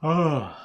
Oh.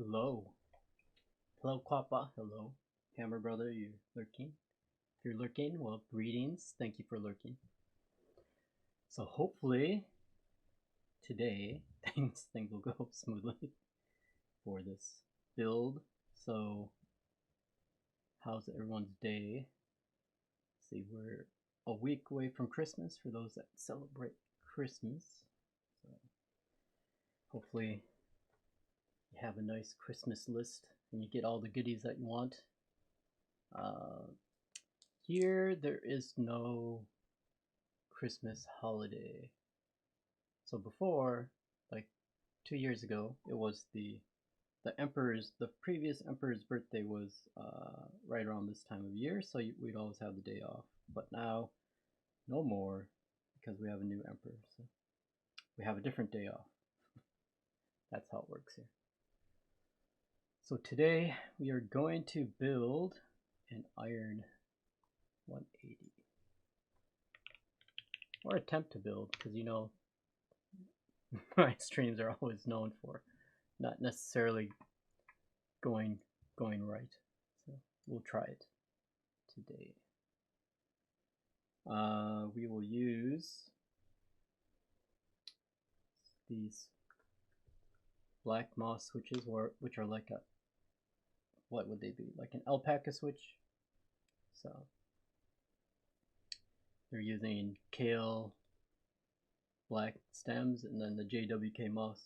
Hello. Hello, Quappa. Hello. Hammer Brother, you lurking? If you're lurking, well, greetings. Thank you for lurking. So hopefully today things will go smoothly for this build. So how's everyone's day? Let's see, we're a week away from Christmas for those that celebrate Christmas. So hopefully you have a nice Christmas list and you get all the goodies that you want. Here there is no Christmas holiday. So before, like 2 years ago, it was the previous emperor's birthday was right around this time of year, so we'd always have the day off. But now, no more, because we have a new emperor, so we have a different day off. That's how it works here. So today we are going to build an Iron 180, or attempt to build, because you know my streams are always known for not necessarily going right. So we'll try it today. We will use these black moss switches, which are like a, what would they be? Like an alpaca switch. So they're using Kaihl black stems and then the JWK moss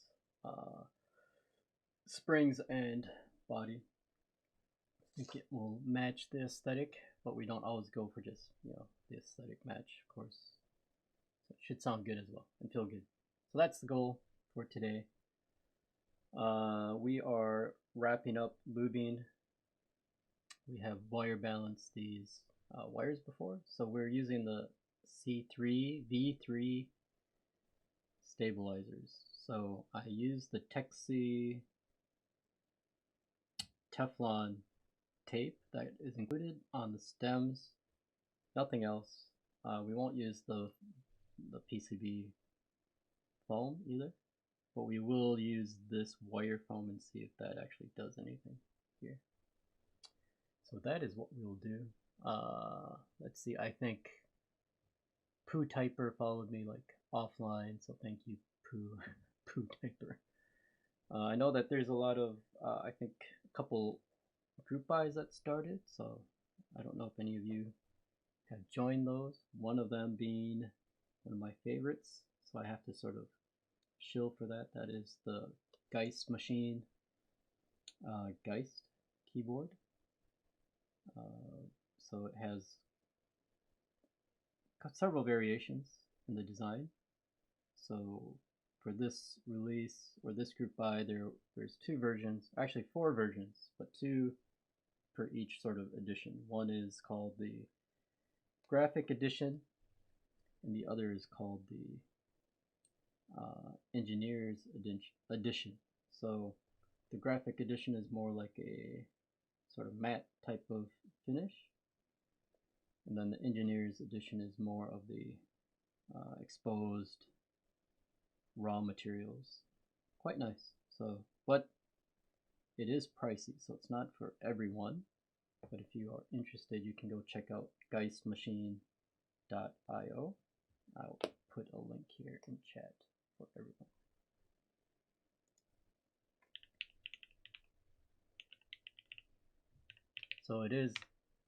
springs and body. I think it will match the aesthetic, but we don't always go for just, you know, the aesthetic match, of course. So it should sound good as well and feel good. So that's the goal for today. We are wrapping up lubing. We have wire balanced these wires before, so we're using the C3 V3 stabilizers. So I use the Texi Teflon tape that is included on the stems, nothing else. We won't use the PCB foam either, but we will use this wire foam and see if that actually does anything here. So that is what we'll do. Let's see, I think Poo Typer followed me like offline, so thank you, Poo Typer. I know that there's a lot of, I think a couple group buys that started, so I don't know if any of you have joined those. One of them being one of my favorites, so I have to sort of shill for that. That is the Geist machine, Geist keyboard. So it has several variations in the design. So for this release, or this group buy, there's 2 versions, actually 4 versions, but 2 for each sort of edition. One is called the Graphic Edition, and the other is called the Engineer's Edition. So the Graphic Edition is more like a sort of matte type of finish, and then the Engineer's Edition is more of the exposed raw materials. Quite nice. So, but it is pricey, so it's not for everyone. But if you are interested, you can go check out geistmachine.io. I'll put a link here in chat for everyone. So it is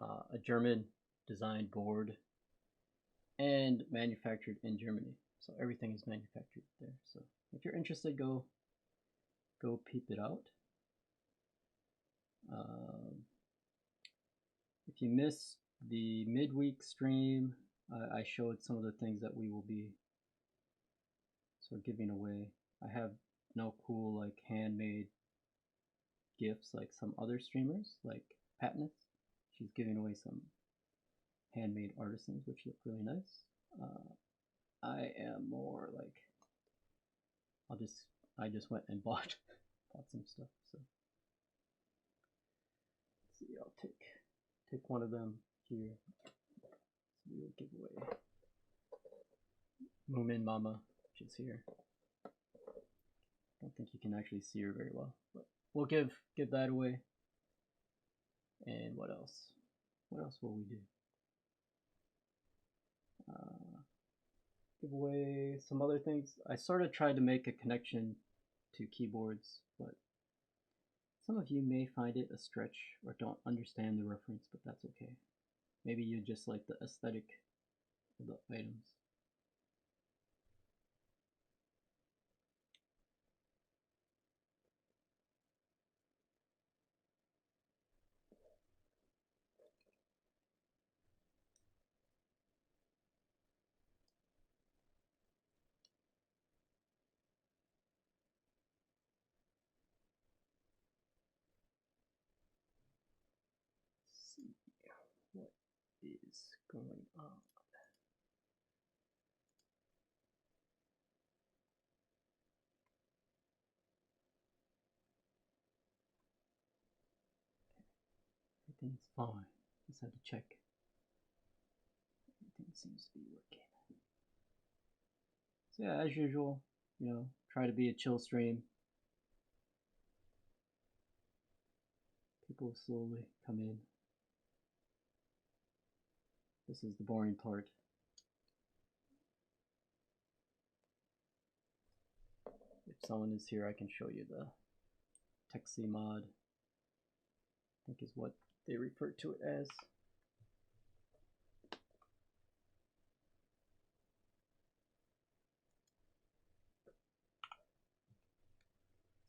a German designed board and manufactured in Germany. So everything is manufactured there. So if you're interested, go peep it out. If you missed the midweek stream, I showed some of the things that we will be sort of giving away. I have no cool like handmade gifts like some other streamers, like Patness. She's giving away some handmade artisans, which look really nice. I am more like, I just went and bought some stuff. So let's see, I'll take one of them here. So we will give away Moomin Mama, which is here. I don't think you can actually see her very well, but we'll give that away. And what else? What else will we do? Give away some other things. I sort of tried to make a connection to keyboards, but some of you may find it a stretch or don't understand the reference, but that's okay. Maybe you just like the aesthetic of the items. What is going on? Everything's fine. Just had to check. Everything seems to be working. So yeah, as usual, you know, try to be a chill stream. People slowly come in. This is the boring part. If someone is here, I can show you the Texi mod. I think is what they refer to it as.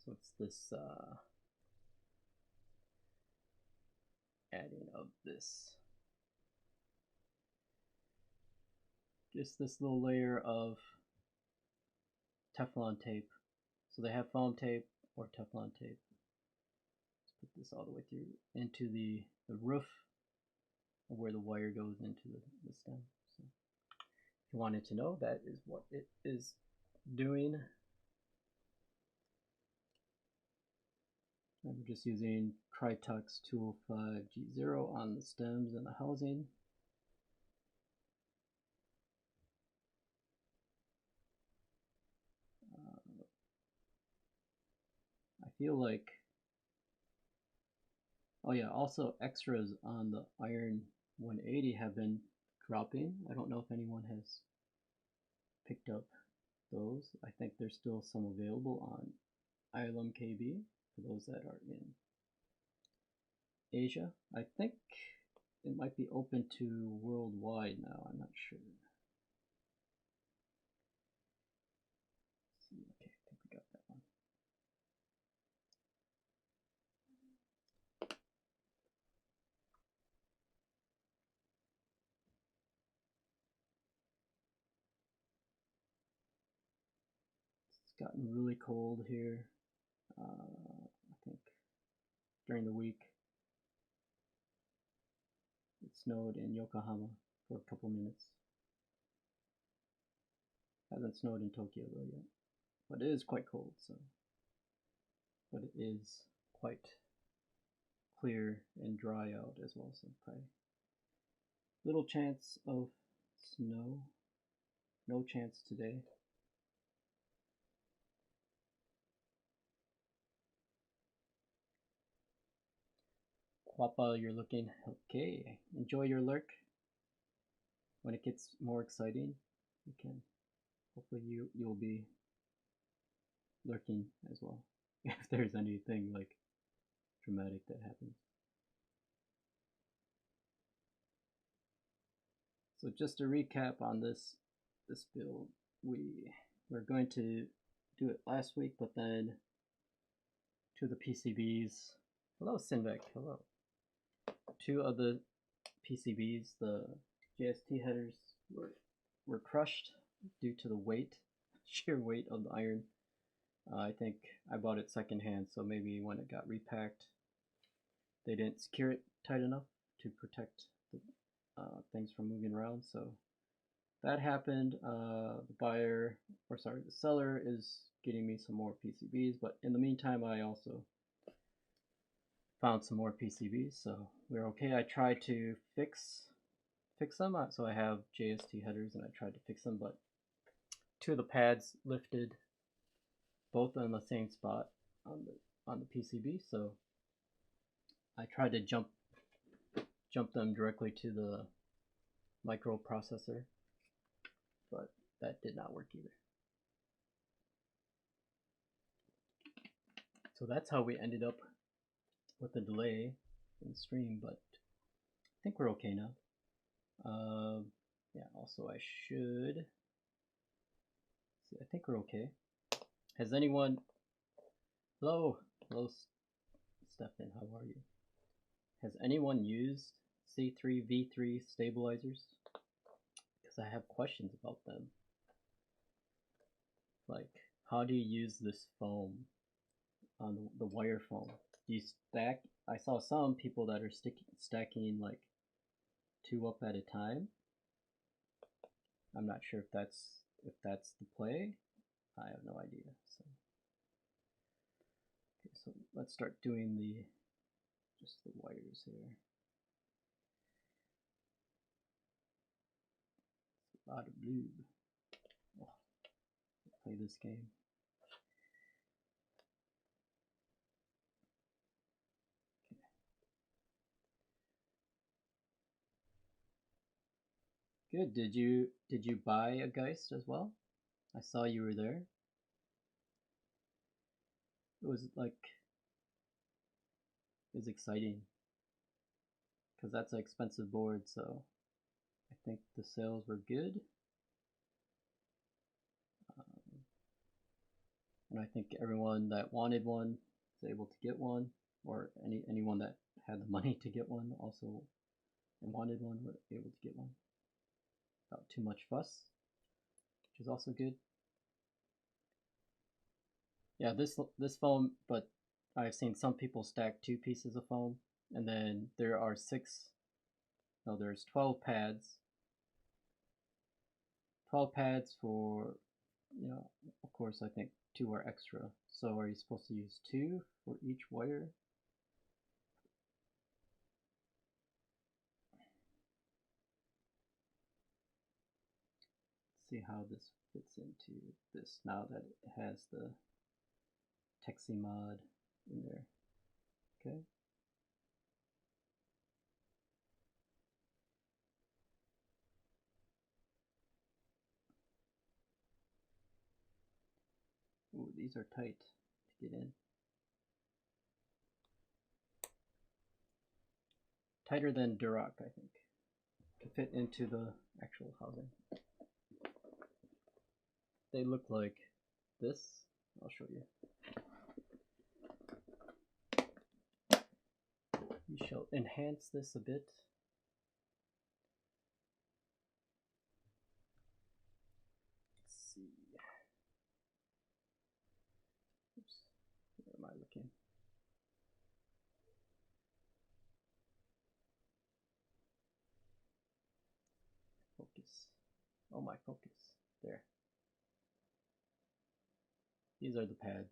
So it's this adding of this, just this little layer of Teflon tape. So they have foam tape or Teflon tape. Let's put this all the way through into the roof of where the wire goes into the stem. So if you wanted to know, that is what it is doing. And we're just using Krytux 205G0 on the stems and the housing. I feel like, oh yeah, also extras on the Iron180 have been dropping. I don't know if anyone has picked up those. I think there's still some available on ILMKB for those that are in Asia. I think it might be open to worldwide now. I'm not sure. Okay, gotten really cold here. I think during the week it snowed in Yokohama for a couple minutes. Hasn't snowed in Tokyo though yet, but it is quite cold. So, but it is quite clear and dry out as well. So probably little chance of snow. No chance today. Wappa, you're looking okay. Enjoy your lurk. When it gets more exciting, you can. Hopefully you'll be lurking as well. If there's anything like dramatic that happens. So just to recap on this build, we're going to do it last week, but then two of the PCBs. Hello, Sinvec. Hello. Two of the PCBs, the JST headers, were crushed due to the weight, sheer weight of the iron. I think I bought it secondhand, so maybe when it got repacked, they didn't secure it tight enough to protect the things from moving around. So that happened. The seller is getting me some more PCBs, but in the meantime, I also found some more PCBs, so we're okay. I tried to fix them, so I have JST headers, and I tried to fix them, but two of the pads lifted, both in the same spot on the PCB, so I tried to jump them directly to the microprocessor, but that did not work either. So that's how we ended up with the delay in the stream, but I think we're okay now. Yeah, also I should see, I think we're okay. Has anyone, hello Stefan, how are you? Has anyone used C3 V3 stabilizers? Because I have questions about them. Like, how do you use this foam on the wire foam? Do you stack? I saw some people that are stacking like 2 up at a time. I'm not sure if that's the play. I have no idea. So, okay, so let's start doing just the wires here. A lot of blue. Oh, play this game. Okay. Good. Did you buy a Geist as well? I saw you were there. It was exciting because that's an expensive board, so I think the sales were good. And I think everyone that wanted one was able to get one, or anyone that had the money to get one also and wanted one were able to get one without too much fuss, which is also good. Yeah, this foam, but I've seen some people stack 2 pieces of foam, and then there are there's 12 pads. 12 pads for, of course, I think 2 are extra. So are you supposed to use 2 for each wire? Let's see how this fits into this now that it has the Texi mod in there. Okay. Ooh, these are tight to get in. Tighter than Duroc, I think, to fit into the actual housing. They look like this. I'll show you. We shall enhance this a bit. Let's see. Oh my, focus. There. These are the pads.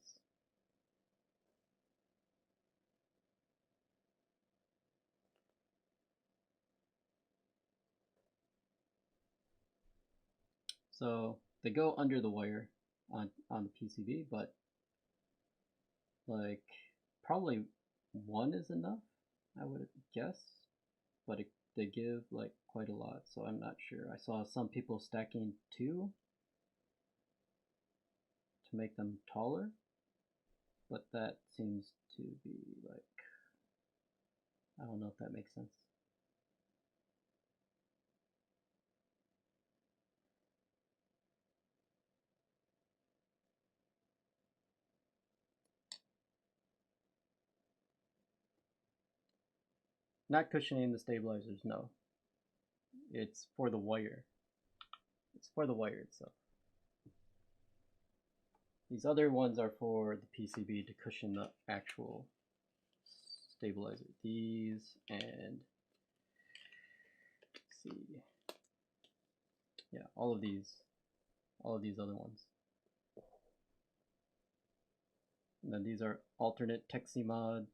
So they go under the wire on the PCB, but like probably one is enough, I would guess, but they give like quite a lot, so I'm not sure. I saw some people stacking 2 to make them taller, but that seems to be like, I don't know if that makes sense. Not cushioning the stabilizers, no. It's for the wire. It's for the wire itself. These other ones are for the PCB to cushion the actual stabilizer. These and let's see, yeah, all of these other ones. And then these are alternate Teximod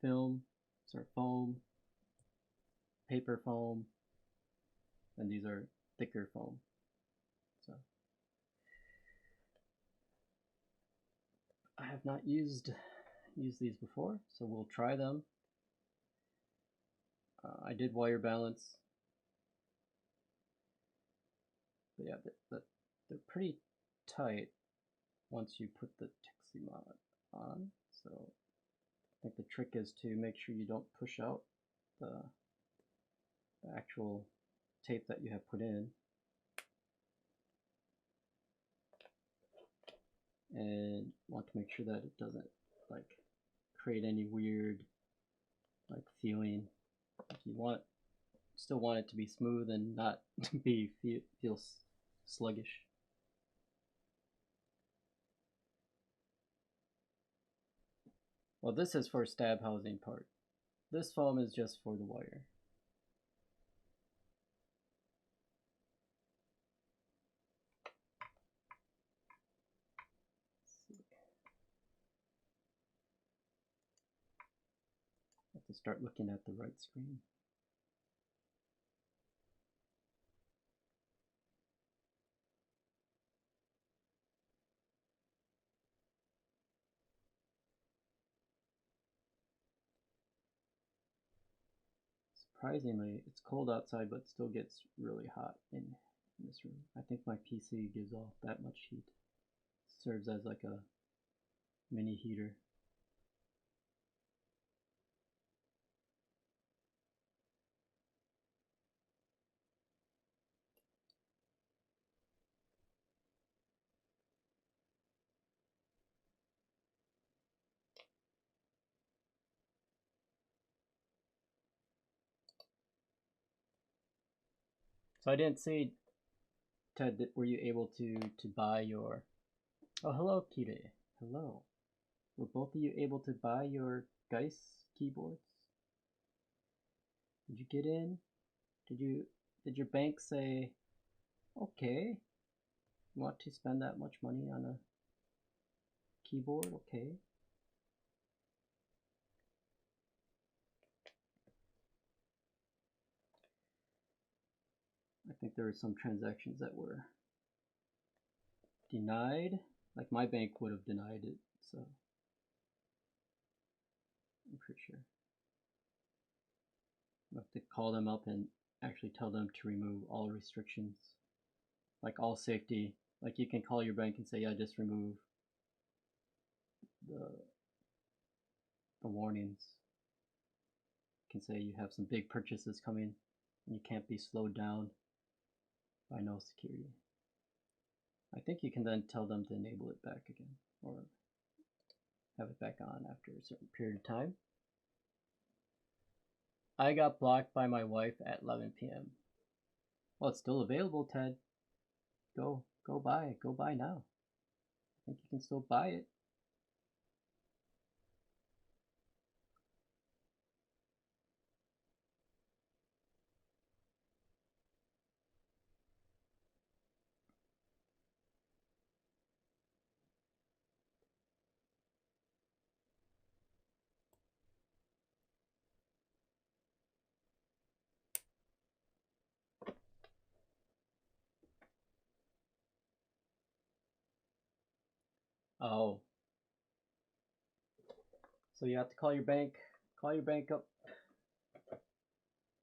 film, or foam, paper foam, and these are thicker foam. So I have not used these before, so we'll try them. I did wire balance, but yeah, they're pretty tight once you put the Teximod on. So I think the trick is to make sure you don't push out the actual tape that you have put in, and want to make sure that it doesn't like create any weird like feeling. If you still want it to be smooth and not feel sluggish. Well, this is for stab housing part. This foam is just for the wire. I have to start looking at the right screen. Surprisingly, it's cold outside, but still gets really hot in this room. I think my PC gives off that much heat. Serves as like a mini heater. So I didn't see, Ted, were you able to buy your... Oh, hello, Kire. Hello. Were both of you able to buy your Gaihl keyboards? Did you get in? Did your bank say, okay, you want to spend that much money on a keyboard? Okay. I think there were some transactions that were denied. Like my bank would have denied it, so I'm pretty sure. You have to call them up and actually tell them to remove all restrictions, like all safety. Like you can call your bank and say, yeah, just remove the warnings. You can say you have some big purchases coming and you can't be slowed down by no security. I think you can then tell them to enable it back again or have it back on after a certain period of time. I got blocked by my wife at 11 p.m. Well, it's still available, Ted. Go buy it. Go buy now. I think you can still buy it. Oh. So you have to call your bank up,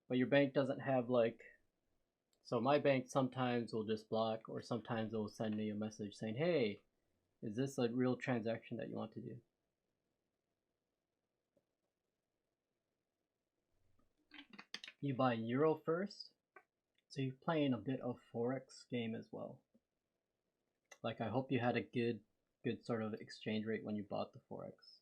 but your bank doesn't have like, so my bank sometimes will just block, or sometimes it will send me a message saying, hey, is this a real transaction that you want to do? You buy euro first, so you're playing a bit of forex game as well. Like, I hope you had a good sort of exchange rate when you bought the forex.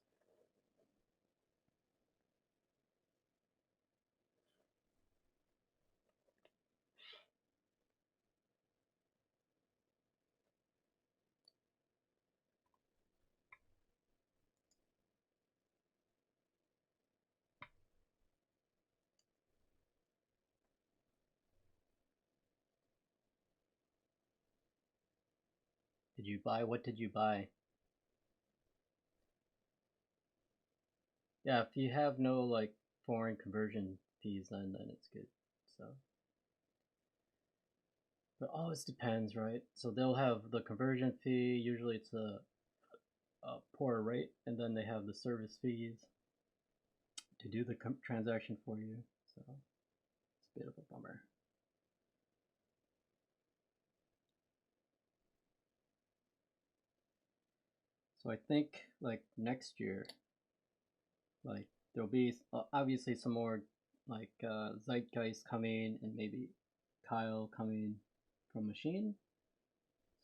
Did you buy? What did you buy? Yeah, if you have no like foreign conversion fees, then it's good. So, but always depends, right? So they'll have the conversion fee. Usually it's a poor rate, and then they have the service fees to do the transaction for you. So it's a bit of a bummer. So I think like next year, like there'll be obviously some more like Zeitgeist coming, and maybe Kaihl coming from Machine.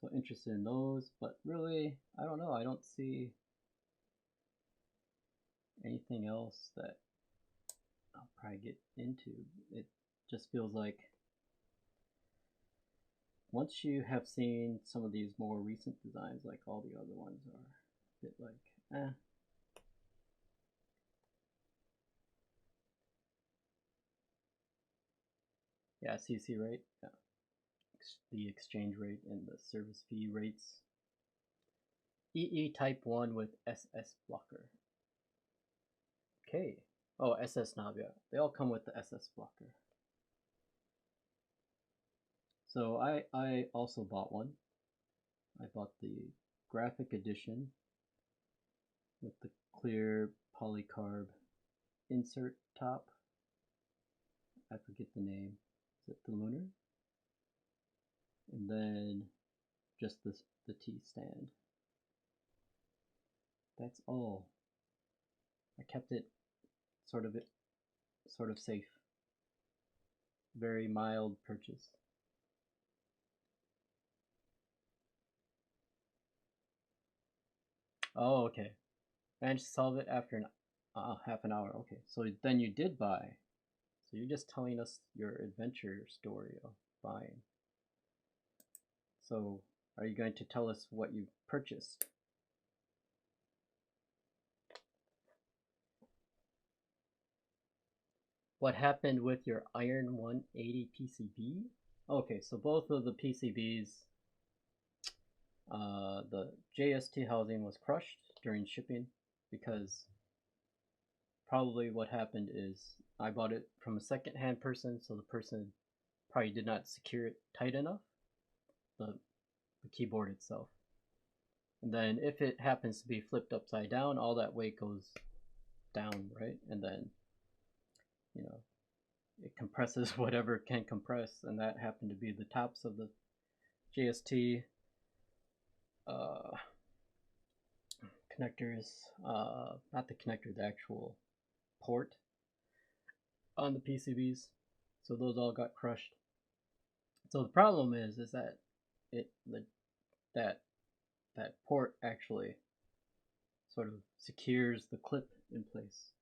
So interested in those, but really, I don't know. I don't see anything else that I'll probably get into. It just feels like once you have seen some of these more recent designs, like all the other ones are a bit like, eh. Yeah, CC rate, yeah. The exchange rate and the service fee rates. EE type 1 with SS blocker. Okay. Oh, SS knob, yeah. They all come with the SS blocker. So I also bought one. I bought the graphic edition with the clear polycarb insert top. I forget the name. Is it the Lunar? And then just the T stand. That's all. I kept it sort of safe. Very mild purchase. Oh, okay. Managed to solve it after half an hour. Okay, so then you did buy. So you're just telling us your adventure story of buying. So are you going to tell us what you purchased? What happened with your Iron180 PCB? Okay, so both of the PCBs, the JST housing was crushed during shipping because probably what happened is I bought it from a second-hand person, so the person probably did not secure it tight enough, the keyboard itself. And then if it happens to be flipped upside down, all that weight goes down, right? And then, you know, it compresses whatever can compress, and that happened to be the tops of the JST connectors, not the connector, the actual port on the PCBs. So those all got crushed. So the problem is that that port actually sort of secures the clip in place.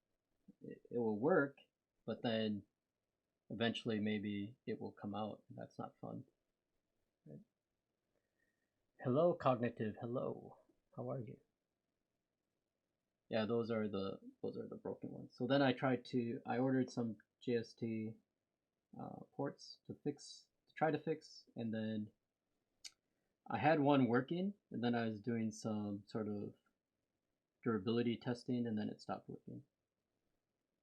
It will work, but then eventually maybe it will come out, and that's not fun. Right? Hello, Cognitive. Hello. How are you? Yeah, those are the broken ones. So then I ordered some JST ports to try to fix, and then I had one working, and then I was doing some sort of durability testing, and then it stopped working.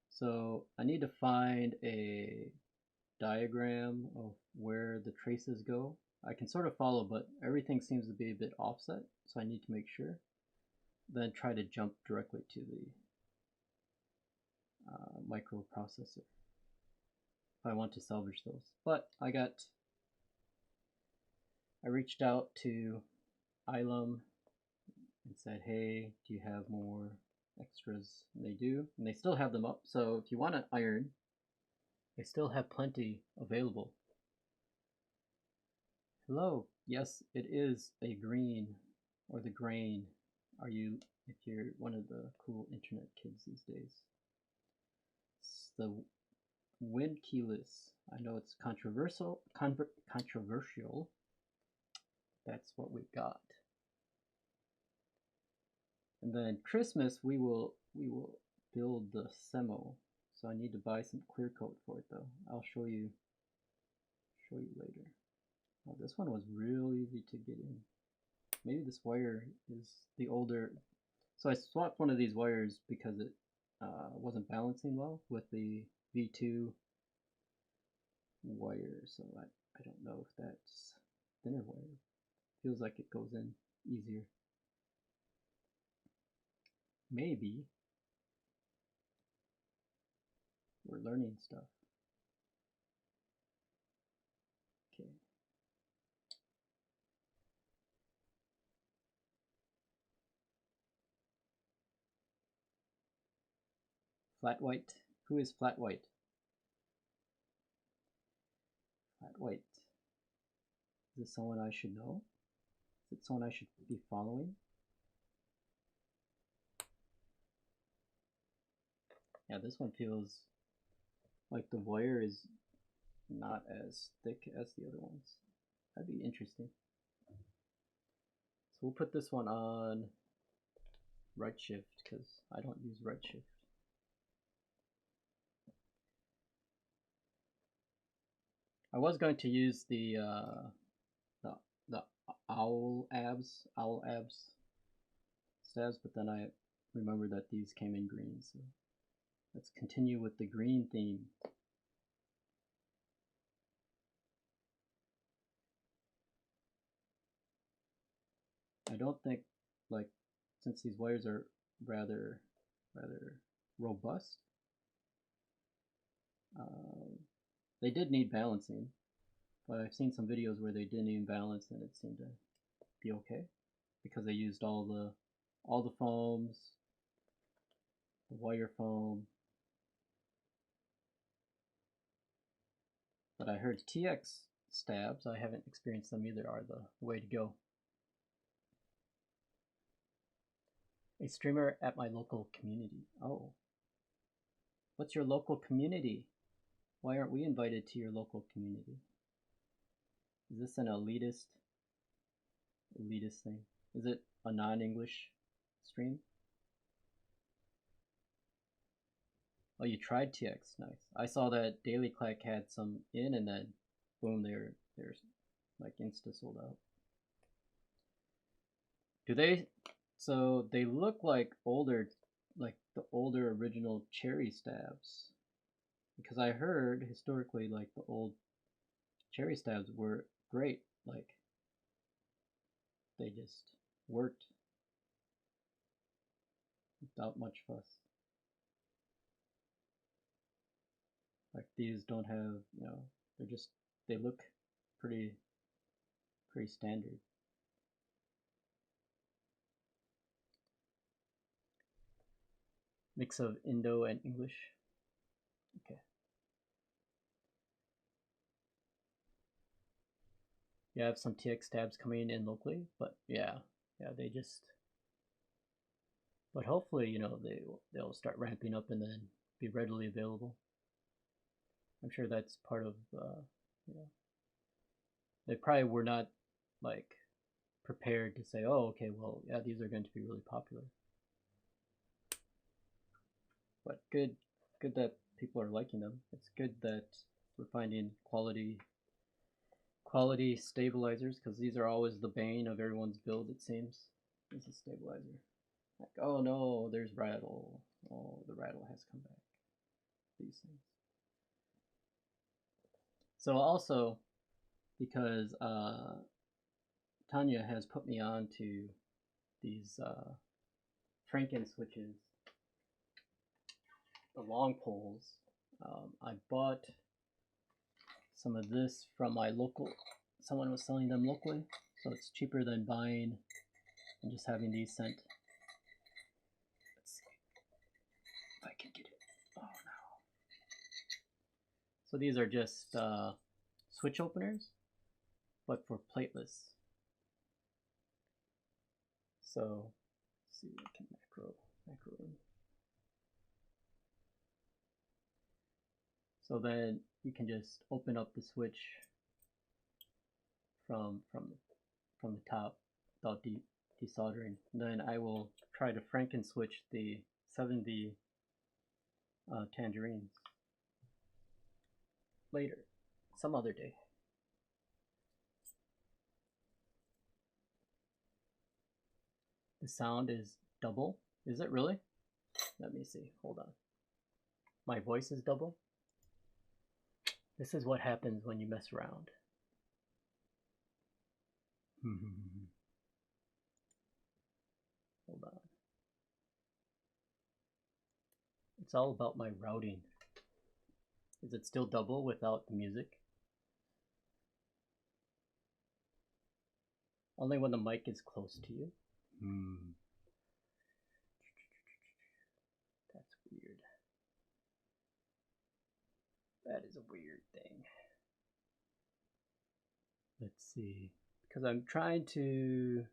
So I need to find a diagram of where the traces go. I can sort of follow, but everything seems to be a bit offset, so I need to make sure. than try to jump directly to the microprocessor if I want to salvage those. But I reached out to Ilum and said, hey, do you have more extras? And they do, and they still have them up. So if you want an iron, they still have plenty available. Hello, yes, it is a green, or the grain. Are you, if you're one of the cool internet kids these days? It's the wind keyless. I know it's controversial. That's what we got. And then Christmas we will build the Semo. So I need to buy some clear coat for it though. I'll show you later. Oh, this one was real easy to get in. Maybe this wire is the older. So I swapped one of these wires because it wasn't balancing well with the V2 wire. So I don't know if that's thinner wire. Feels like it goes in easier. Maybe. We're learning stuff. Okay. Flat white. Who is flat white? Flat white. Is this someone I should know? Is it someone I should be following? Yeah, this one feels like the wire is not as thick as the other ones. That'd be interesting. So we'll put this one on Redshift because I don't use Redshift. I was going to use the owl abs stabs, but then I remembered that these came in green, so let's continue with the green theme. I don't think, like, since these wires are rather robust, they did need balancing, but I've seen some videos where they didn't even balance and it seemed to be okay because they used all the foams, the wire foam. But I heard TX stabs, I haven't experienced them either, are the way to go. A streamer at my local community. Oh. What's your local community? Why aren't we invited to your local community? Is this an elitist thing? Is it a non-English stream? Oh, you tried TX, nice. I saw that Daily Clack had some in and then boom, they're like insta sold out. Do they, so they look like older, like the older original cherry stabs. Because I heard historically like the old cherry stabs were great, like they just worked without much fuss. Like these don't have, you know, they look pretty standard. Mix of Indo and English. Okay. Yeah, I have some TX tabs coming in locally, but yeah, they just. But hopefully, you know, they'll start ramping up and then be readily available. I'm sure that's part of, you know, they probably were not like prepared to say, oh, okay, well, yeah, these are going to be really popular. But good that people are liking them. It's good that we're finding quality stabilizers, because these are always the bane of everyone's build, it seems. This is stabilizer. Like, oh no, there's rattle. Oh, the rattle has come back. These things. So also, because Tanya has put me on to these Franken switches, the long poles. I bought some of this from my local, someone was selling them locally, so it's cheaper than buying and just having these sent. Let's see if I can get it. Oh no. So these are just switch openers, but for plateless. So let's see if I can macro in. So then you can just open up the switch from the top without desoldering. Then I will try to Franken switch the 7V tangerines later, some other day. The sound is double. Is it really? Let me see. Hold on. My voice is double. This is what happens when you mess around. Hold on. It's all about my routing. Is it still double without the music? Only when the mic is close to you. That's weird. That is a weird thing. Let's see. Because I'm trying to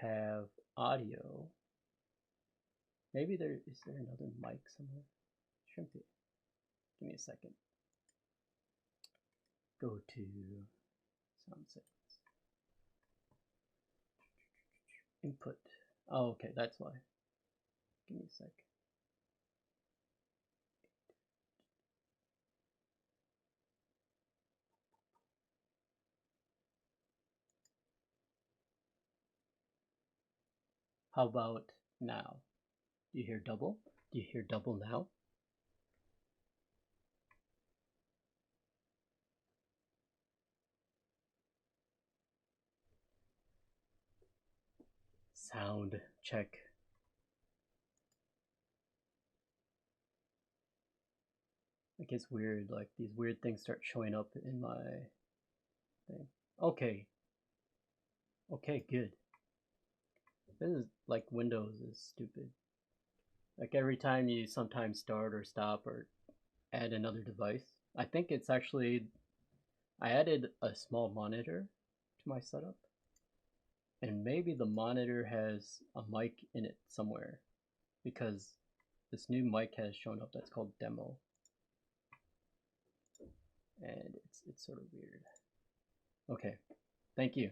have audio. Maybe is there another mic somewhere? Shouldn't be. Give me a second. Go to sound settings. Input. Oh, okay, that's why. Give me a sec. How about now? Do you hear double? Do you hear double now? Sound check. It gets weird, like these weird things start showing up in my thing. Okay. Okay, good. This is like Windows is stupid. Like every time you sometimes start or stop or add another device. I think it's actually, I added a small monitor to my setup. And maybe the monitor has a mic in it somewhere, because this new mic has shown up that's called demo. And it's sort of weird. Okay, thank you.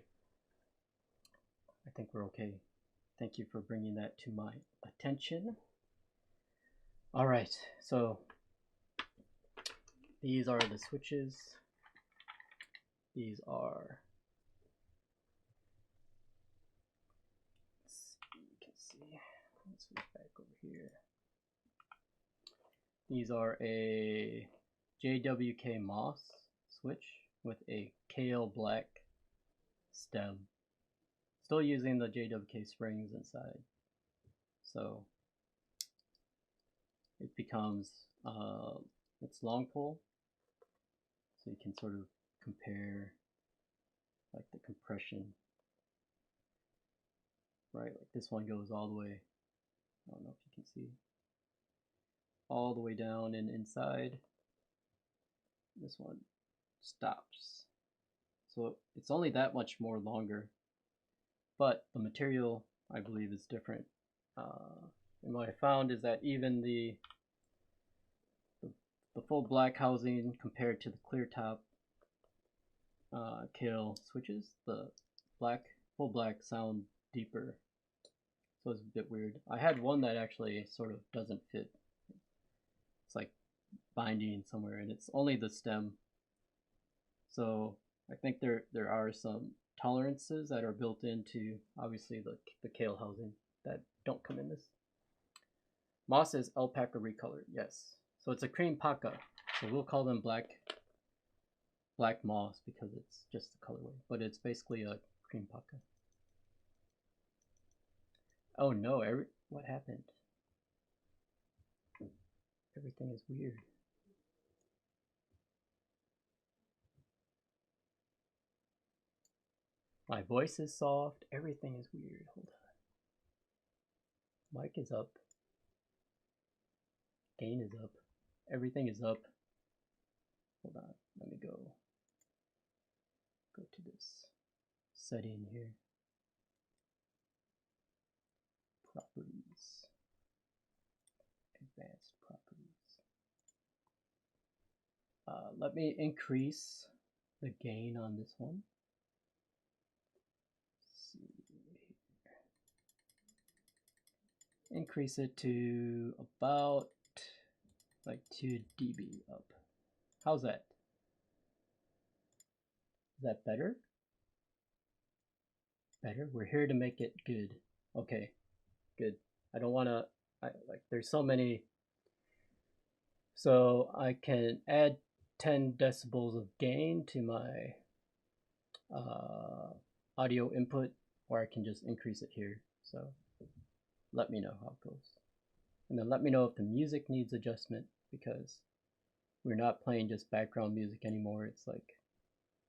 I think we're okay. Thank you for bringing that to my attention. All right, so these are the switches. These are, you can see, let's switch back over here. These are a JWK Moss switch with a Kaihl black stem. Still using the JWK springs inside. So it becomes, it's long pole. So you can sort of compare like the compression, right? Like this one goes all the way, I don't know if you can see, all the way down and inside. This one stops. So it's only that much more longer, but the material I believe is different. And what I found is that even the full black housing compared to the clear top Kaihl switches, the full black sound deeper. So it's a bit weird. I had one that actually sort of doesn't fit. It's like binding somewhere, and it's only the stem. So I think there are some tolerances that are built into obviously the Kaihl housing that don't come in this. Moss is alpaca recolored, yes. So it's a cream paca. So we'll call them black moss because it's just the colorway, but it's basically a cream paca. Oh no, what happened? Everything is weird. My voice is soft. Everything is weird. Hold on. Mic is up. Gain is up. Everything is up. Hold on. Let me go to this setting here. Properties. Advanced properties. Let me increase the gain on this one. Let's see. Increase it to about like 2 dB up. How's that? Is that better? Better? We're here to make it good. Okay, good. I don't want to, like, there's so many. So I can add 10 decibels of gain to my audio input, or I can just increase it here. So let me know how it goes. And then let me know if the music needs adjustment, because we're not playing just background music anymore. It's like,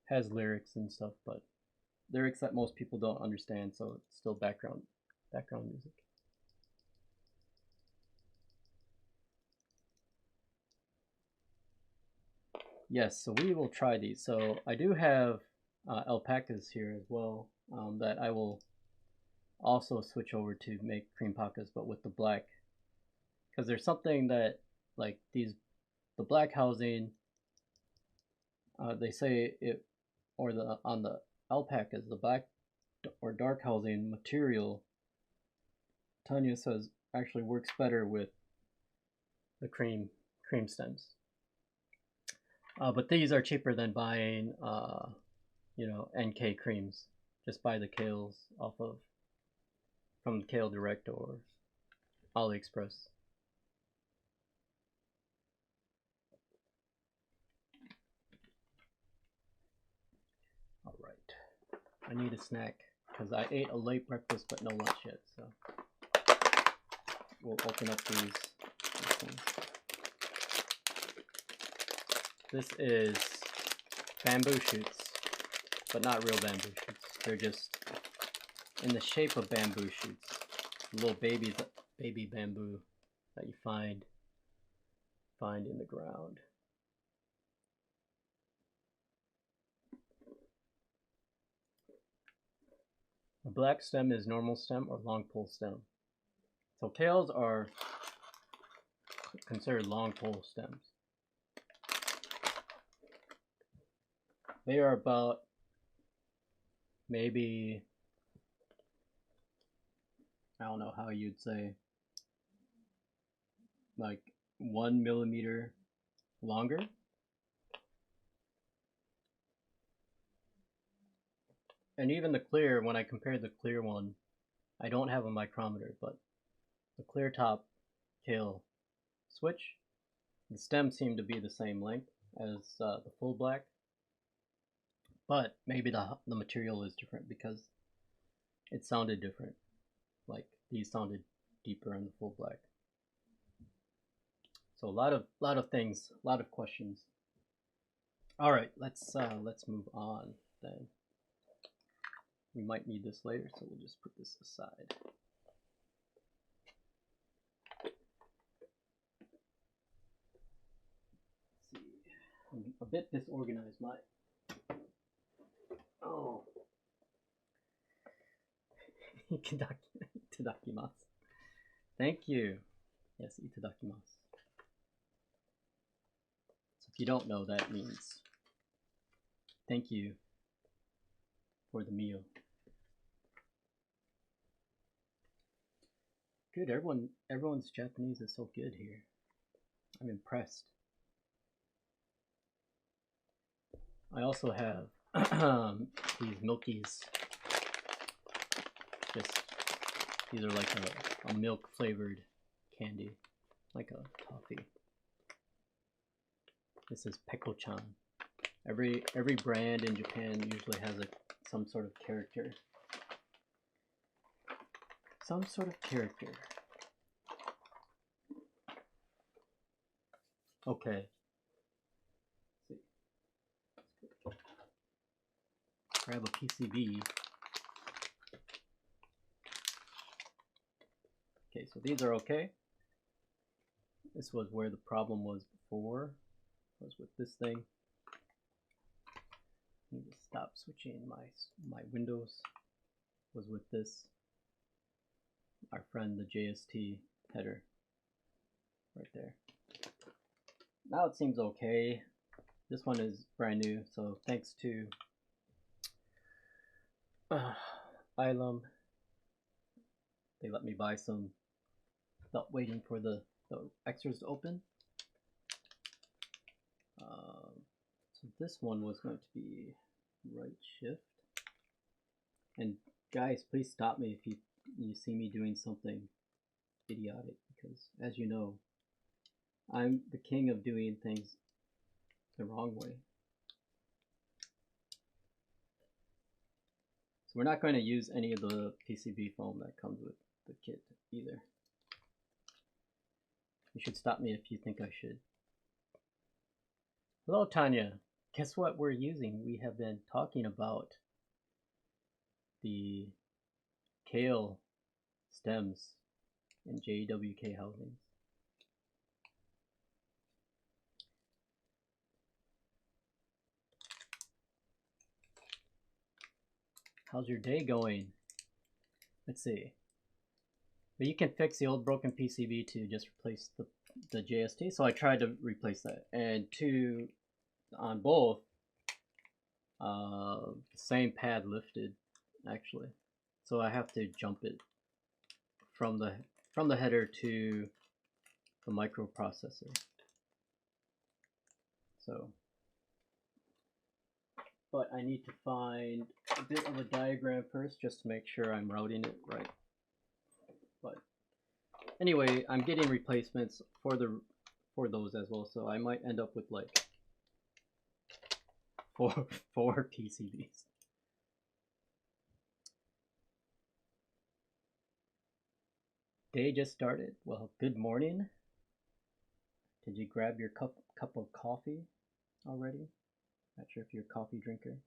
has lyrics and stuff, but lyrics that most people don't understand, so it's still background music. Yes, so we will try these. So I do have alpacas here as well, that I will also switch over to make cream pacas, but with the black, because there's something that, like, the black housing, they say it, or on the alpacas, the black or dark housing material, Tanya says, actually works better with the cream stems. But these are cheaper than buying, you know, NK creams. Just buy the Kaihls from Kaihl Direct or AliExpress. All right, I need a snack because I ate a late breakfast but no lunch yet. So we'll open up these things. This is bamboo shoots, but not real bamboo shoots. They're just in the shape of bamboo shoots. Little baby bamboo that you find in the ground. A black stem is normal stem or long pole stem. So Kaihls are considered long pole stems. They are about maybe, I don't know how you'd say, like 1 millimeter longer. And even the clear, when I compare the clear one, I don't have a micrometer, but the clear top Kaihl switch, the stems seem to be the same length as the full black, but maybe the material is different because it sounded different. Like these sounded deeper in the full black. So a lot of things, a lot of questions. All right, let's move on then. We might need this later, so we'll just put this aside. Let's see, I'm a bit disorganized. Oh. Itadakimasu. Thank you. Yes, itadakimasu. So if you don't know, that means thank you for the meal. Good, everyone's Japanese is so good here. I'm impressed. I also have these Milkies. These are like a milk flavored candy, like a toffee. This is Peko-chan. Every brand in Japan usually has some sort of character. Some sort of character. Okay. Let's see. Grab a PCB. Okay, so these are okay. This was where the problem was before. Was with this thing. I need to stop switching my windows. Was with this. Our friend the JST header. Right there. Now it seems okay. This one is brand new, so thanks to Iron180. They let me buy some without waiting for the extras to open. So this one was going to be right shift. And guys, please stop me if you see me doing something idiotic, because as you know, I'm the king of doing things the wrong way. So we're not going to use any of the PCB foam that comes with the kit either. You should stop me if you think I should. Hello Tanya, guess what we're using? We have been talking about the Kaihl stems and JWK housings. How's your day going? Let's see. But you can fix the old broken PCB to just replace the JST. So I tried to replace that, and on both, the same pad lifted actually. So I have to jump it from the header to the microprocessor. So, but I need to find a bit of a diagram first just to make sure I'm routing it right. But anyway, I'm getting replacements for those as well, so I might end up with like four PCBs. Day just started. Well, good morning. Did you grab your cup of coffee already? Not sure if you're a coffee drinker.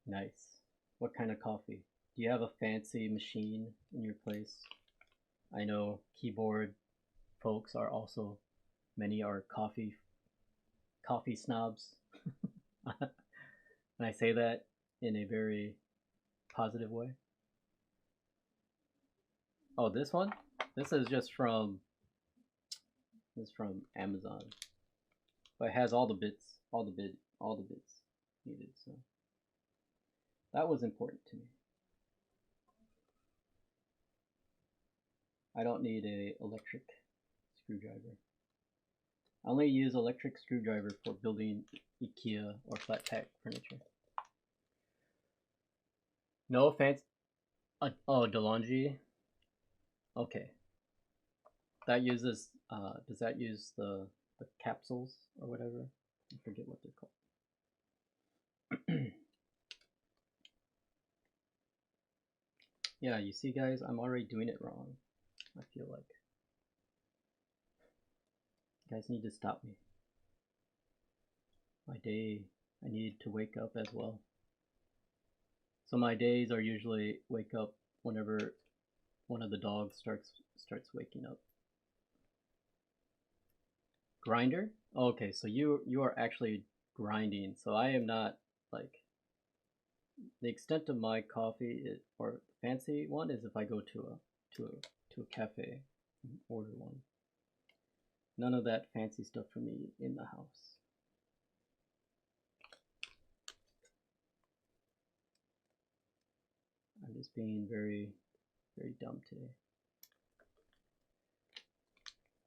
Nice. What kind of coffee? Do you have a fancy machine in your place? I know keyboard folks are also, many are coffee snobs. And I say that in a very positive way. Oh, this one? This is just from Amazon. But it has all the bits needed, so that was important to me. I don't need a electric screwdriver. I only use electric screwdriver for building IKEA or flat pack furniture. No offense. Oh, DeLonghi. Okay. That uses. Does that use the capsules or whatever? I forget what they're called. Yeah, you see, guys, I'm already doing it wrong. I feel like you guys need to stop me. My day, I need to wake up as well. So my days are usually wake up whenever one of the dogs starts waking up. Grinder? Okay, so you are actually grinding. So I am not, like, the extent of my coffee is, or fancy one is if I go to a cafe and order one. None of that fancy stuff for me in the house. I'm just being very, very dumb today.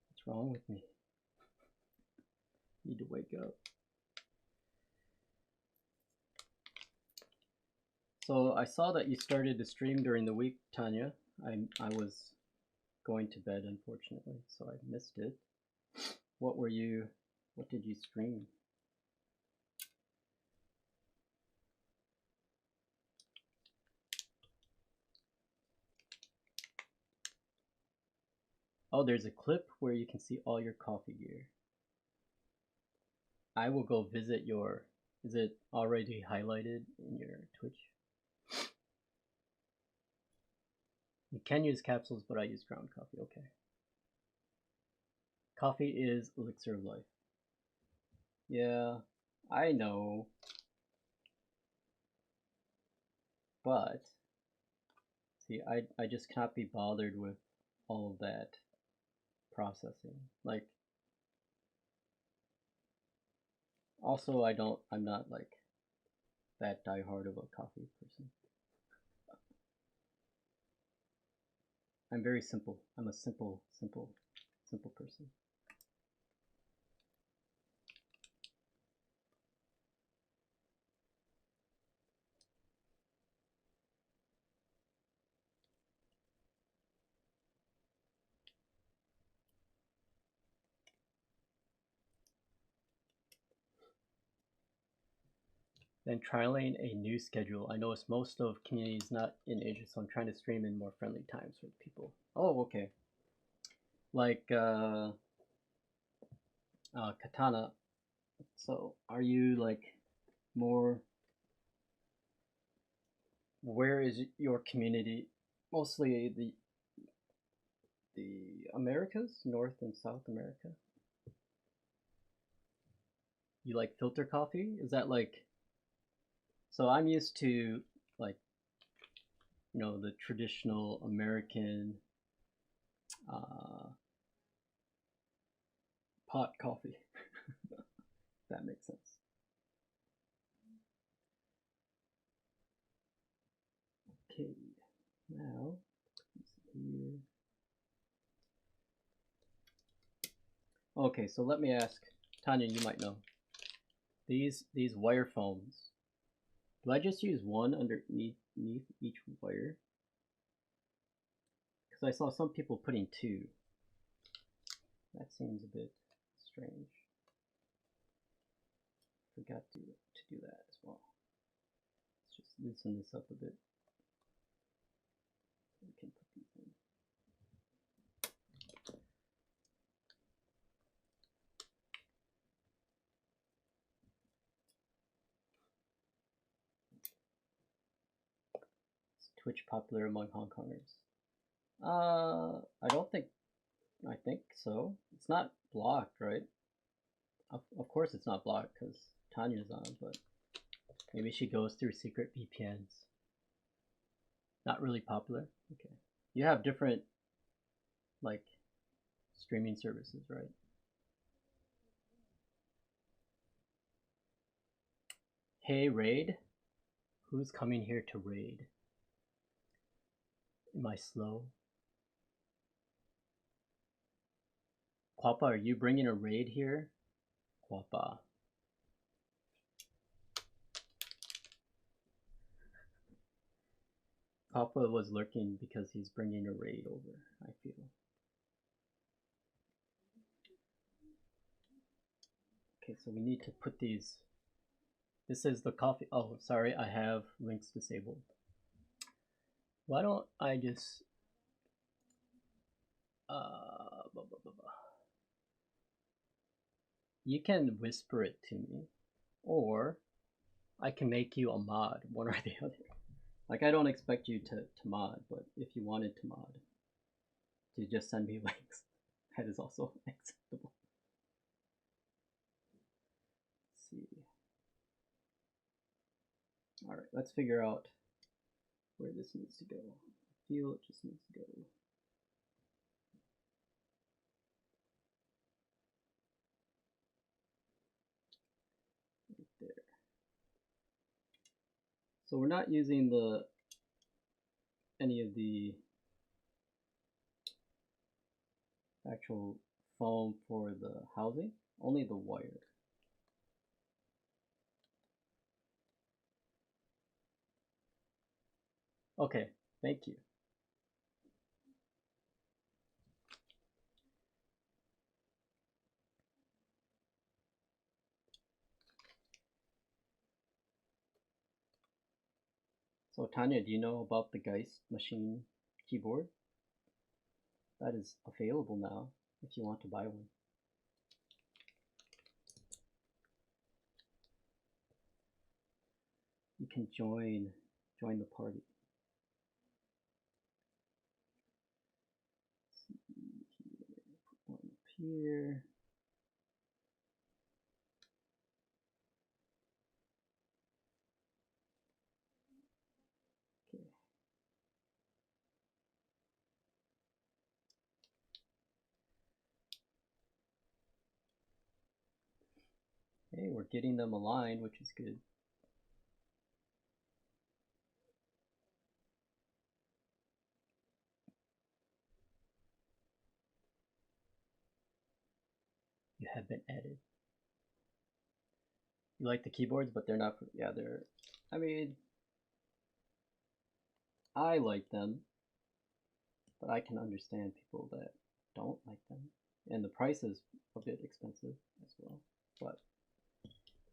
What's wrong with me? Need to wake up. So I saw that you started to stream during the week, Tanya. I was going to bed, unfortunately, so I missed it. What did you stream? Oh, there's a clip where you can see all your coffee gear. I will go visit your... Is it already highlighted in your Twitch? You can use capsules, but I use ground coffee. Okay. Coffee is elixir of life. Yeah, I know. But, see, I just can't be bothered with all of that processing. Like, also I'm not like that diehard of a coffee person. I'm very simple. I'm a simple person. Then trialing a new schedule. I noticed most of community is not in Asia, so I'm trying to stream in more friendly times for people. Oh, okay. Like Katana. So are you like more... Where is your community? Mostly the Americas, North and South America. You like filter coffee? Is that like... So I'm used to like, you know, the traditional American pot coffee. That makes sense. Okay, now here. Okay, so let me ask Tanya. You might know these wire foams. Do I just use one underneath each wire? Because I saw some people putting two. That seems a bit strange. Forgot to do that as well. Let's just loosen this up a bit. So we can put these in. Is Twitch popular among Hong Kongers? I think so. It's not blocked, right? Of course it's not blocked because Tanya's on, but maybe she goes through secret VPNs. Not really popular? Okay. You have different, like, streaming services, right? Hey, raid? Who's coming here to raid? Am I slow? Quappa, are you bringing a raid here? Quappa. Quappa was lurking because he's bringing a raid over, I feel. Okay, so we need to put these... This is the coffee... Oh, sorry, I have links disabled. Why don't I just... You can whisper it to me, or I can make you a mod, one or the other. Like, I don't expect you to mod, but if you wanted to mod, to just send me links, that is also acceptable. Let's see. Alright, let's figure out where this needs to go. I feel it just needs to go. Right there. So we're not using any of the actual foam for the housing, only the wire. Okay, thank you. So Tanya, do you know about the Geist machine keyboard? that is available now if you want to buy one. You can join the party. Put one up here. Okay. Hey, we're getting them aligned, which is good. You have been added. You like the keyboards, but they're not, yeah, they're, I mean, I like them, but I can understand people that don't like them. And the price is a bit expensive as well, but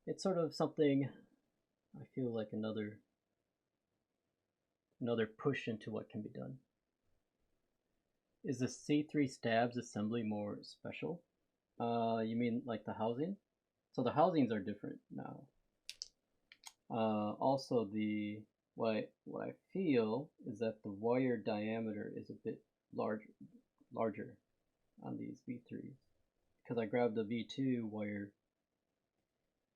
it's sort of something, I feel like another push into what can be done. Is the C3 stabs assembly more special? You mean like the housing? So the housings are different now. Also, what I feel is that the wire diameter is a bit larger on these V3s, because I grabbed the V2 wire,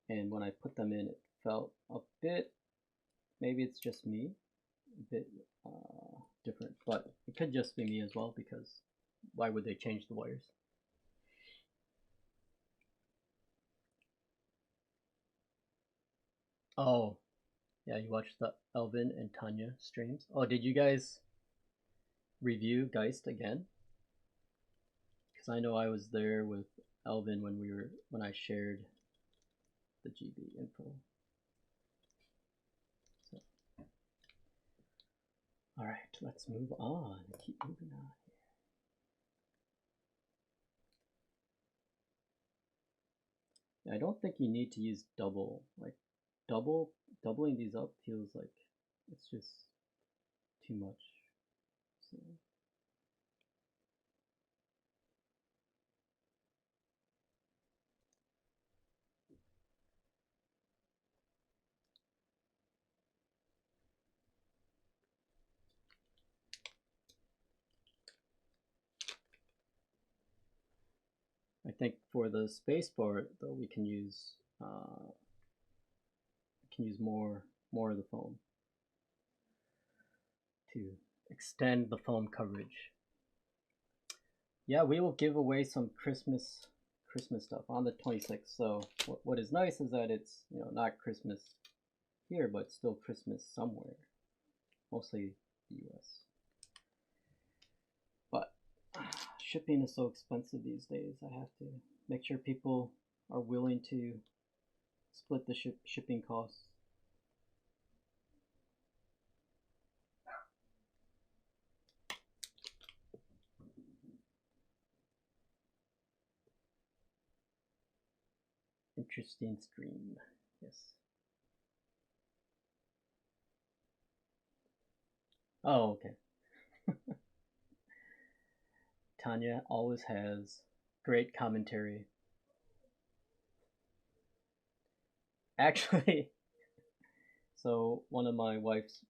and when I put them in, it felt a bit, maybe it's just me, a bit different, but it could just be me as well, because why would they change the wires? Oh, yeah, you watched the Elvin and Tanya streams. Oh, did you guys review Geist again? Because I know I was there with Elvin when I shared the GB info. So, all right, let's move on. Keep moving on here. I don't think you need to use double. Like doubling these up feels like it's just too much. So. I think for the spacebar though, we can use more of the foam to extend the foam coverage. Yeah, we will give away some Christmas stuff on the 26th. So what is nice is that it's, you know, not Christmas here, but still Christmas somewhere, mostly the US. But shipping is so expensive these days. I have to make sure people are willing to split the shipping costs. Interesting stream. Yes. Oh, okay. Tanya always has great commentary. Actually, so one of my wife's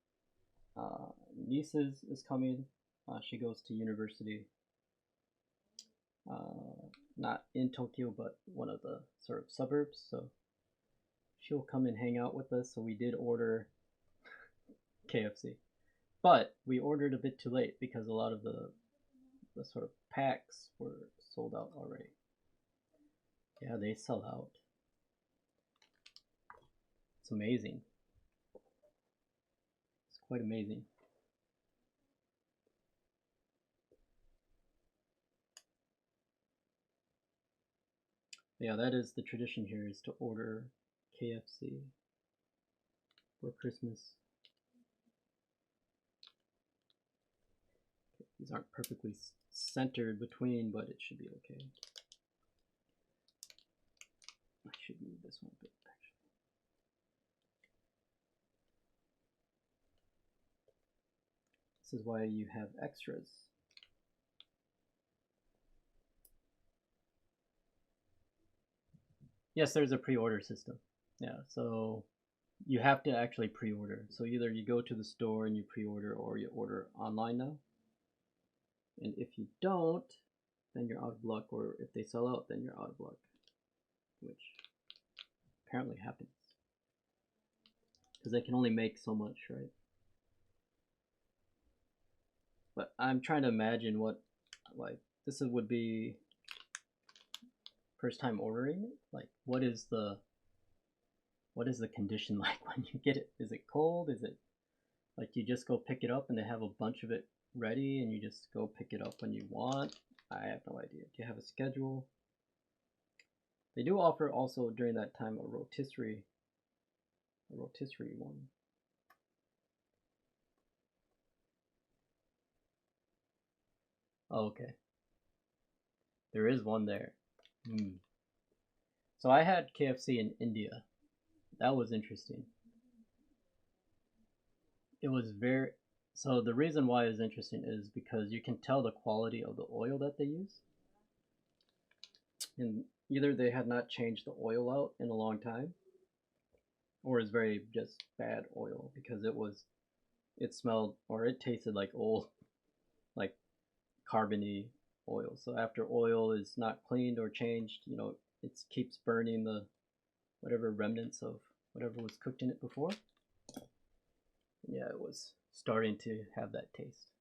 nieces is coming. She goes to university, not in Tokyo, but one of the sort of suburbs. So she'll come and hang out with us. So we did order KFC, but we ordered a bit too late because a lot of the sort of packs were sold out already. Yeah, they sell out. It's amazing. It's quite amazing. Yeah, that is the tradition here, is to order KFC for Christmas. Okay, these aren't perfectly centered between, but it should be okay. I should move this one a bit, actually. This is why you have extras. Yes, there's a pre-order system. Yeah, so you have to actually pre-order. So either you go to the store and you pre-order, or you order online now. And if you don't, then you're out of luck, or if they sell out, then you're out of luck, which apparently happens. Because they can only make so much, right? But I'm trying to imagine what, like, this would be first time ordering it. Like, what is the condition like when you get it? Is it cold? Is it like you just go pick it up and they have a bunch of it ready and you just go pick it up when you want? I have no idea. Do you have a schedule? They do offer also during that time a rotisserie one. Oh, okay. There is one there. So I had KFC in India. That was interesting. It was very, so the reason why it's interesting is because you can tell the quality of the oil that they use. And either they had not changed the oil out in a long time, or it's very just bad oil, because it smelled, or it tasted like old, like carbony oil. So after oil is not cleaned or changed, you know, it keeps burning the whatever remnants of whatever was cooked in it before. Yeah, it was starting to have that taste.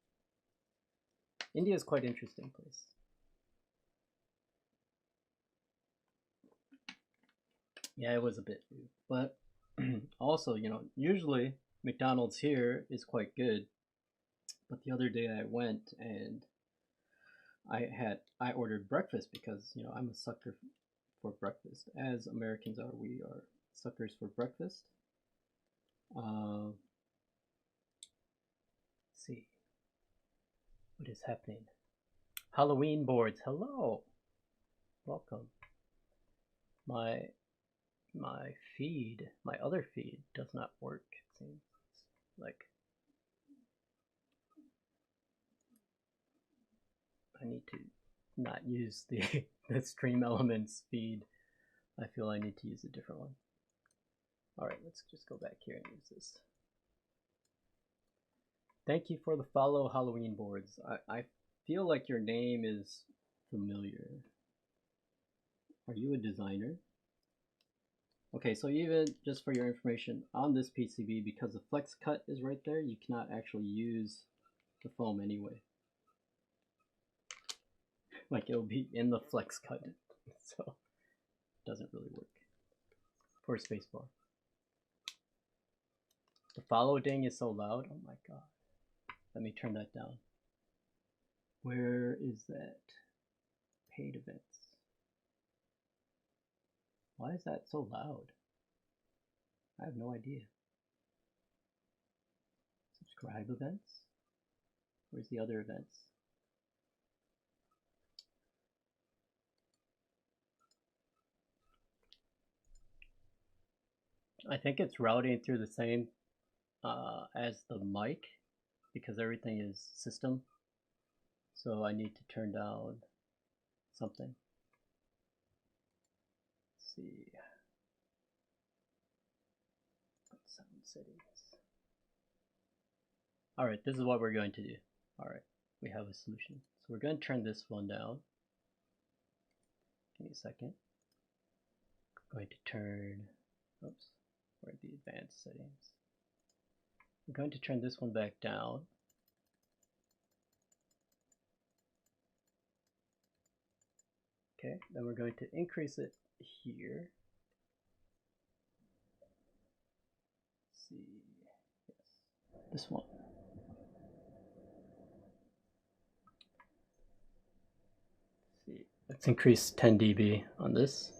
India is quite an interesting place. Yeah, it was a bit weird, but also, you know, usually McDonald's here is quite good, but the other day I went and I ordered breakfast because, you know, I'm a sucker for breakfast. As Americans are, we are suckers for breakfast. Let's see what is happening. Halloween boards, hello, welcome. My feed, my other feed does not work, it seems. Like, I need to not use the Stream Elements feed. I feel I need to use a different one. Alright, let's just go back here and use this. Thank you for the follow, Halloween boards. I feel like your name is familiar. Are you a designer? Okay, so even just for your information, on this PCB, because the flex cut is right there, you cannot actually use the foam anyway. Like, it'll be in the flex cut, so it doesn't really work. For spacebar. The follow ding is so loud. Oh my god. Let me turn that down. Where is that? Paid events. Why is that so loud? I have no idea. Subscribe events? Where's the other events? I think it's routing through the same as the mic, because everything is system. So I need to turn down something. Let's see. Sound settings. Alright, this is what we're going to do. Alright, we have a solution. So we're going to turn this one down. Give me a second. I'm going to turn, oops, where are the advanced settings? I'm going to turn this one back down. Okay, then we're going to increase it here. Let's see, yes, this one. Let's see, let's increase 10 dB on this.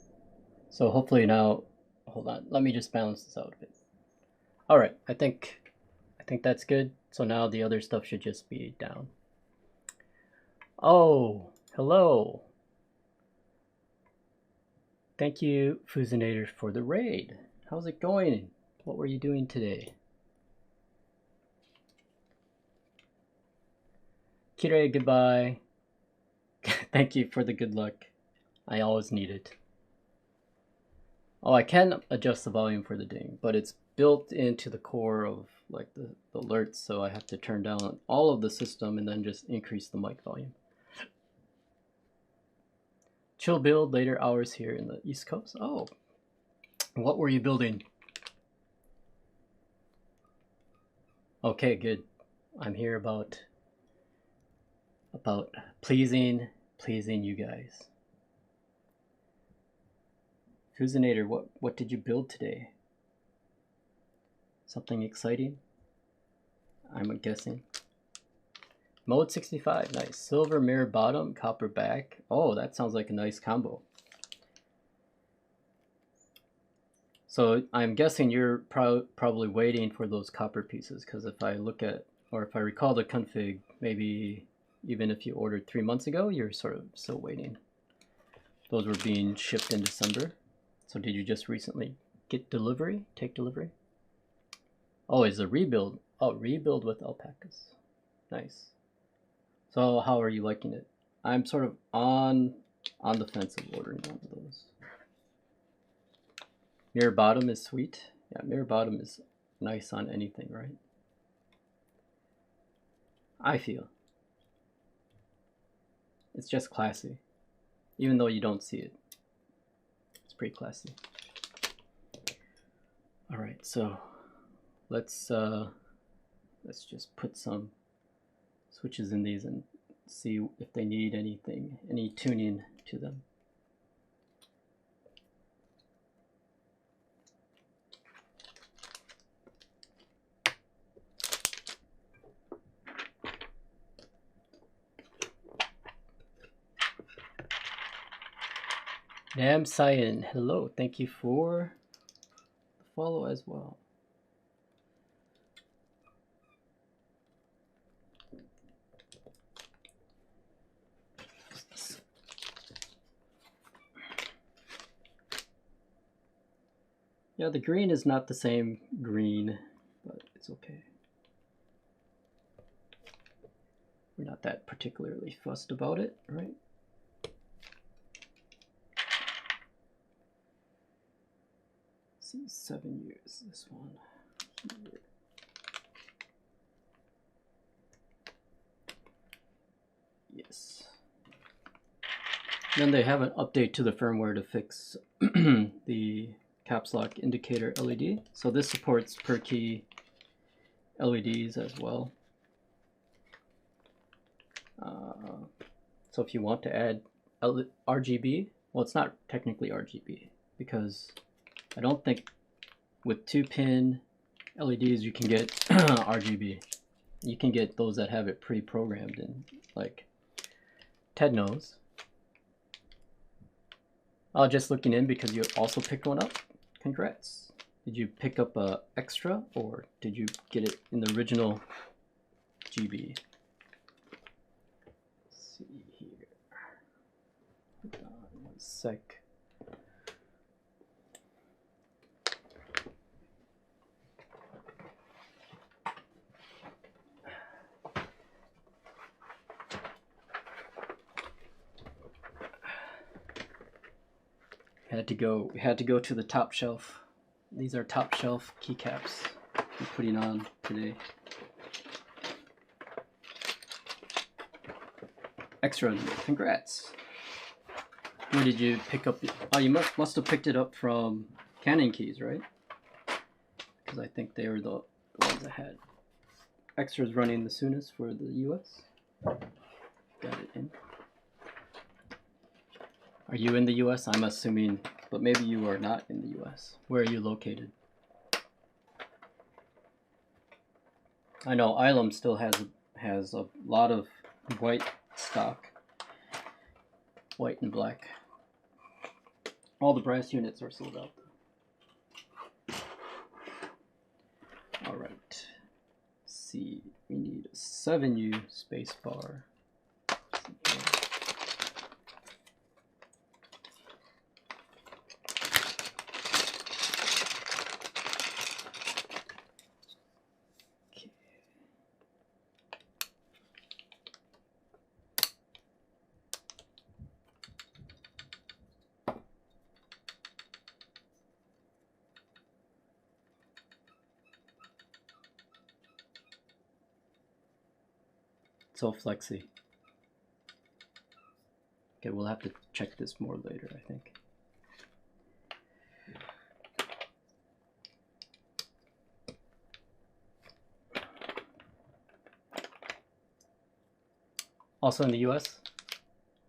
So hopefully now, hold on, let me just balance this out a bit. All right, I think that's good. So now the other stuff should just be down. Oh, hello. Thank you, Fusinator, for the raid. How's it going? What were you doing today? Kirei, goodbye. Thank you for the good luck. I always need it. Oh, I can adjust the volume for the ding, but it's built into the core of like the alerts, so I have to turn down all of the system and then just increase the mic volume. Chill build, later hours here in the East Coast. Oh, what were you building? Okay, good. I'm here about pleasing you guys. Fusinator, what did you build today? Something exciting? I'm guessing. Mode 65, nice. Silver mirror bottom, copper back. Oh, that sounds like a nice combo. So I'm guessing you're probably waiting for those copper pieces, because if I look at, or if I recall the config, maybe even if you ordered 3 months ago, you're sort of still waiting. Those were being shipped in December. So did you just recently get delivery, take delivery? Oh, it's a rebuild. Oh, rebuild with alpacas. Nice. So how are you liking it? I'm sort of on the fence of ordering one of those. Mirror bottom is sweet. Yeah, mirror bottom is nice on anything, right? I feel. It's just classy. Even though you don't see it. It's pretty classy. Alright, so let's just put some switches in these and see if they need anything, any tuning to them. Nam Cyan, hello, thank you for the follow as well. Yeah, the green is not the same green, but it's okay. We're not that particularly fussed about it, right? See, 7 years, this one here. Yes. Then they have an update to the firmware to fix the caps lock indicator LED. So this supports per key LEDs as well. So if you want to add RGB, well, it's not technically RGB because I don't think with 2-pin LEDs you can get RGB. You can get those that have it pre-programmed in, like Ted knows. Oh, just looking in because you also picked one up. Congrats. Did you pick up a extra or did you get it in the original GB? Let's see here. Hold on 1 sec. We had to go to the top shelf. These are top shelf keycaps we're putting on today. Extra, congrats. Where did you pick up? Oh, you must have picked it up from Canon Keys, right? Because I think they were the ones that had extras running the soonest for the US. Got it in. Are you in the US? I'm assuming, but maybe you are not in the US. Where are you located? I know Ilum still has a lot of white stock. White and black. All the brass units are sold out. Alright. Let's see. We need a 7U spacebar. so flexy. Okay, we'll have to check this more later, I think. Also in the US?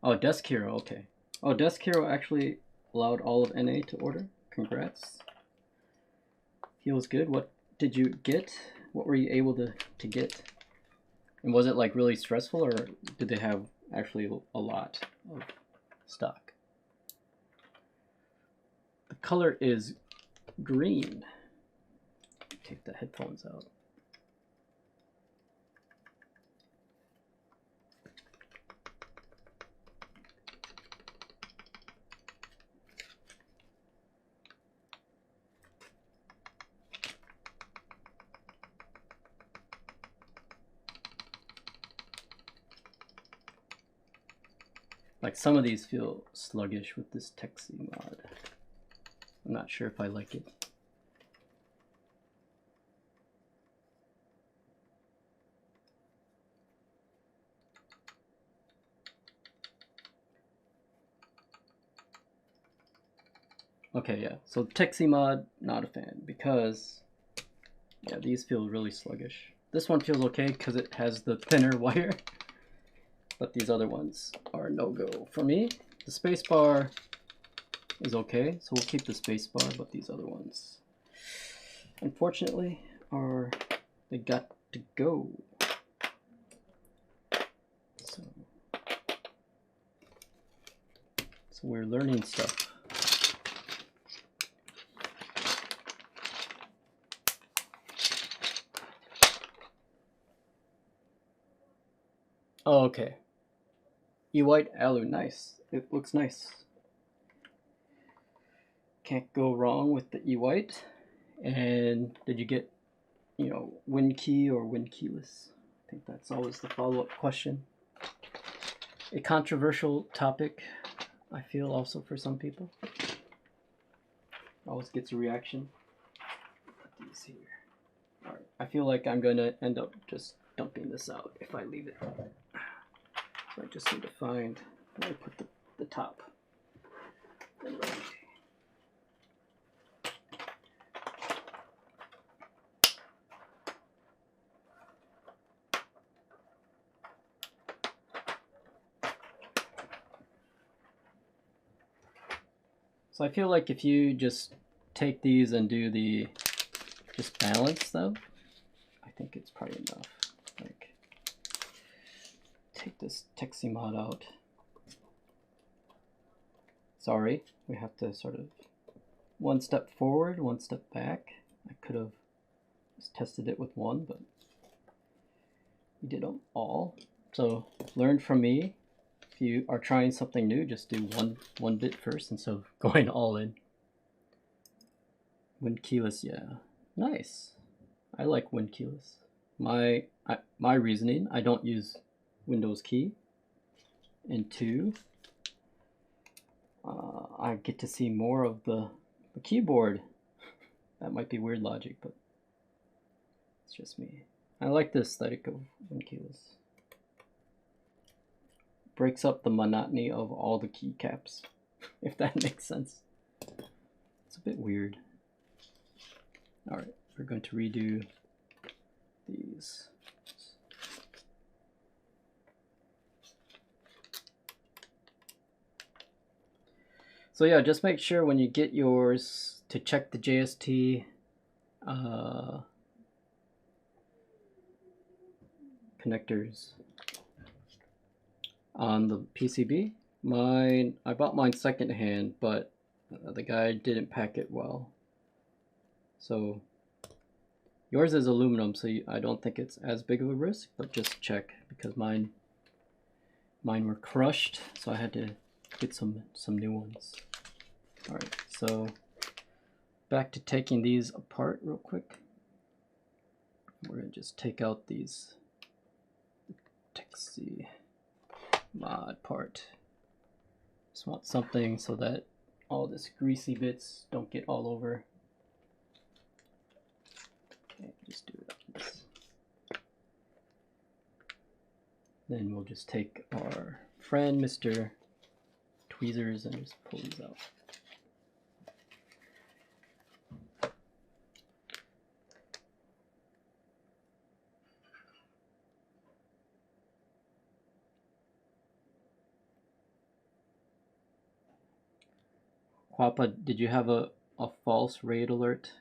Oh, Desk Hero, okay. Oh, Desk Hero actually allowed all of NA to order. Congrats. Feels good. What did you get? What were you able to get? And was it like really stressful, or did they have actually a lot of stock? The color is green. Take the headphones out. Like some of these feel sluggish with this Texie mod. I'm not sure if I like it. Okay, yeah, so Texie mod, not a fan, because yeah, these feel really sluggish. This one feels okay because it has the thinner wire, but these other ones are no-go for me. The spacebar is okay, so we'll keep the spacebar, but these other ones, unfortunately, they got to go. So we're learning stuff. Oh, okay. E-white alu, nice. It looks nice. Can't go wrong with the E-white. And did you get, you know, wind key or wind keyless? I think that's always the follow-up question. A controversial topic, I feel, also for some people. Always gets a reaction. Put these here. All right. I feel like I'm going to end up just dumping this out if I leave it. So I just need to find where I put the top. So I feel like if you just take these and do just balance them, I think it's probably enough. Like, take this Texie mod out. Sorry, we have to sort of one step forward, one step back. I could have just tested it with one, but we did them all. So learn from me. If you are trying something new, just do one bit first instead of going all in. Wind keyless, yeah, nice. I like wind keyless. My reasoning: I don't use Windows key, and two, I get to see more of the keyboard. That might be weird logic, but it's just me. I like the aesthetic of wind keyless. Breaks up the monotony of all the keycaps, if that makes sense. It's a bit weird. All right, we're going to redo these. So yeah, just make sure when you get yours to check the JST connectors on the PCB. I bought mine secondhand, but the guy didn't pack it well. So yours is aluminum, so I don't think it's as big of a risk, but just check, because mine were crushed, so I had to get some new ones. All right, so back to taking these apart real quick. We're gonna just take out these Texie mod part. Just want something so that all this greasy bits don't get all over. Okay, just do it like this. Then we'll just take our friend Mr. Tweezers and just pull these out. Quappa, did you have a false raid alert?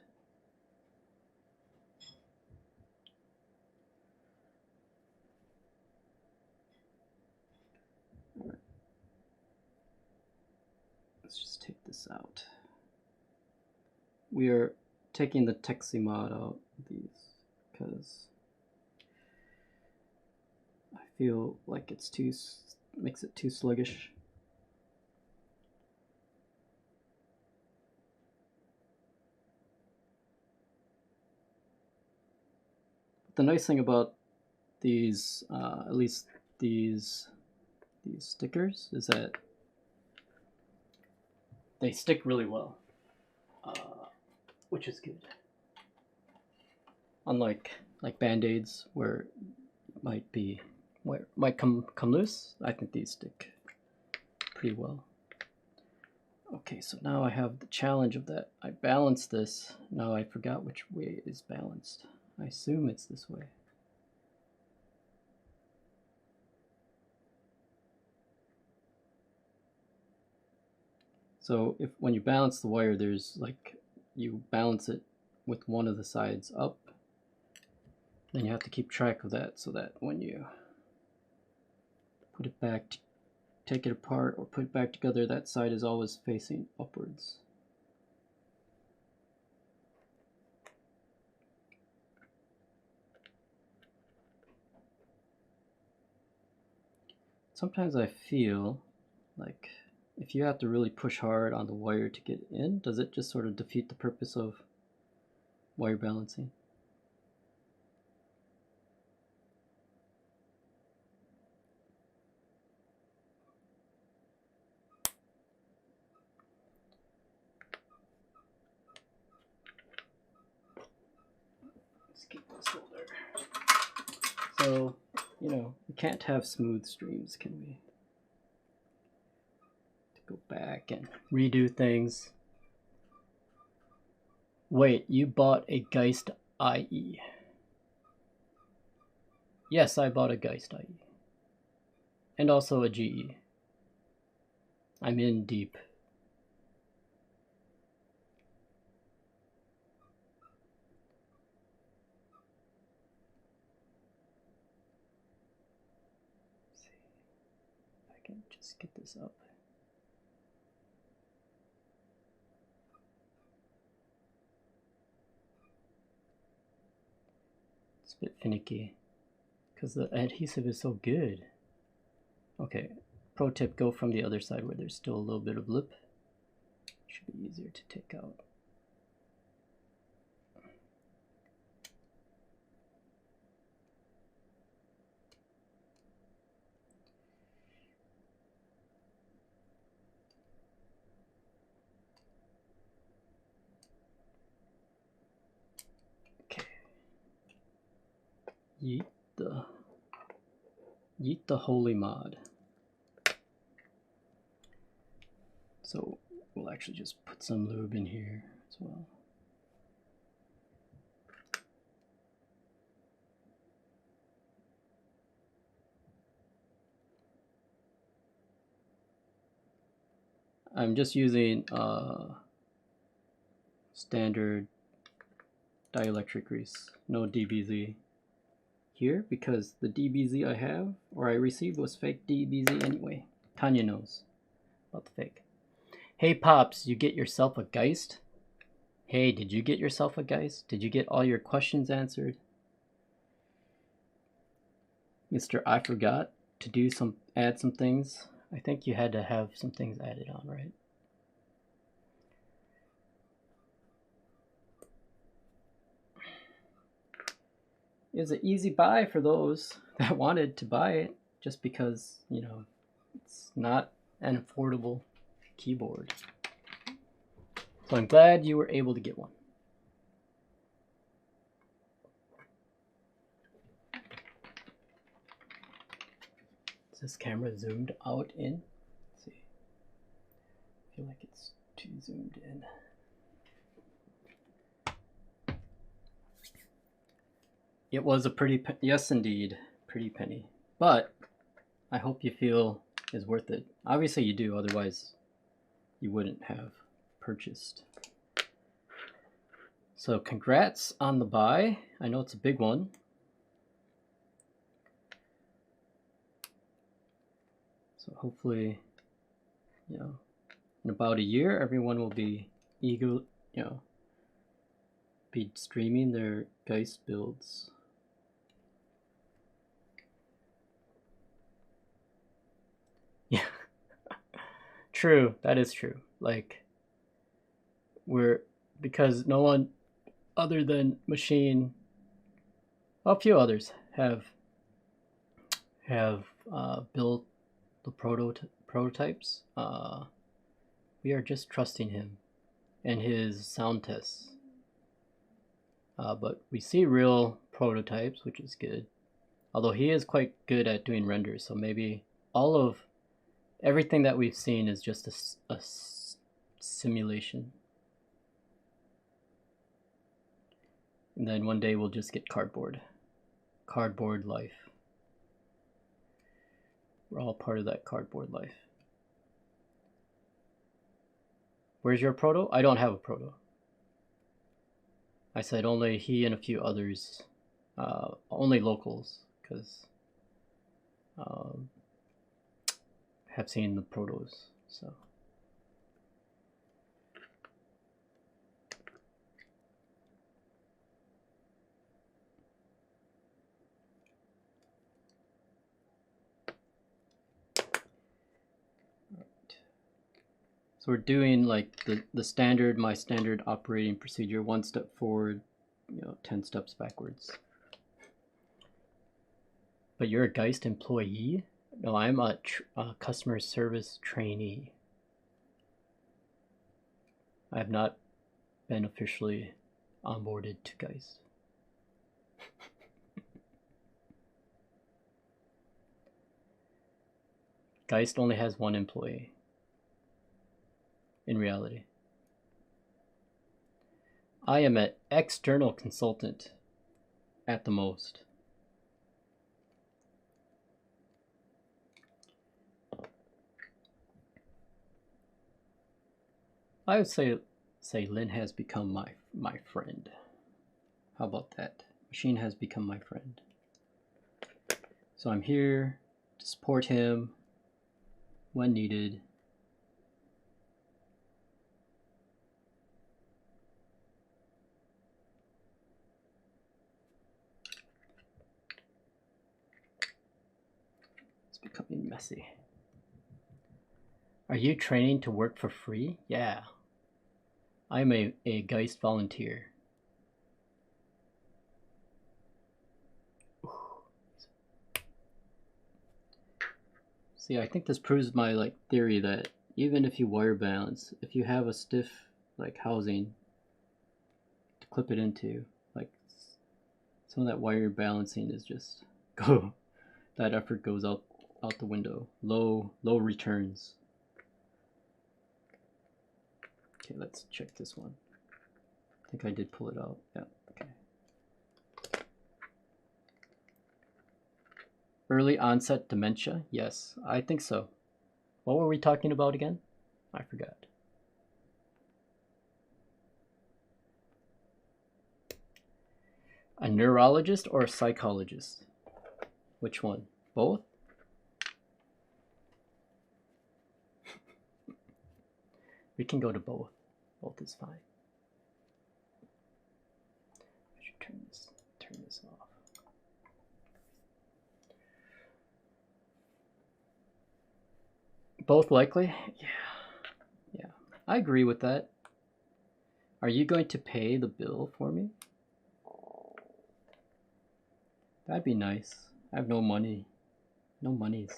Right. Let's just take this out. We are taking the Texi mod out of these because I feel like it's makes it too sluggish. The nice thing about these, at least these stickers, is that they stick really well, which is good. Unlike Band-Aids, where it might come loose, I think these stick pretty well. Okay, so now I have the challenge of that. I balanced this. Now I forgot which way it is balanced. I assume it's this way. So when you balance the wire, there's you balance it with one of the sides up. Then you have to keep track of that so that when you put it back, take it apart or put it back together, that side is always facing upwards. Sometimes I feel like if you have to really push hard on the wire to get in, does it just sort of defeat the purpose of wire balancing? Let's keep this holder. So, you know, we can't have smooth streams, can we? To go back and redo things. Wait, you bought a Geist IE? Yes, I bought a Geist IE. And also a GE. I'm in deep. Let's see if I can just get this up. It's a bit finicky because the adhesive is so good. Okay, pro tip, go from the other side where there's still a little bit of lip. Should be easier to take out. Okay. Yeet the holy mod. So we'll actually just put some lube in here as well. I'm just using standard dielectric grease, no DBZ here, because the DBZ I have, or I received, was fake DBZ anyway. Tanya knows about the fake. Hey Pops, you get yourself a Geist? Hey, did you get yourself a Geist? Did you get all your questions answered? Mr. I forgot to add some things. I think you had to have some things added on, right? It was an easy buy for those that wanted to buy it, just because, you know, it's not an affordable keyboard. So I'm glad you were able to get one. Is this camera zoomed out in? Let's see. I feel like it's too zoomed in. It was a pretty, yes indeed, pretty penny. But I hope you feel is worth it. Obviously you do, otherwise you wouldn't have purchased. So congrats on the buy. I know it's a big one. So hopefully, you know, in about a year, everyone will be eager, you know, be streaming their Geist builds. Yeah, true. That is true. Like, because no one other than Machine, a few others have built the prototypes. We are just trusting him and his sound tests. But we see real prototypes, which is good. Although he is quite good at doing renders, so maybe everything that we've seen is just a simulation. And then one day we'll just get cardboard life. We're all part of that cardboard life. Where's your proto? I don't have a proto. I said only he and a few others, only locals, because have seen the protos. So. So we're doing like the standard, my standard operating procedure, 1 step forward, 10 steps backwards. But you're a Geist employee? No, I'm a customer service trainee. I have not been officially onboarded to Geist. Geist only has 1 employee. In reality, I am an external consultant at the most. I would say Lynn has become my friend. How about that? Machine has become my friend. So I'm here to support him when needed. Becoming messy. Are you training to work for free? Yeah. I'm a Geist volunteer. See, I think this proves my theory that even if you wire balance, if you have a stiff housing to clip it into, some of that wire balancing is just that effort goes out the window. Low returns. Okay, let's check this one. I think I did pull it out. Yeah, okay. Early onset dementia? Yes, I think so. What were we talking about again? I forgot. A neurologist or a psychologist? Which one? Both? We can go to both. Both is fine. I should turn this off. Both likely? Yeah. I agree with that. Are you going to pay the bill for me? That'd be nice. I have no money. No monies.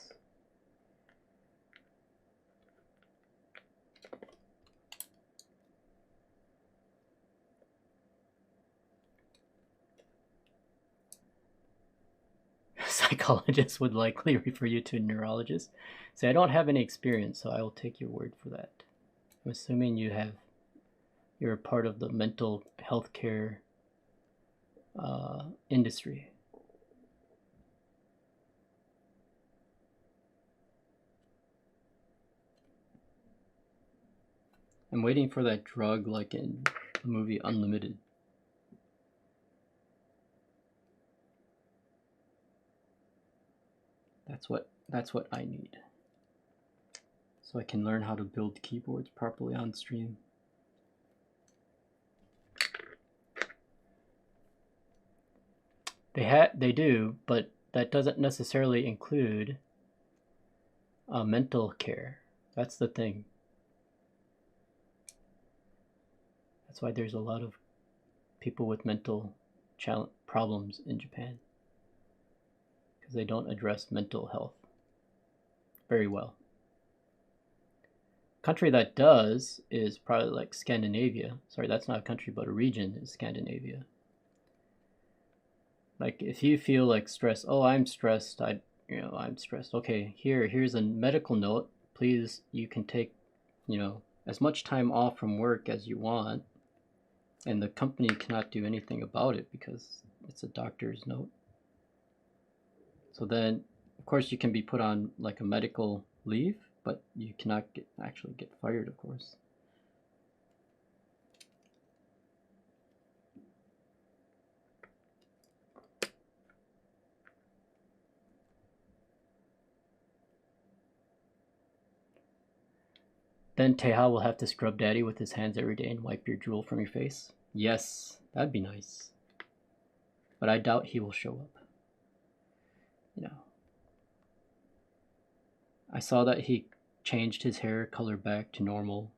psychologist would likely refer you to a neurologist. See, I don't have any experience, so I will take your word for that. I'm assuming you're a part of the mental health care industry. I'm waiting for that drug like in the movie Unlimited. That's what I need. So I can learn how to build keyboards properly on stream. They do, but that doesn't necessarily include mental care. That's the thing. That's why there's a lot of people with mental problems in Japan, because they don't address mental health very well. Country that does is probably like Scandinavia. Sorry, that's not a country, but a region is Scandinavia. Like if you feel like stress, oh, I'm stressed, I'm stressed. Okay, here's a medical note. Please, you can take, as much time off from work as you want, and the company cannot do anything about it because it's a doctor's note. So then, of course, you can be put on like a medical leave, but you cannot actually get fired, of course. Then Teha will have to scrub daddy with his hands every day and wipe your drool from your face. Yes, that'd be nice. But I doubt he will show up. I saw that he changed his hair color back to normal.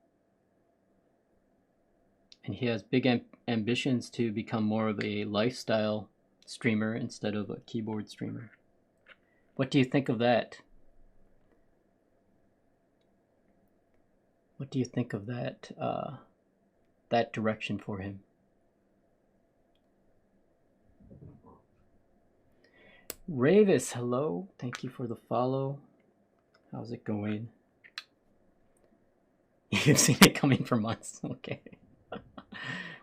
And he has big ambitions to become more of a lifestyle streamer instead of a keyboard streamer. What do you think of that? What do you think of that that direction for him? Ravis, hello. Thank you for the follow. How's it going? You've seen it coming for months. Okay.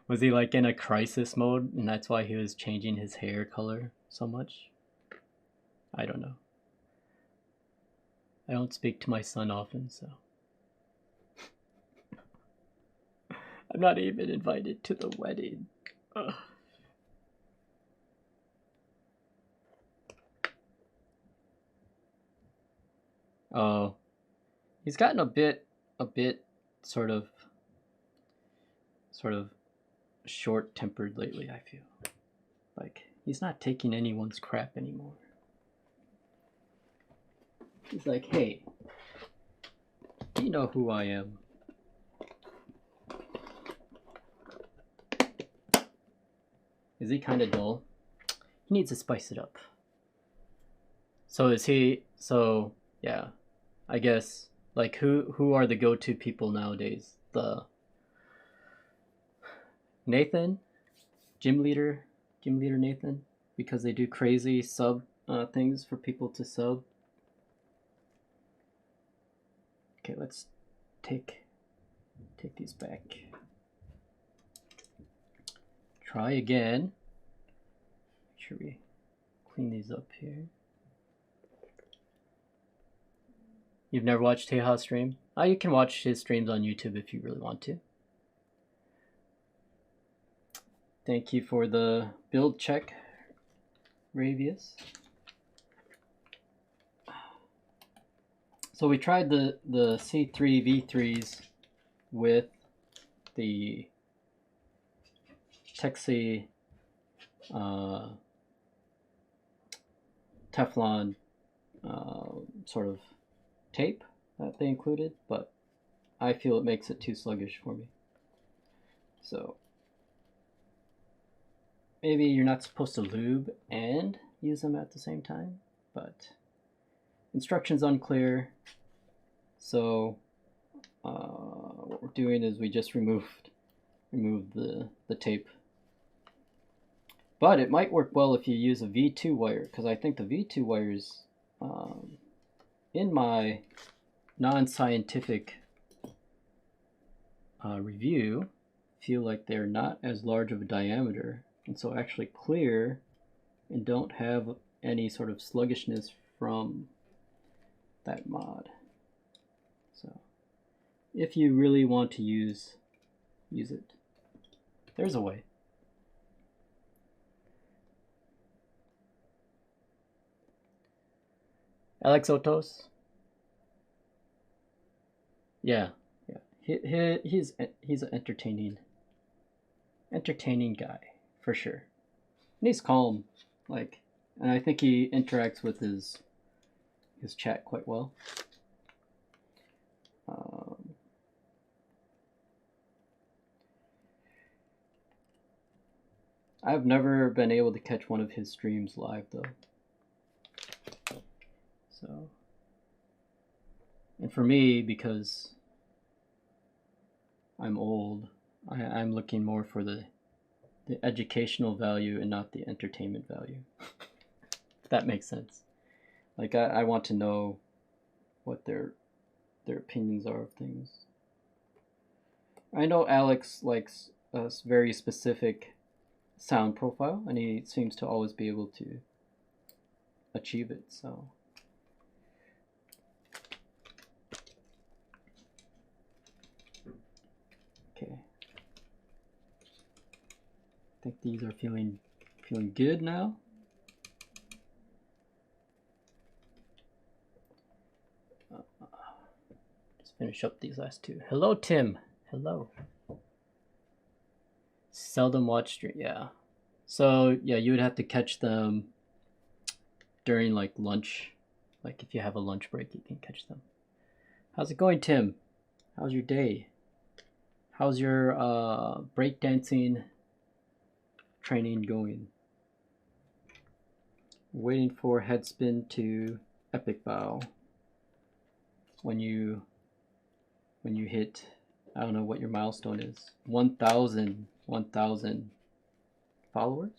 Was he like in a crisis mode and that's why he was changing his hair color so much? I don't know. I don't speak to my son often, so. I'm not even invited to the wedding. Ugh. Oh, he's gotten a bit sort of short-tempered lately, I feel. Like, he's not taking anyone's crap anymore. He's like, hey, do you know who I am? Is he kind of dull? He needs to spice it up. So is he, so, yeah. I guess, like, who are the go-to people nowadays? The Nathan? Gym leader Nathan? Because they do crazy sub things for people to sub. Okay, let's take these back. Try again. Make sure we clean these up here. You've never watched Teha stream? You can watch his streams on YouTube if you really want to. Thank you for the build check, Ravius. So we tried the C3 V3s with the Texi Teflon sort of tape that they included, but I feel it makes it too sluggish for me. So maybe you're not supposed to lube and use them at the same time, but instructions unclear. So what we're doing is we just removed the tape. But it might work well if you use a V2 wire, because I think the V2 wires, in my non-scientific review, feel like they're not as large of a diameter, and so actually clear and don't have any sort of sluggishness from that mod. So if you really want to use it, there's a way. Alex Otos? Yeah. He's an entertaining guy for sure. And he's calm, like, and I think he interacts with his chat quite well. I've never been able to catch one of his streams live though. So, and for me, because I'm old, I'm looking more for the educational value and not the entertainment value. If that makes sense. Like I want to know what their opinions are of things. I know Alex likes a very specific sound profile, and he seems to always be able to achieve it, so. Okay. I think these are feeling good now. Let's finish up these last two. Hello, Tim. Hello. Seldom watch stream. Yeah. So yeah, you would have to catch them during like lunch. Like if you have a lunch break, you can catch them. How's it going, Tim? How's your day? How's your breakdancing training going? Waiting for headspin to epic bow. When you hit, I don't know what your milestone is. 1,000 followers.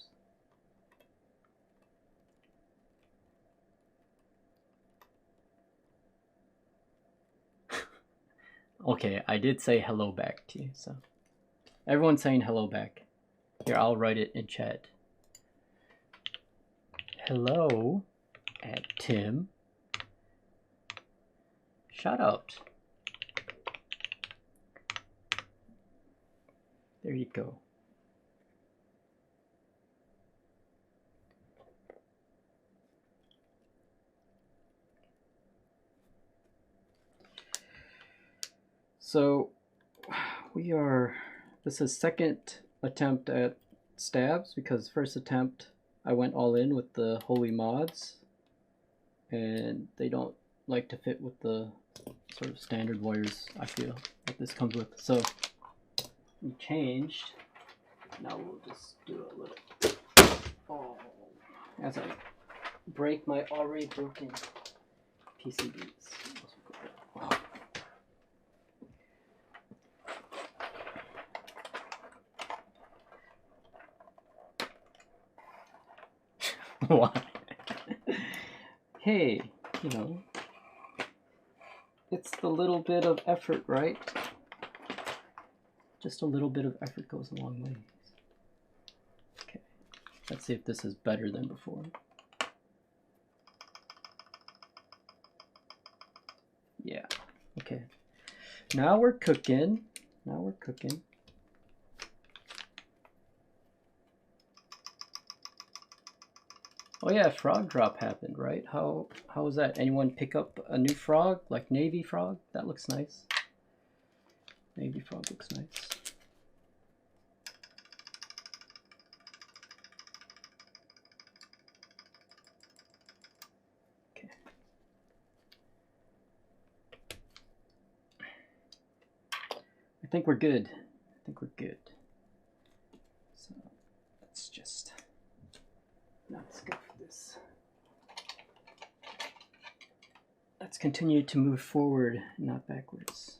Okay, I did say hello back to you, so everyone's saying hello back. Here, I'll write it in chat. Hello at Tim. Shout out. There you go. So this is second attempt at stabs, because first attempt I went all in with the holy mods and they don't like to fit with the sort of standard wires I feel that this comes with. So we changed. Now we'll just do a little as I break my already broken PCBs. Why? Hey, you know, it's the little bit of effort, right? Just a little bit of effort goes a long way. Okay, let's see if this is better than before. Yeah, okay. Now we're cooking. Now we're cooking. Oh yeah, frog drop happened, right? How was that? Anyone pick up a new frog, like navy frog? That looks nice. Navy frog looks nice. Okay. I think we're good. I think we're good. So let's just not scuff this. Let's continue to move forward, not backwards.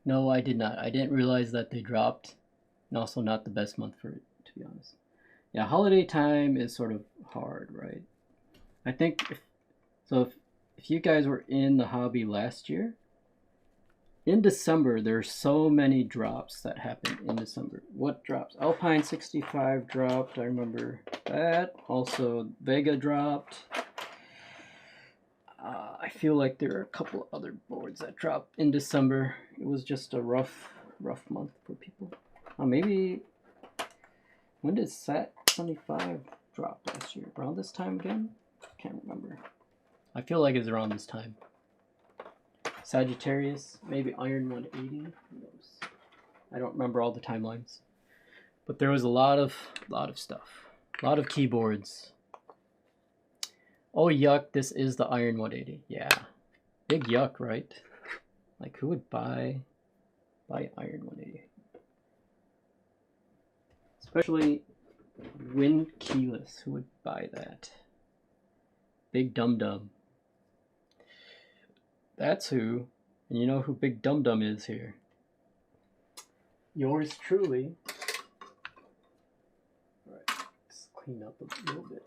No, I did not. I didn't realize that they dropped, and also not the best month for it, to be honest. Yeah, holiday time is sort of hard, right? I think if you guys were in the hobby last year, in December there's so many drops that happened in December. What drops? Alpine 65 dropped, I remember that. Also Vega dropped. I feel like there are a couple other boards that dropped in December. It was just a rough month for people. Maybe, when did Sat 75 drop last year? Around this time again? Can't remember. I feel like it's around this time. Sagittarius, maybe Iron180, who knows? I don't remember all the timelines. But there was a lot of stuff. A lot of keyboards. Oh yuck, this is the Iron180. Yeah. Big yuck, right? Like, who would buy Iron180? Especially Win keyless. Who would buy that? Big Dum Dum. That's who. And you know who Big Dum Dum is here? Yours truly. Alright, let's clean up a little bit.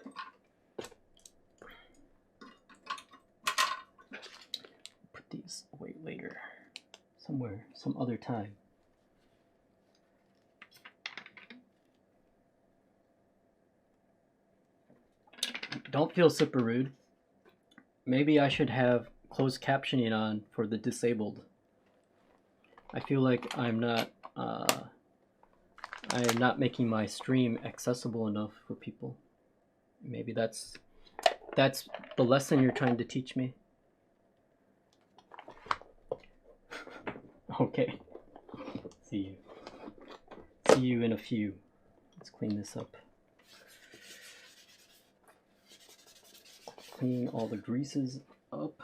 Put these away later. Somewhere, some other time. Don't feel super rude. Maybe I should have closed captioning on for the disabled. I feel like I am not making my stream accessible enough for people. Maybe that's the lesson you're trying to teach me. Okay. See you in a few. Let's clean this up. Clean all the greases up.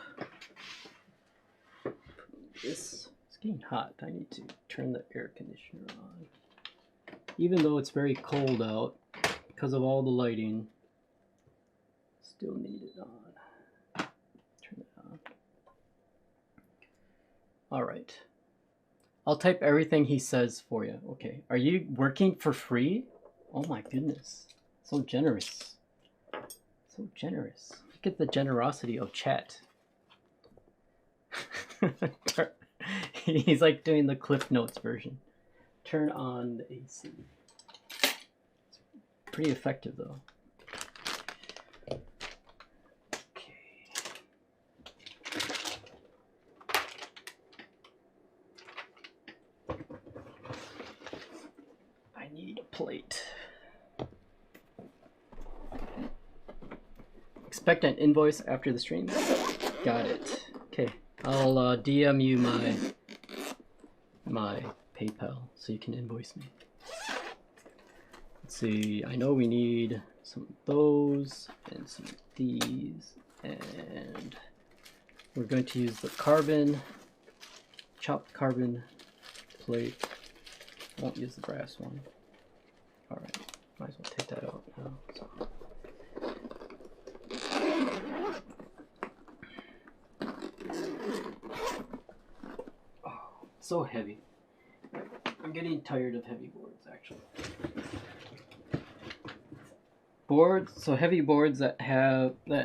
It's getting hot. I need to turn the air conditioner on. Even though it's very cold out, because of all the lighting, still need it on. Turn it on. Alright. I'll type everything he says for you. Okay. Are you working for free? Oh my goodness. So generous. So generous. Look at the generosity of chat. He's like doing the Cliff Notes version. Turn on the AC. It's pretty effective though. Okay. I need a plate. Expect an invoice after the stream. Got it. Okay, I'll DM you my PayPal so you can invoice me. Let's see. I know we need some of those and some of these, and we're going to use the carbon, chopped carbon plate. I won't use the brass one. All right, might as well take that out now. So. So heavy. I'm getting tired of heavy boards, actually. Heavy boards that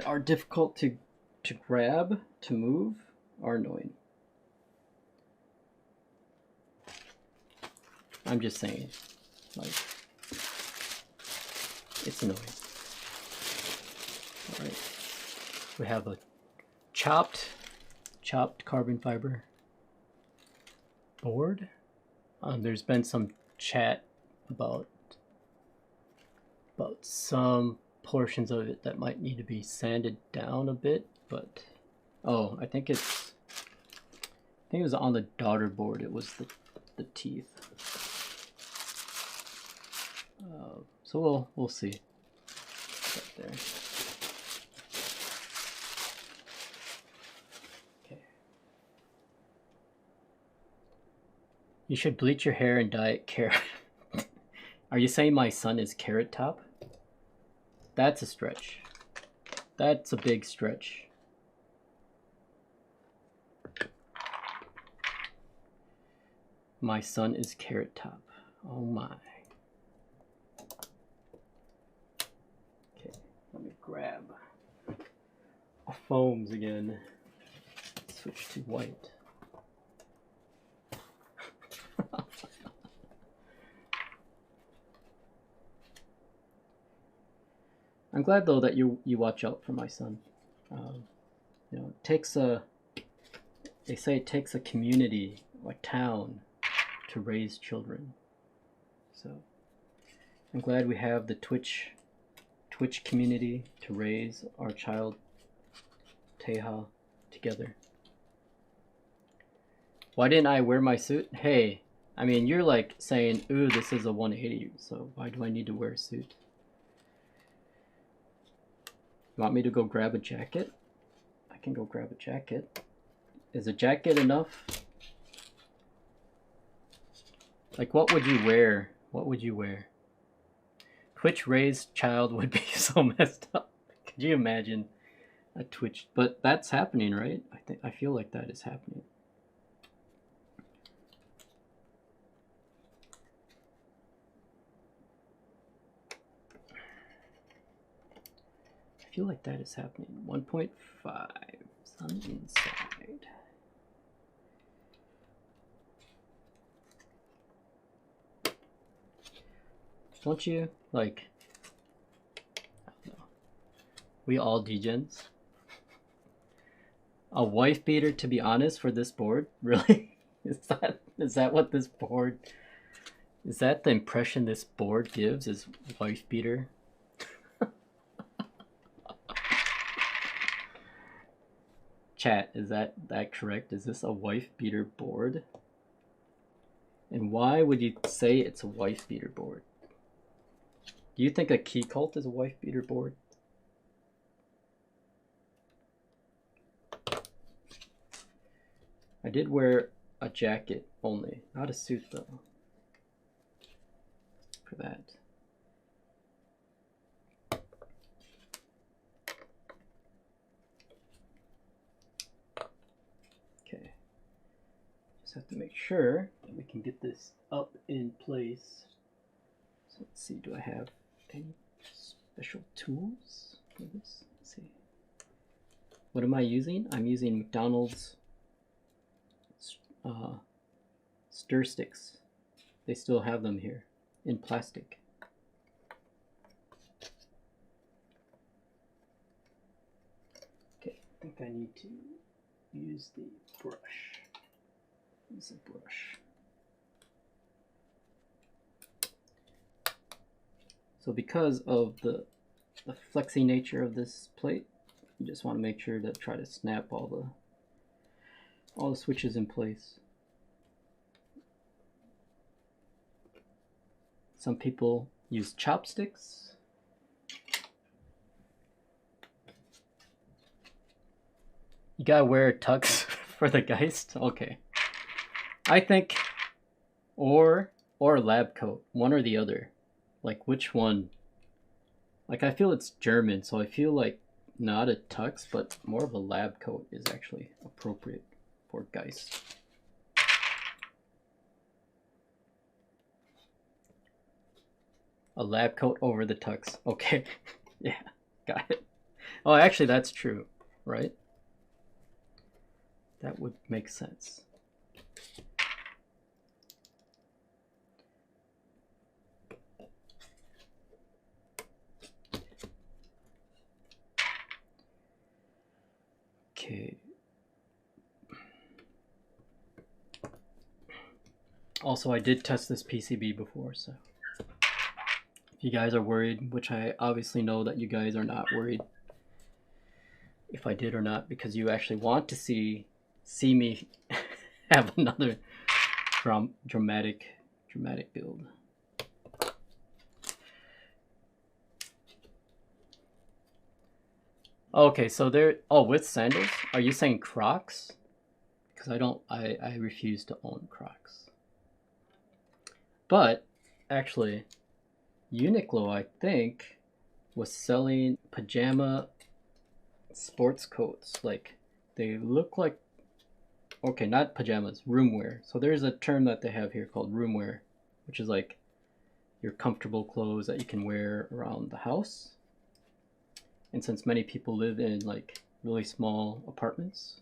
are difficult to grab, to move, are annoying. I'm just saying, like, it's annoying. All right, we have a chopped carbon fiber board. There's been some chat about some portions of it that might need to be sanded down a bit, but I think it was on the daughter board. It was the teeth. So we'll see. Right there. You should bleach your hair and dye it carrot. Are you saying my son is Carrot Top? That's a stretch. That's a big stretch. My son is Carrot Top. Oh my. Okay, let me grab foams again. Switch to white. I'm glad though that you watch out for my son. You know, it takes a. They say it takes a community, like town, to raise children. So I'm glad we have the Twitch community to raise our child Teha together. Why didn't I wear my suit? Hey, I mean, you're like saying, ooh, this is a 180, so why do I need to wear a suit? You want me to go grab a jacket? I can go grab a jacket. Is a jacket enough? Like, what would you wear? What would you wear? Twitch raised child would be so messed up. Could you imagine a Twitch? But that's happening, right? I feel like that is happening. I feel like that is happening. 1.5. Sun inside. Don't you like? I don't know. We all degens. A wife beater, to be honest, for this board? Really? Is that what this board? Is that the impression this board gives? Is wife beater? Chat, is that correct? Is this a wife beater board? And why would you say it's a wife beater board? Do you think a key cult is a wife beater board? I did wear a jacket only, not a suit though. For that. Okay. Just have to make sure that we can get this up in place. So let's see, do I have any special tools for this? Let's see. What am I using? I'm using McDonald's stir sticks. They still have them here in plastic. Okay, I think I need to use the brush. Use a brush. So because of the flexy nature of this plate, you just want to make sure to try to snap all the switches in place. Some people use chopsticks. You gotta wear tux for the Geist? Okay. I think, or lab coat, one or the other. Like which one? Like I feel it's German, so I feel like not a tux, but more of a lab coat is actually appropriate for Geist. A lab coat over the tux. Okay. Yeah, got it. Oh, actually that's true, right? That would make sense. Okay. Also, I did test this PCB before, so if you guys are worried, which I obviously know that you guys are not worried if I did or not, because you actually want to see me have another dramatic build. Okay, so there. Oh, with sandals? Are you saying Crocs? Because I refuse to own Crocs. But actually, Uniqlo, I think, was selling pajama sports coats. Like they look like okay, not pajamas, room wear. So there's a term that they have here called room wear, which is like your comfortable clothes that you can wear around the house. And since many people live in like really small apartments,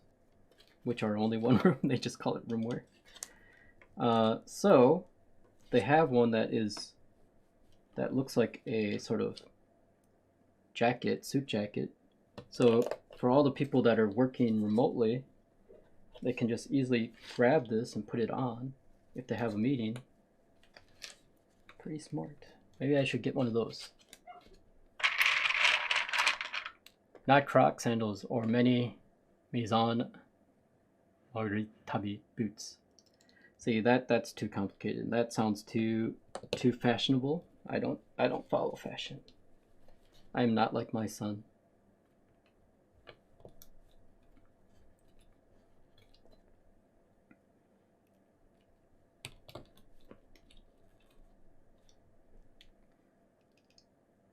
which are only one room, they just call it room wear. So they have one that looks like a sort of jacket, suit jacket. So for all the people that are working remotely, they can just easily grab this and put it on if they have a meeting. Pretty smart. Maybe I should get one of those. Not Croc sandals or many Maison or Tabi boots. See, that's too complicated. That sounds too fashionable. I don't follow fashion. I am not like my son.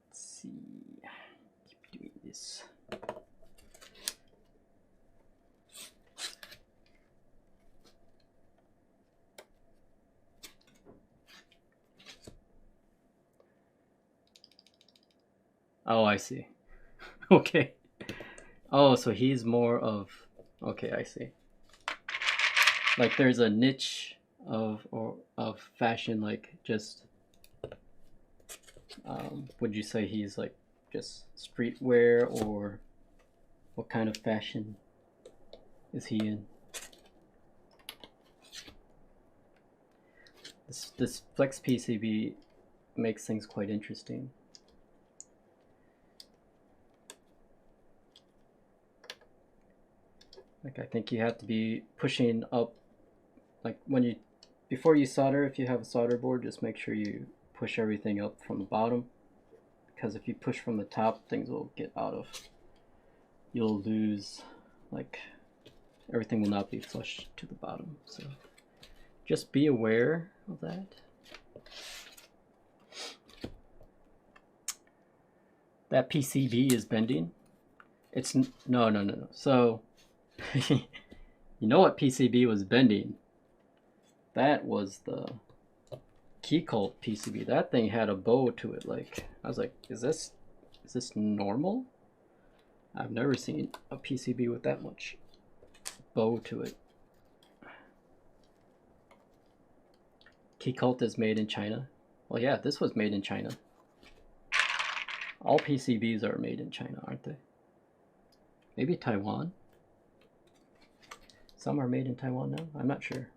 Let's see. Keep doing this. Oh, I see. Okay. Oh, so he's more of, okay, I see. Like there's a niche of fashion, like just would you say he's like just streetwear, or what kind of fashion is he in? This flex PCB makes things quite interesting. Like I think you have to be pushing up, like before you solder, if you have a solder board, just make sure you push everything up from the bottom, because if you push from the top, things will get out of, you'll lose, like everything will not be flush to the bottom. So just be aware of that. That PCB is bending. It's no. So you know what PCB was bending? That was the Kaihl PCB. That thing had a bow to it. Like I was like, is this normal? I've never seen a PCB with that much bow to it. Kaihl is made in China. Well, yeah, this was made in China. All PCBs are made in China, aren't they? Maybe Taiwan. Some are made in Taiwan now. I'm not sure.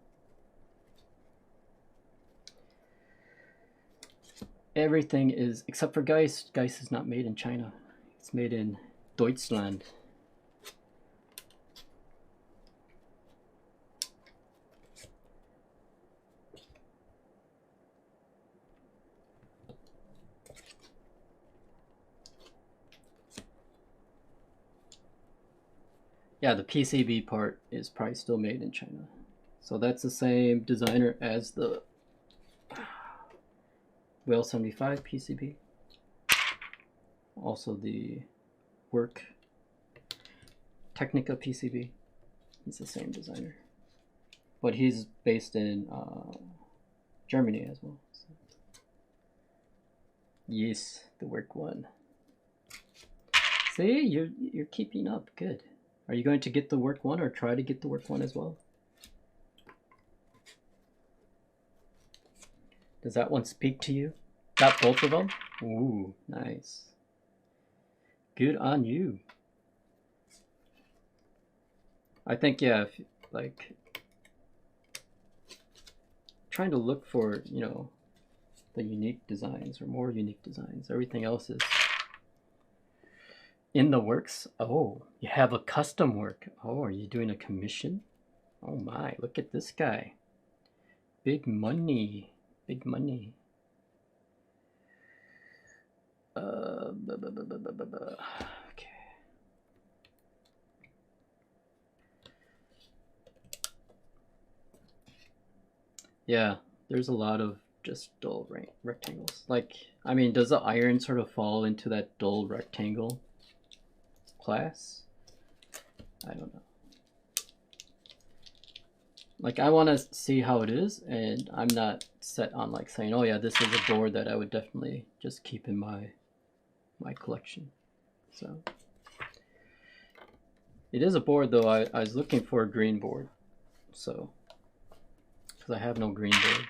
Everything is, except for Geiss. Geiss is not made in China. It's made in Deutschland. Yeah, the PCB part is probably still made in China. So that's the same designer as the Whale 75 PCB. Also the Work Technica PCB. He's the same designer. But he's based in Germany as well. So. Yes, the Work one. See, you're keeping up. Good. Are you going to get the Work one, or try to get the Work one as well? Does that one speak to you? Got both of them? Ooh, nice. Good on you. I think, yeah, if, like, trying to look for, you know, the unique designs or more unique designs. Everything else is in the works. Oh, you have a custom work. Oh, are you doing a commission? Oh my, look at this guy. Big money. Big money. Okay. Yeah, there's a lot of just dull rectangles. Like, I mean, does the iron sort of fall into that dull rectangle class? I don't know. like I want to see how it is, and I'm not set on like saying, oh yeah, this is a board that I would definitely just keep in my collection. So it is a board though. I was looking for a green board, so because I have no green boards.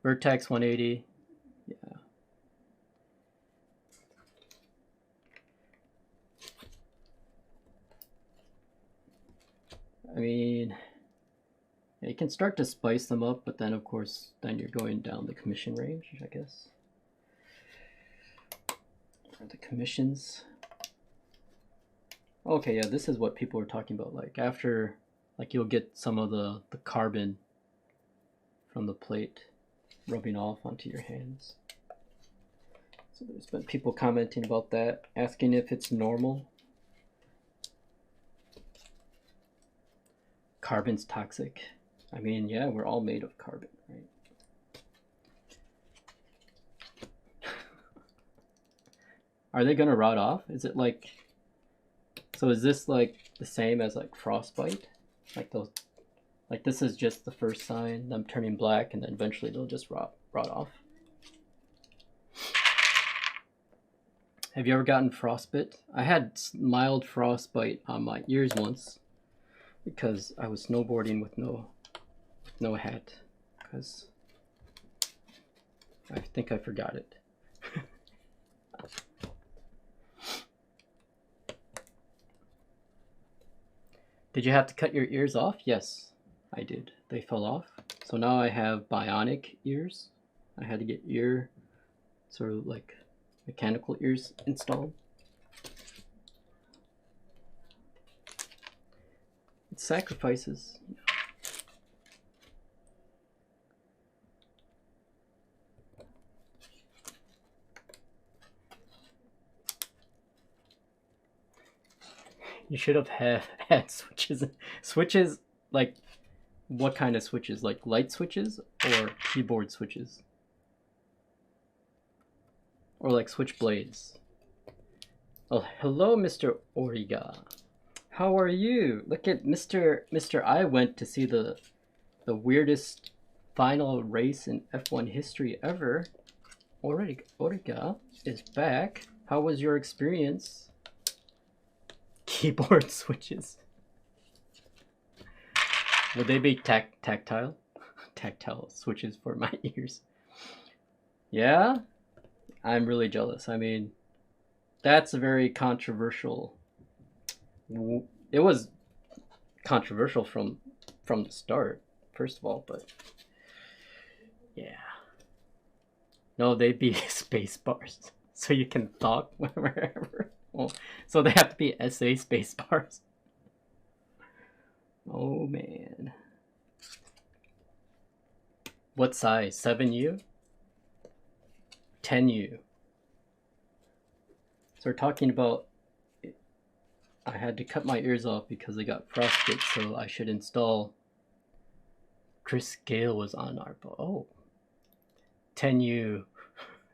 Vertex 180, yeah. I mean, you can start to spice them up, but then of course, then you're going down the commission range, I guess. Or the commissions. Okay, yeah, this is what people were talking about. Like after, like you'll get some of the carbon from the plate rubbing off onto your hands. So there's been people commenting about that, asking if it's normal. Carbon's toxic. I mean, yeah, we're all made of carbon, right? Are they gonna rot off? Is it like, so is this like the same as like frostbite? Like those, like this is just the first sign, them turning black, and then eventually they'll just rot off. Have you ever gotten frostbite? I had mild frostbite on my ears once because I was snowboarding with no hat, because I think I forgot it. Did you have to cut your ears off? Yes, I did. They fell off. So now I have bionic ears. I had to get ear, sort of like mechanical ears installed. It's sacrifices. You should have had switches. Switches, like what kind of switches? Like light switches or keyboard switches? Or like switch blades? Oh, hello, Mr. Origa. How are you? Look at Mr. I went to see the weirdest final race in F1 history ever. Origa is back. How was your experience? Keyboard switches. Would they be tactile? Tactile switches for my ears. Yeah? I'm really jealous. I mean, that's a very controversial. It was controversial from the start, first of all, but yeah. No, they'd be space bars, so you can talk wherever. Well, so they have to be SA space bars. Oh man. What size? 7U? 10U? So we're talking about, I had to cut my ears off because they got frostbite, so I should install. Chris Gale was on our boat. Oh. 10U.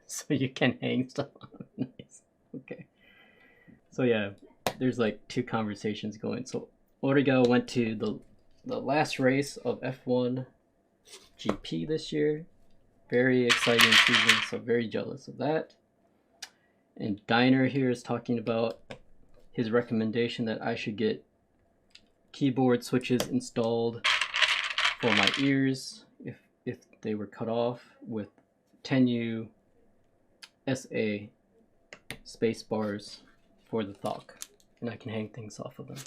So you can hang stuff on. Nice. Okay. So yeah, there's like two conversations going. So Origa went to the last race of F1 GP this year. Very exciting season, so very jealous of that. And Diner here is talking about his recommendation that I should get keyboard switches installed for my ears if they were cut off with 10U SA space bars for the thock, and I can hang things off of them.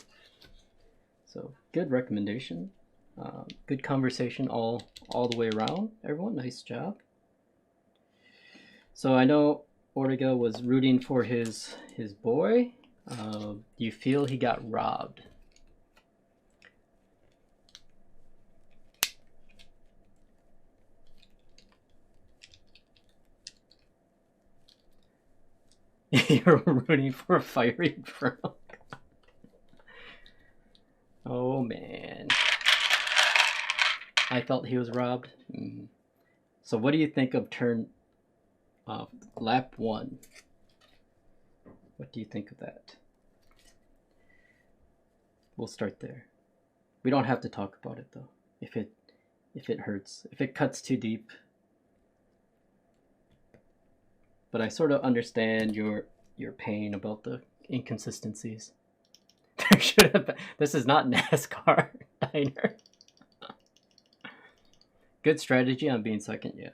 So good recommendation. Good conversation all the way around, everyone. Nice job. So I know Origa was rooting for his boy. Do you feel he got robbed? You're rooting for a fiery Inferno. Oh man. I felt he was robbed. So what do you think of lap 1? What do you think of that? We'll start there. We don't have to talk about it though. If it hurts, if it cuts too deep. But I sort of understand your pain about the inconsistencies. There should have been. This is not NASCAR, Diner. Good strategy on being second, yeah.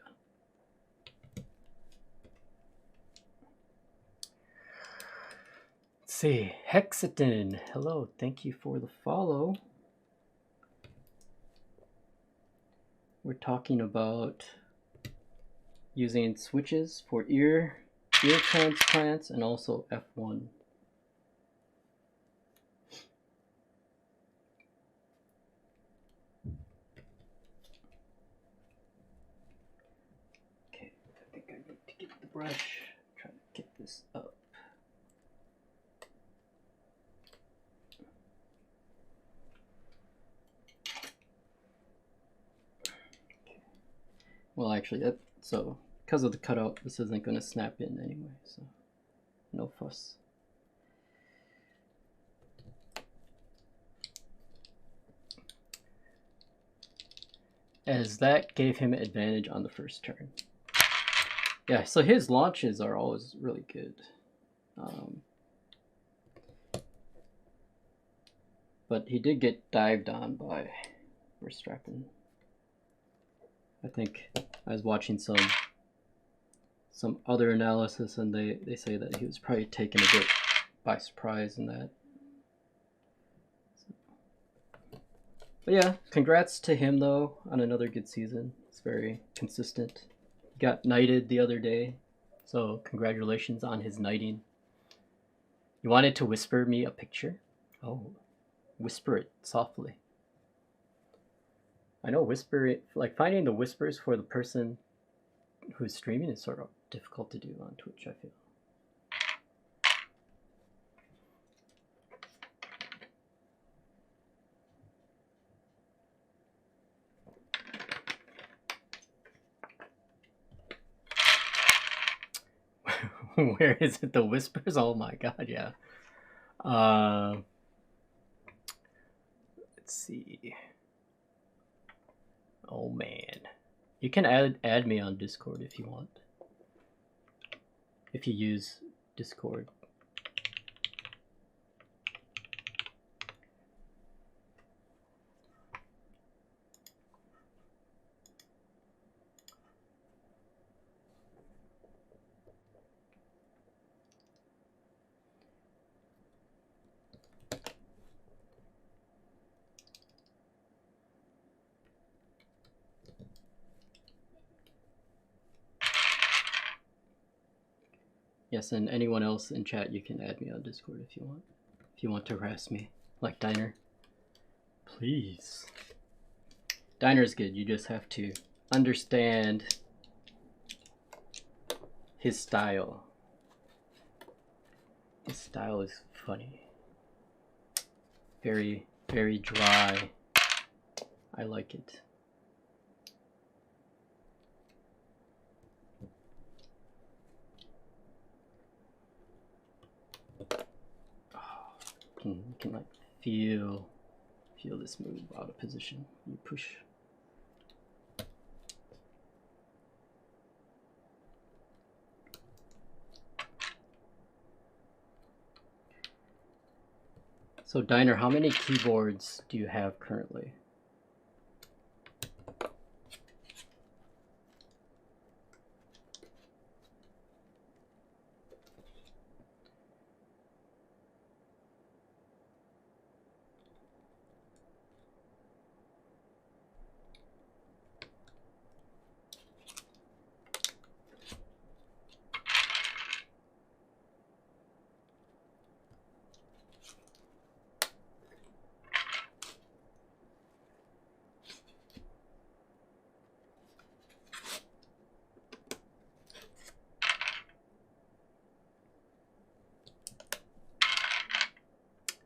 Let's see, Hexaton. Hello, thank you for the follow. We're talking about using switches for ear transplants and also F1. Okay, I think I need to get the brush. Try to get this up. Okay. Well, actually, so because of the cutout, this isn't going to snap in anyway, so no fuss. As that gave him advantage on the first turn. Yeah, so his launches are always really good. But he did get dived on by Verstappen. I think I was watching some other analysis, and they say that he was probably taken a bit by surprise in that. But yeah, congrats to him though on another good season. It's very consistent. He got knighted the other day, so congratulations on his knighting. You wanted to whisper me a picture? Oh, whisper it softly. I know whisper it, like finding the whispers for the person who's streaming is sort of difficult to do on Twitch, I feel. Where is it? The whispers? Oh my god, yeah. Let's see. Oh man. You can add me on Discord if you want. If you use Discord. Yes, and anyone else in chat, you can add me on Discord if you want. If you want to harass me, like Diner. Please. Diner's good, you just have to understand his style. His style is funny. Very, very dry. I like it. You can like feel this move out of position. You push. So Diner, how many keyboards do you have currently?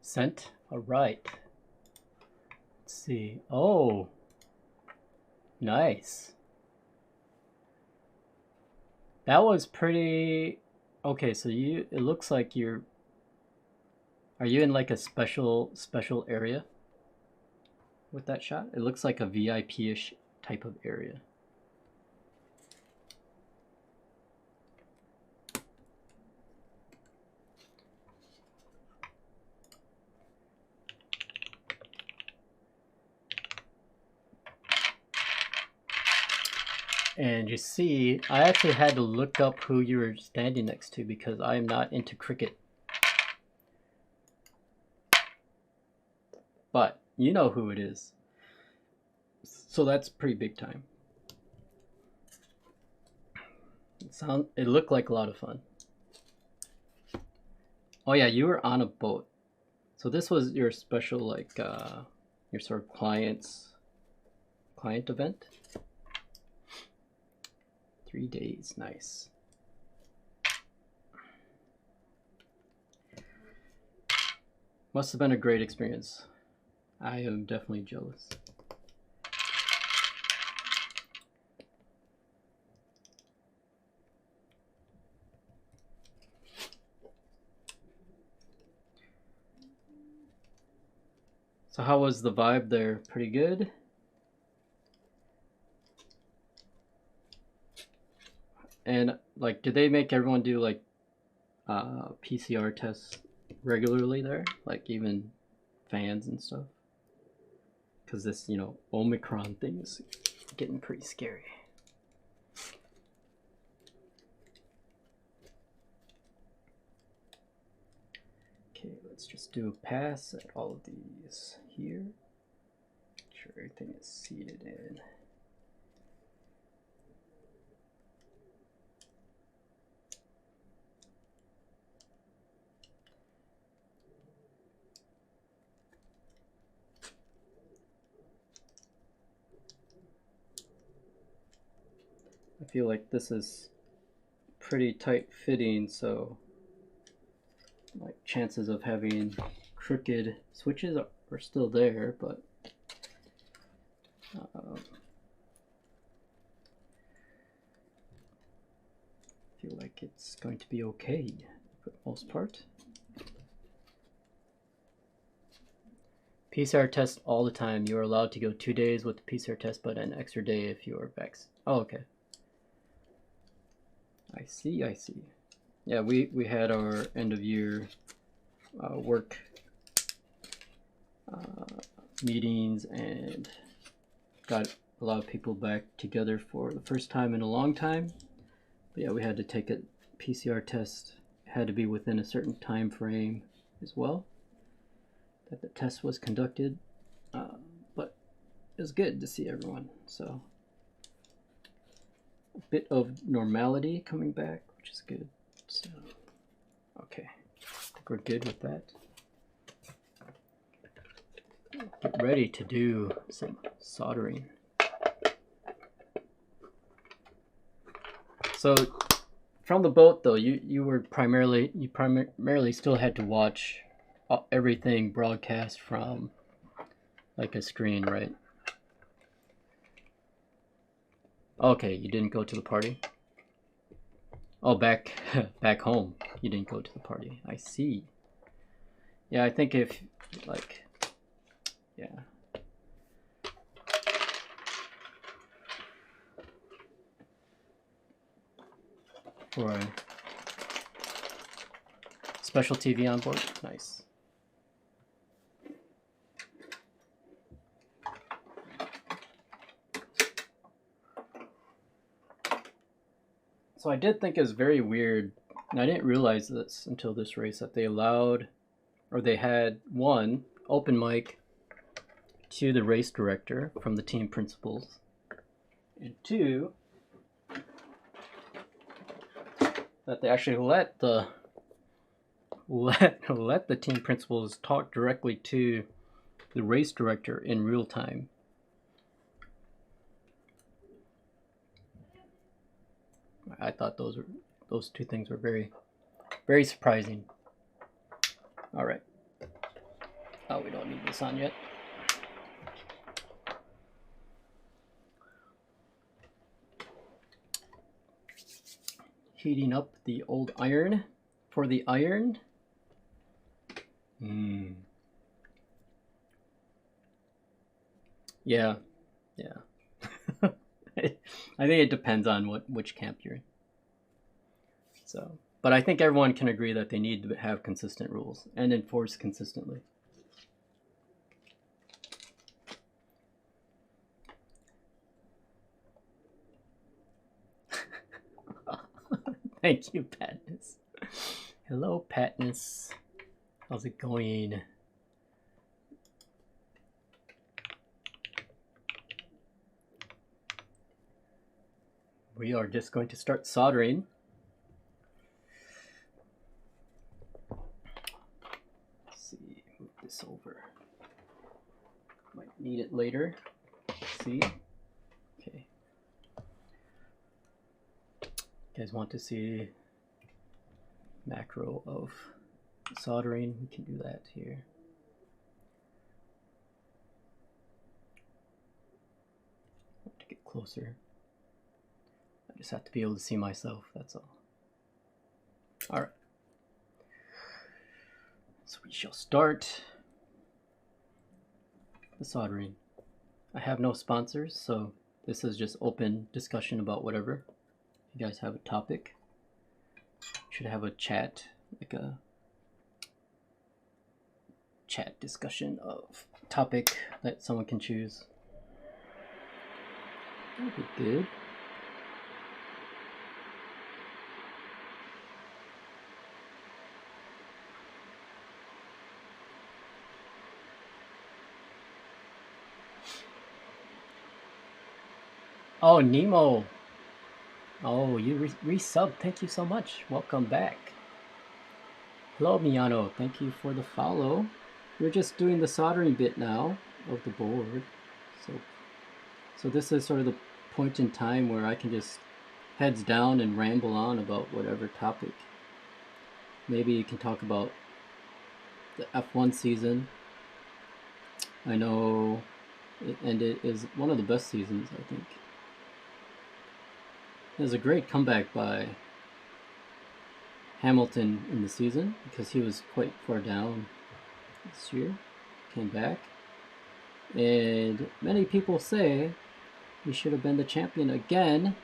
Sent? All right. Let's see. Oh, nice. That was pretty. Okay, so it looks like are you in like a special area? with that shot. It looks like a VIP-ish type of area. And you see, I actually had to look up who you were standing next to because I am not into cricket. But you know who it is. So that's pretty big time. It looked like a lot of fun. Oh yeah, you were on a boat. So this was your special, like, your sort of client event. 3 days, nice. Must have been a great experience. I am definitely jealous. So how was the vibe there? Pretty good? And like, did they make everyone do like PCR tests regularly there? Like even fans and stuff? Because this, you know, Omicron thing is getting pretty scary. Okay, let's just do a pass at all of these here. Make sure everything is seated in. I feel like this is pretty tight fitting, so like chances of having crooked switches are still there, but I feel like it's going to be okay for the most part. PCR test all the time. You are allowed to go 2 days with the PCR test, but an extra day if you are vaxxed. Oh, okay. I see, I see. Yeah, we had our end of year work meetings and got a lot of people back together for the first time in a long time. But yeah, we had to take a PCR test. It had to be within a certain time frame as well that the test was conducted. But it was good to see everyone. So a bit of normality coming back, which is good. So, okay, I think we're good with that. Get ready to do some soldering. So from the boat though, you primarily still had to watch everything broadcast from like a screen, right? Okay, you didn't go to the party? Oh, back home, you didn't go to the party. I see. Yeah, I think if, like, yeah. For a special TV on board, nice. So I did think it was very weird, and I didn't realize this until this race, that they allowed, or they had, one, open mic to the race director from the team principals, and two, that they actually let the team principals talk directly to the race director in real time. I thought those two things were very, very surprising. All right. Oh, we don't need this on yet. Heating up the old iron for the iron. Yeah, yeah. I think it depends on which camp you're in. So, but I think everyone can agree that they need to have consistent rules and enforce consistently. Thank you, Patness. Hello, Patness. How's it going? We are just going to start soldering. Let's see, move this over. Might need it later. Let's see. Okay. You guys want to see macro of soldering? We can do that here. To get closer, I just have to be able to see myself, that's all. Alright. So we shall start the soldering. I have no sponsors, so this is just open discussion about whatever. If you guys have a topic, you should have a chat, like a chat discussion of topic that someone can choose. That'd be good. Oh, Nemo. Oh, you resubbed. Thank you so much. Welcome back. Hello, Miyano. Thank you for the follow. We're just doing the soldering bit now of the board. So this is sort of the point in time where I can just heads down and ramble on about whatever topic. Maybe you can talk about the F1 season. I know it is one of the best seasons, I think. It was a great comeback by Hamilton in the season because he was quite far down this year. Came back. And many people say he should have been the champion again.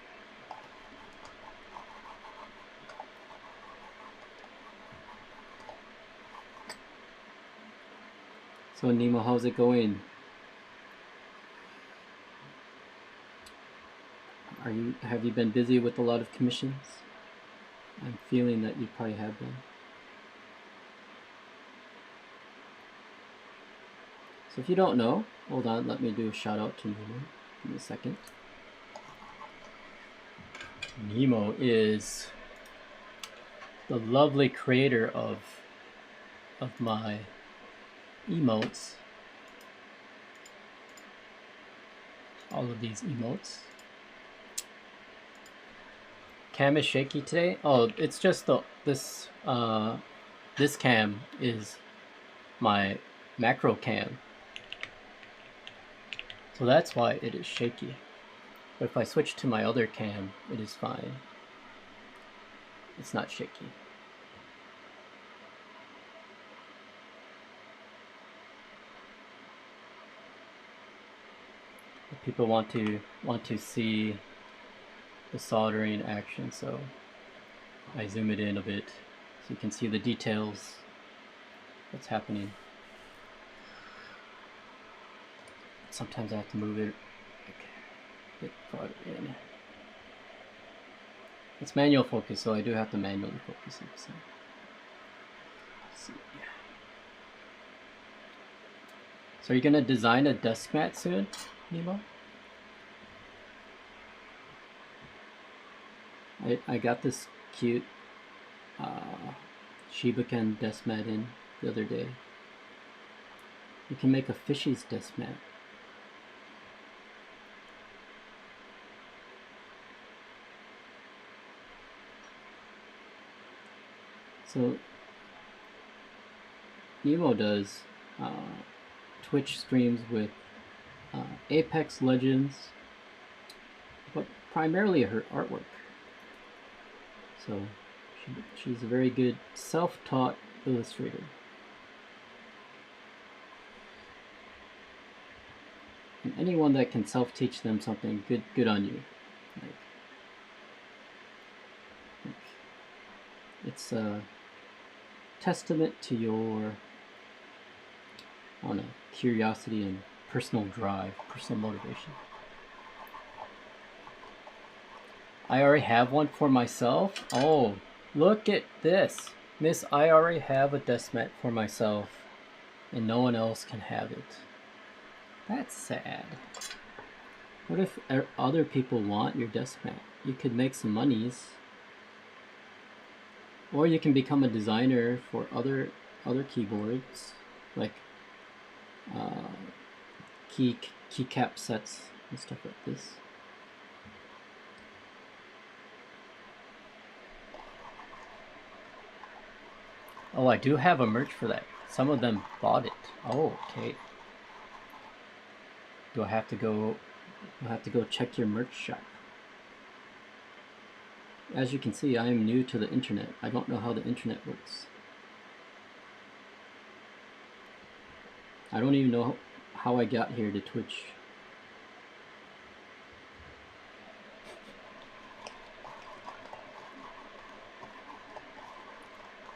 So Nemo, how's it going? Have you been busy with a lot of commissions? I'm feeling that you probably have been. So if you don't know, hold on, let me do a shout out to Nemo. Give me a second. Nemo is the lovely creator of my emotes. All of these emotes. Cam is shaky today. Oh, it's just this cam is my macro cam, so that's why it is shaky. But if I switch to my other cam, it is fine. It's not shaky. But people want to see the soldering action, so I zoom it in a bit so you can see the details that's happening. Sometimes I have to move it a bit farther in. It's manual focus, so I do have to manually focus it. So. Let's see. So are you gonna design a desk mat soon, Nemo? I got this cute Shibaken desk mat in the other day. You can make a fishy's desk mat. So Nemo does Twitch streams with Apex Legends, but primarily her artwork. So she's a very good self-taught illustrator. And anyone that can self-teach them something, good on you. Like, it's a testament to your, I don't know, curiosity and personal drive, personal motivation. I already have one for myself. Oh, look at this. Miss, I already have a desk mat for myself, and no one else can have it. That's sad. What if other people want your desk mat? You could make some monies. Or you can become a designer for other keyboards, like keycap sets and stuff like this. Oh, I do have a merch for that. Some of them bought it. Oh, okay. Do I have to go? I'll have to go check your merch shop. As you can see, I am new to the internet. I don't know how the internet works. I don't even know how I got here to Twitch.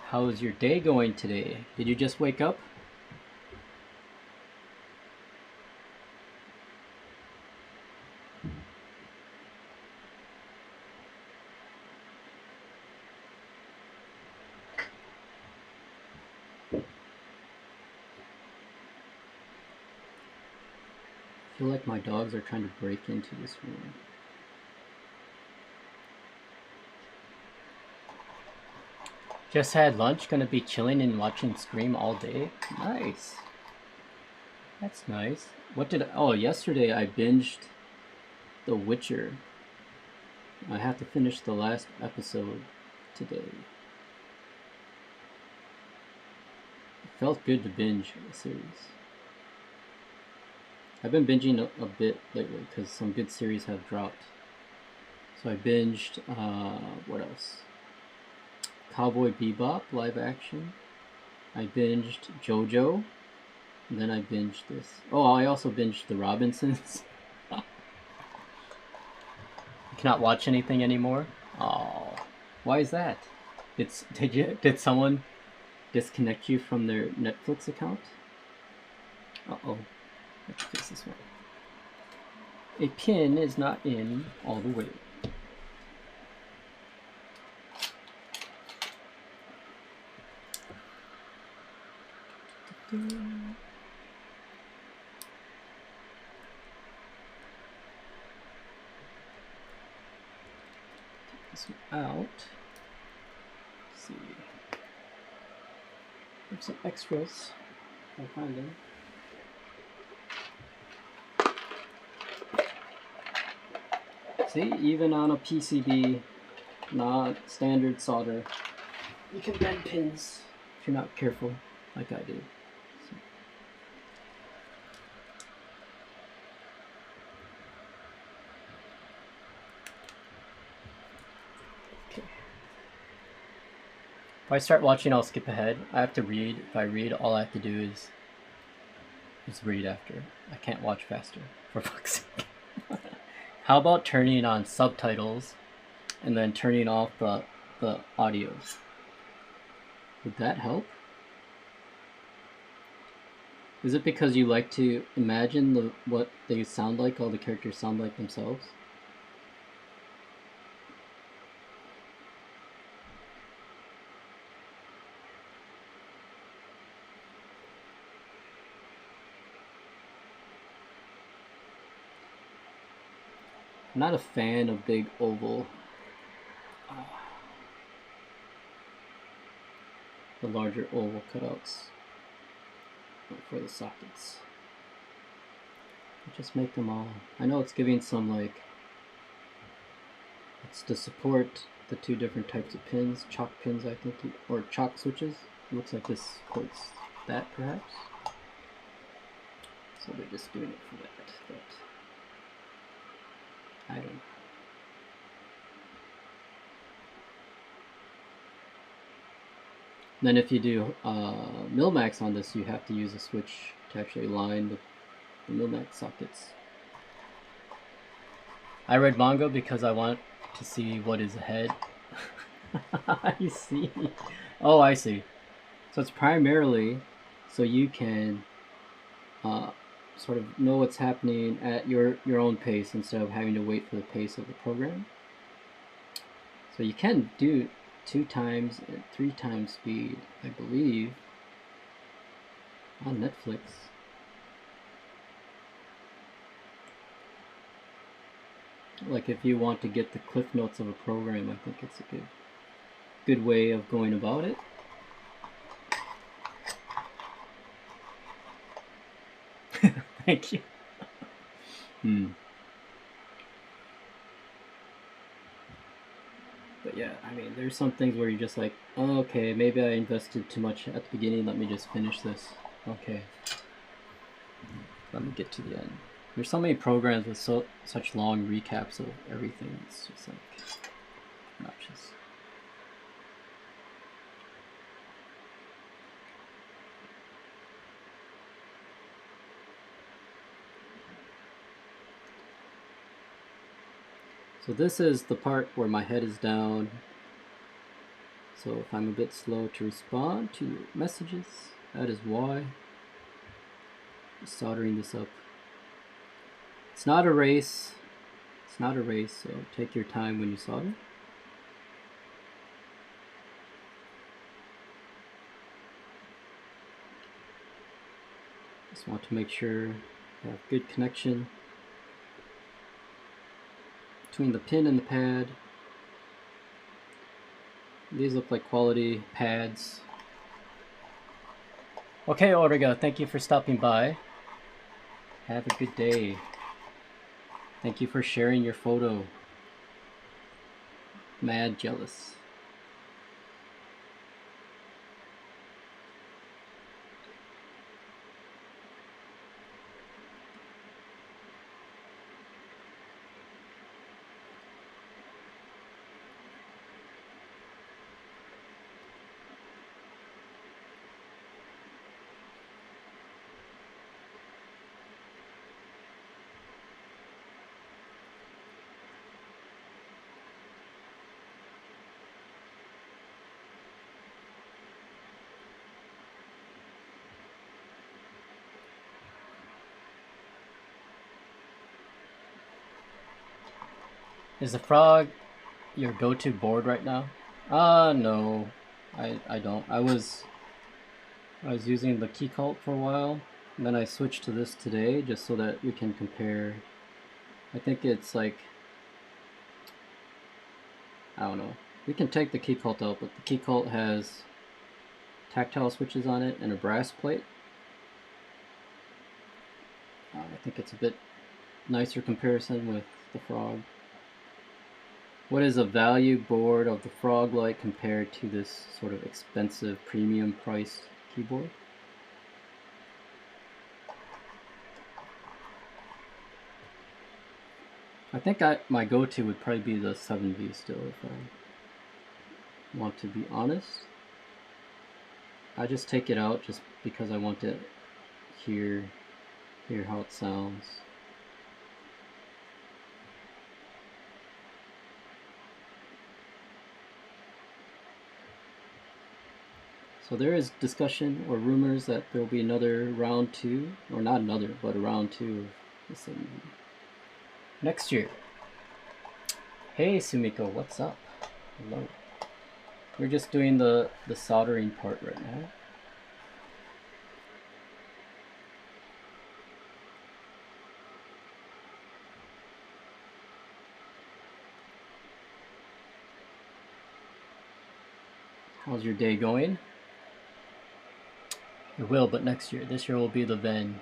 How's your day going today? Did you just wake up? I feel like my dogs are trying to break into this room. Just had lunch, gonna be chilling and watching Scream all day. Nice. That's nice. What did yesterday I binged The Witcher. I have to finish the last episode today. It felt good to binge a series. I've been binging a bit lately because some good series have dropped. So I binged, what else? Cowboy Bebop live action. I binged JoJo. And then I binged this. Oh, I also binged The Robinsons. You cannot watch anything anymore? Oh, why is that? Did someone disconnect you from their Netflix account? Uh-oh. Let's fix this one. A pin is not in all the way. Take this one out. Let's see. There's some extras. I'll find them. See, even on a PCB, not standard solder, you can bend pins if you're not careful, like I do. So. Okay. If I start watching, I'll skip ahead. I have to read. If I read, all I have to do is read after. I can't watch faster, for fuck's sake. How about turning on subtitles and then turning off the audio? Would that help? Is it because you like to imagine what they sound like, all the characters sound like themselves? I'm not a fan of big oval. The larger oval cutouts for the sockets. Just make them all. I know it's giving some like, it's to support the two different types of pins, chalk pins I think, or chalk switches. It looks like this supports that perhaps. So they're just doing it for that, but I don't know. Then if you do Milmax on this, you have to use a switch to actually line the Milmax sockets I read manga because I want to see what is ahead. I see. Oh, I see. So it's primarily so you can sort of know what's happening at your own pace instead of having to wait for the pace of the program. So you can do 2 times and 3 times speed, I believe, on Netflix. Like if you want to get the cliff notes of a program, I think it's a good way of going about it. Thank you. But yeah, I mean, there's some things where you're just like, oh, okay, maybe I invested too much at the beginning, let me just finish this. Okay. Let me get to the end. There's so many programs with such long recaps of everything, it's just like obnoxious. So this is the part where my head is down. So if I'm a bit slow to respond to messages, that is why. Just soldering this up. It's not a race. It's not a race, so take your time when you solder. Just want to make sure you have good connection between the pin and the pad. These look like quality pads. Okay, Origa, thank you for stopping by. Have a good day. Thank you for sharing your photo. Mad jealous. Is the frog your go-to board right now? No, I don't. I was using the Kaihl for a while, and then I switched to this today just so that we can compare. I think it's like, I don't know. We can take the Kaihl out, but the Kaihl has tactile switches on it and a brass plate. I think it's a bit nicer comparison with the frog. What is a value board of the frog like compared to this sort of expensive premium priced keyboard? I think my go-to would probably be the 7V still, if I want to be honest. I just take it out just because I want to hear how it sounds. So there is discussion or rumors that there will be another round 2, or not another, but a round 2 of the 7V next year. Hey Sumiko, what's up? Hello. We're just doing the soldering part right now. How's your day going? It will, but next year. This year will be the Ven.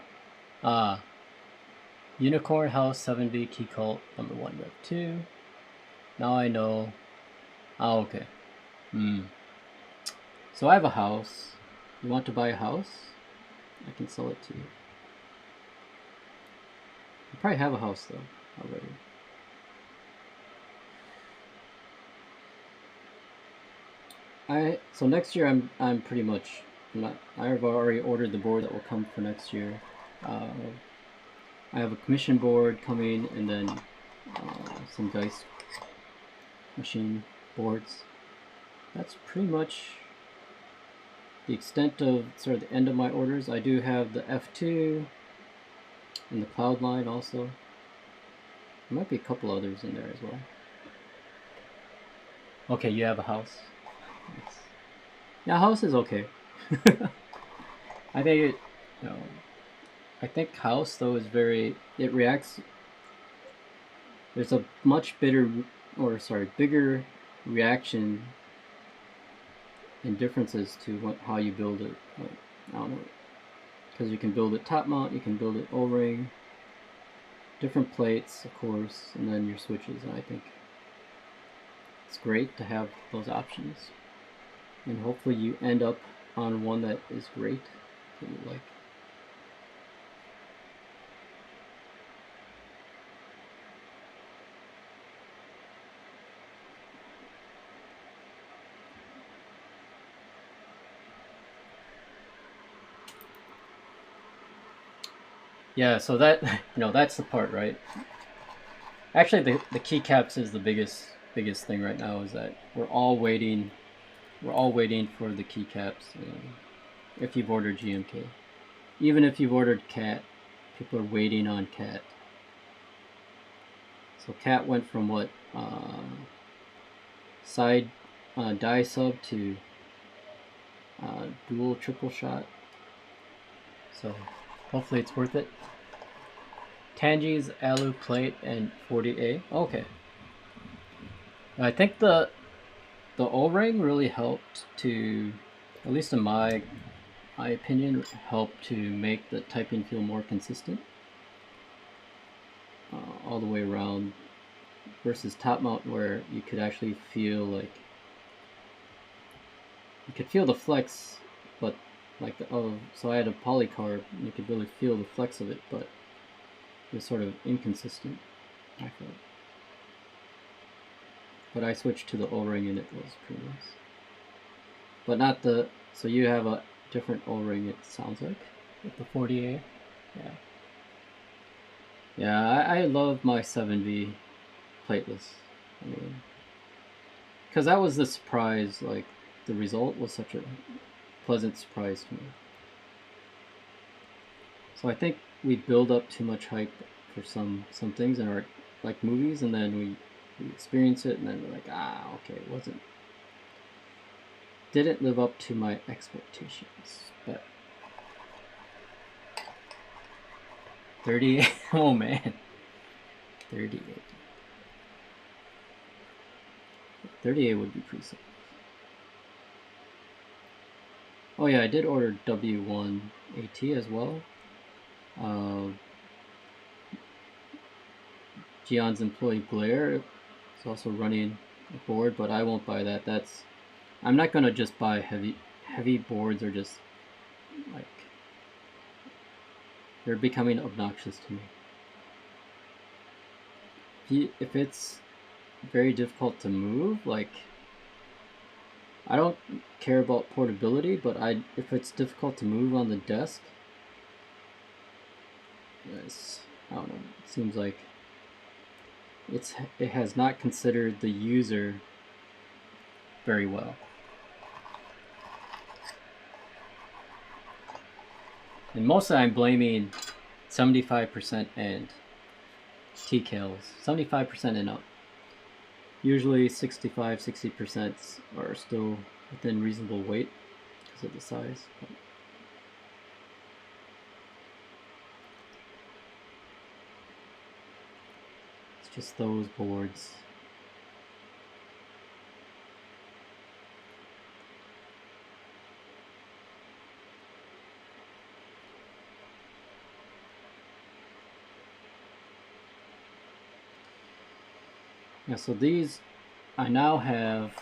Unicorn House 7V Keycult number 1 Rev 2. Now I know. Okay. So I have a house. You want to buy a house? I can sell it to you. You probably have a house though already. So next year I'm pretty much I've already ordered the board that will come for next year. I have a commission board coming, and then some dice machine boards. That's pretty much the extent of sort of the end of my orders. I do have the F2 and the cloud line also. There might be a couple others in there as well. Okay, you have a house. Yeah, house is okay. I think I think house though is it reacts. There's a much bigger reaction and differences to how you build it. Like, I don't know, because you can build it top mount, you can build it O-ring, different plates, of course, and then your switches. And I think it's great to have those options, and hopefully you end up on one that is great that you like. Yeah, so that that's the part, right? Actually, the keycaps is the biggest thing right now. Is that we're all waiting for the keycaps. If you've ordered GMK, even if you've ordered CAT, people are waiting on CAT. So CAT went from what side die sub to dual triple shot. So hopefully it's worth it. Tangi's alu plate and 40A. Okay. I think the O-ring really helped to, at least in my opinion, helped to make the typing feel more consistent all the way around, versus top mount where you could actually feel like you could feel the flex, but like so I had a polycarb and you could really feel the flex of it, but it was sort of inconsistent, I felt. But I switched to the O-ring and it was pretty nice. But not the, so you have a different O-ring, it sounds like, with the 40A. Yeah. Yeah, I love my 7V plateless. I mean, because that was the surprise, like the result was such a pleasant surprise to me. So I think we build up too much hype for some things in our like movies, and then we experience it, and then we're like, okay, it didn't live up to my expectations. But 38, oh man, 38. 38 would be pretty simple. Oh yeah, I did order W180 as well. Gion's employee Glare is also running a board, but I won't buy that. I'm not gonna just buy heavy boards, or just like, they're becoming obnoxious to me. If it's very difficult to move, like, I don't care about portability, but if it's difficult to move on the desk, I don't know, it seems like it has not considered the user very well. And mostly I'm blaming 75% and TKLs, 75% and up. Usually 65-60% are still within reasonable weight because of the size. It's just those boards. Yeah, so these, I now have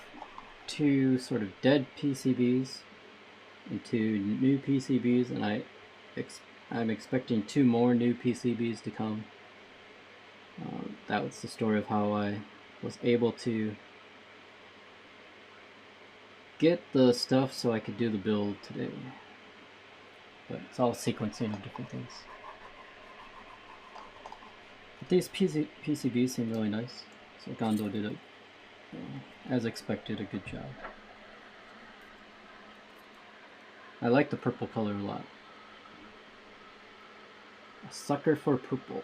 2 sort of dead PCBs and 2 new PCBs, and I'm expecting 2 more new PCBs to come. That was the story of how I was able to get the stuff so I could do the build today. But it's all sequencing of different things. These PCBs seem really nice. So Gando did, as expected, a good job. I like the purple color a lot. A sucker for purple.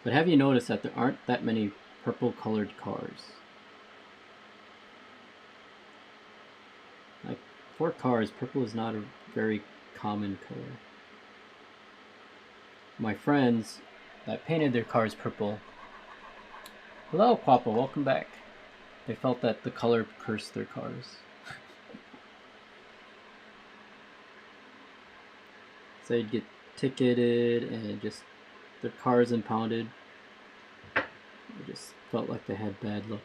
But have you noticed that there aren't that many purple colored cars? Like, for cars, purple is not a very common color. My friends that painted their cars purple, hello Quappa, welcome back. They felt that the color cursed their cars. So they'd get ticketed and just their cars impounded. They just felt like they had bad luck.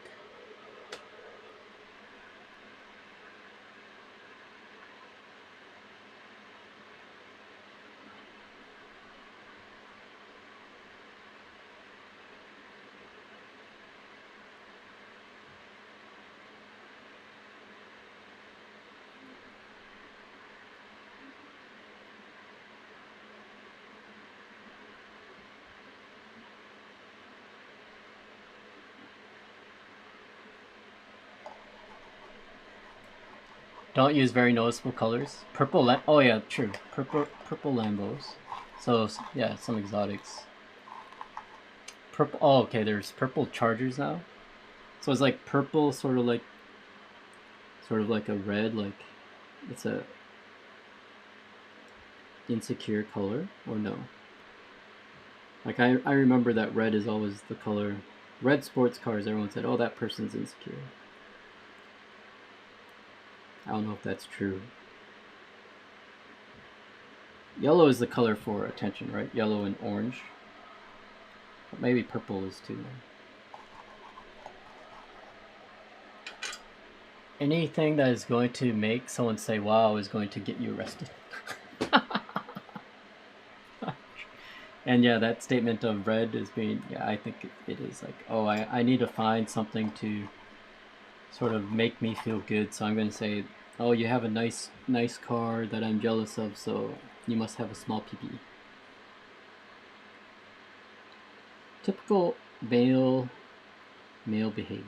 Don't use very noticeable colors. Purple, oh yeah, true. Purple Lambos. So yeah, some exotics. Purple. Oh, okay. There's purple Chargers now. So it's like purple, sort of like a red. Like it's a insecure color, or no? Like I remember that red is always the color. Red sports cars. Everyone said, "Oh, that person's insecure." I don't know if that's true. Yellow is the color for attention, right? Yellow and orange. But maybe purple is too. Anything that is going to make someone say wow is going to get you arrested. And yeah, that statement of red is being, yeah, I think it is like, oh, I need to find something to sort of make me feel good. So I'm going to say, oh, you have a nice car that I'm jealous of, so you must have a small PP. Typical male behavior.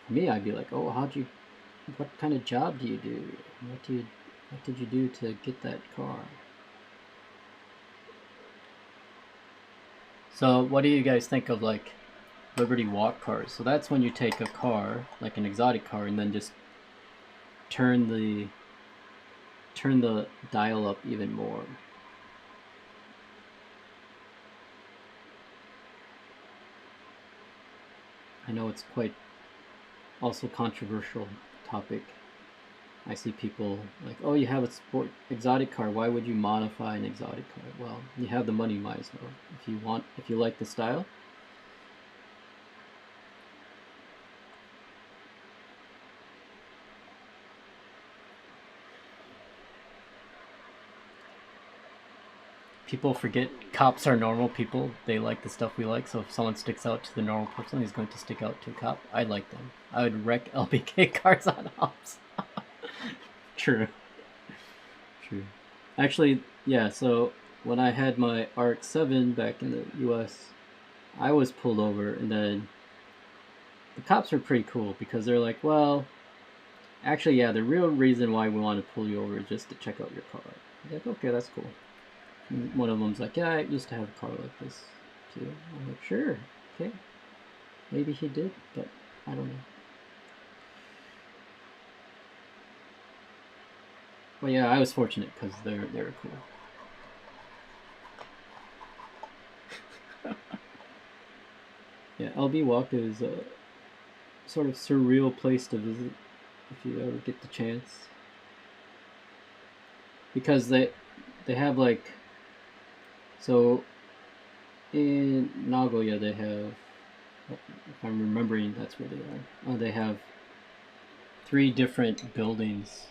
For me, I'd be like, oh, what kind of job do you do? What did you do to get that car? So what do you guys think of like Liberty Walk cars? So that's when you take a car, like an exotic car, and then just turn the dial up even more. I know it's quite also controversial topic. I see people like, oh, you have a sport exotic car, why would you modify an exotic car? Well, you have the money, might as well. If you like the style. People forget cops are normal people. They like the stuff we like, so if someone sticks out to the normal person, he's going to stick out to a cop. I like them. I would wreck LBK cars on hops. True. Actually, yeah, so when I had my RX-7 back in the US, I was pulled over, and then the cops were pretty cool because they're like, well, actually, yeah, the real reason why we want to pull you over is just to check out your car. I was like, okay, that's cool. And one of them's like, yeah, I used to have a car like this too. I'm like, sure, okay. Maybe he did, but I don't know. Well, yeah, I was fortunate because they were cool. Yeah, LB Walk is a sort of surreal place to visit if you ever get the chance. Because they have like, so in Nagoya they have, if I'm remembering, that's where they are. They have 3 different buildings.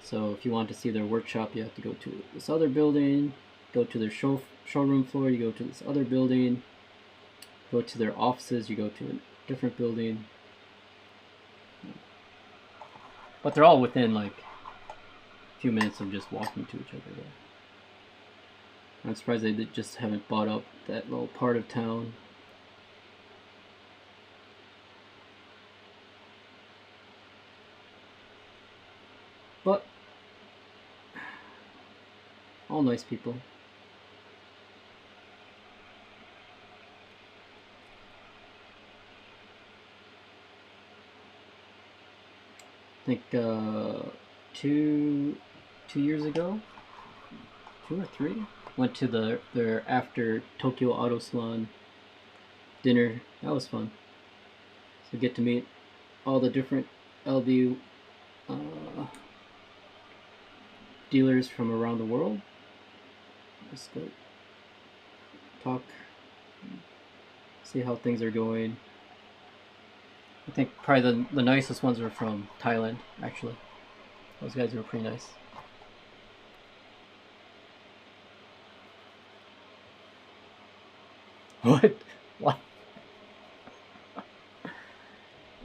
So if you want to see their workshop, you have to go to this other building. go to their showroom floor, you go to this other building, go to their offices, you go to a different building. But they're all within like a few minutes of just walking to each other there. I'm surprised they just haven't bought up that little part of town. But all nice people. I think 2 years ago, 2 or 3, went to their after Tokyo Auto Salon dinner. That was fun. So get to meet all the different LB dealers from around the world. Just go talk, see how things are going. I think probably the nicest ones were from Thailand, actually. Those guys were pretty nice. What? What?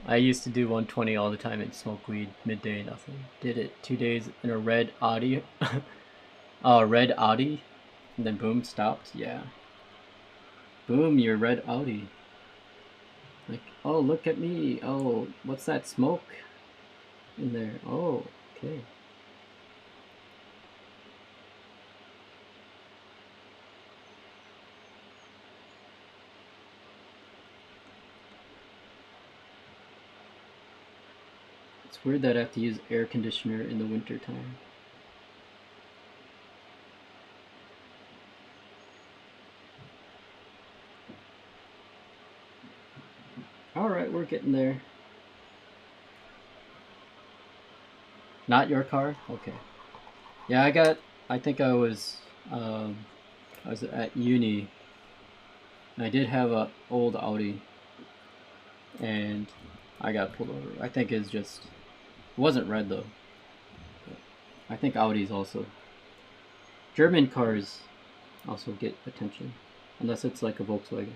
I used to do 120 all the time and smoke weed midday, nothing. Did it 2 days in a red Audi. Red Audi. And then boom, stopped. Yeah. Boom, your red Audi. Like, oh, look at me. Oh, what's that smoke in there? Oh, okay. It's weird that I have to use air conditioner in the winter time. Alright, we're getting there. Not your car? Okay. Yeah, I think I was at uni. And I did have an old Audi. And I got pulled over. I think it's just, it wasn't red though. But I think Audis also. German cars also get attention. Unless it's like a Volkswagen.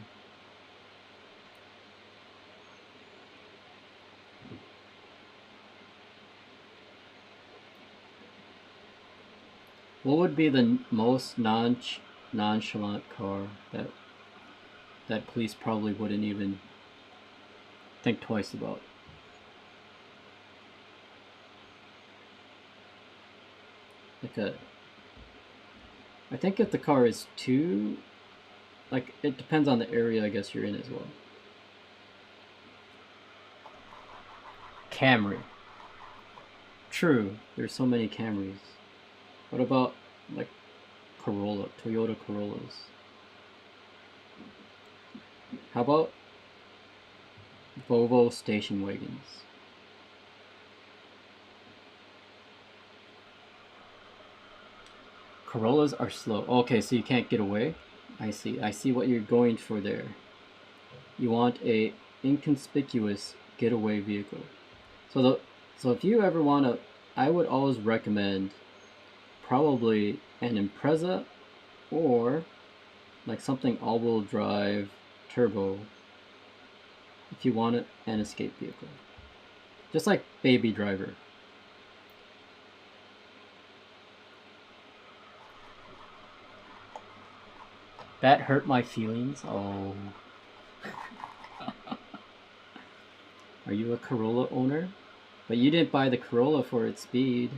What would be the most nonchalant car that police probably wouldn't even think twice about? I think if the car is too, like, it depends on the area I guess you're in as well. Camry. True, there's so many Camrys. What about like Corolla, Toyota Corollas? How about Volvo station wagons? Corollas are slow. Okay, so you can't get away? I see what you're going for there. You want a inconspicuous getaway vehicle. So if you ever want to, I would always recommend probably an Impreza or like something all-wheel drive turbo if you want an escape vehicle. Just like Baby Driver. That hurt my feelings. Oh. Are you a Corolla owner? But you didn't buy the Corolla for its speed.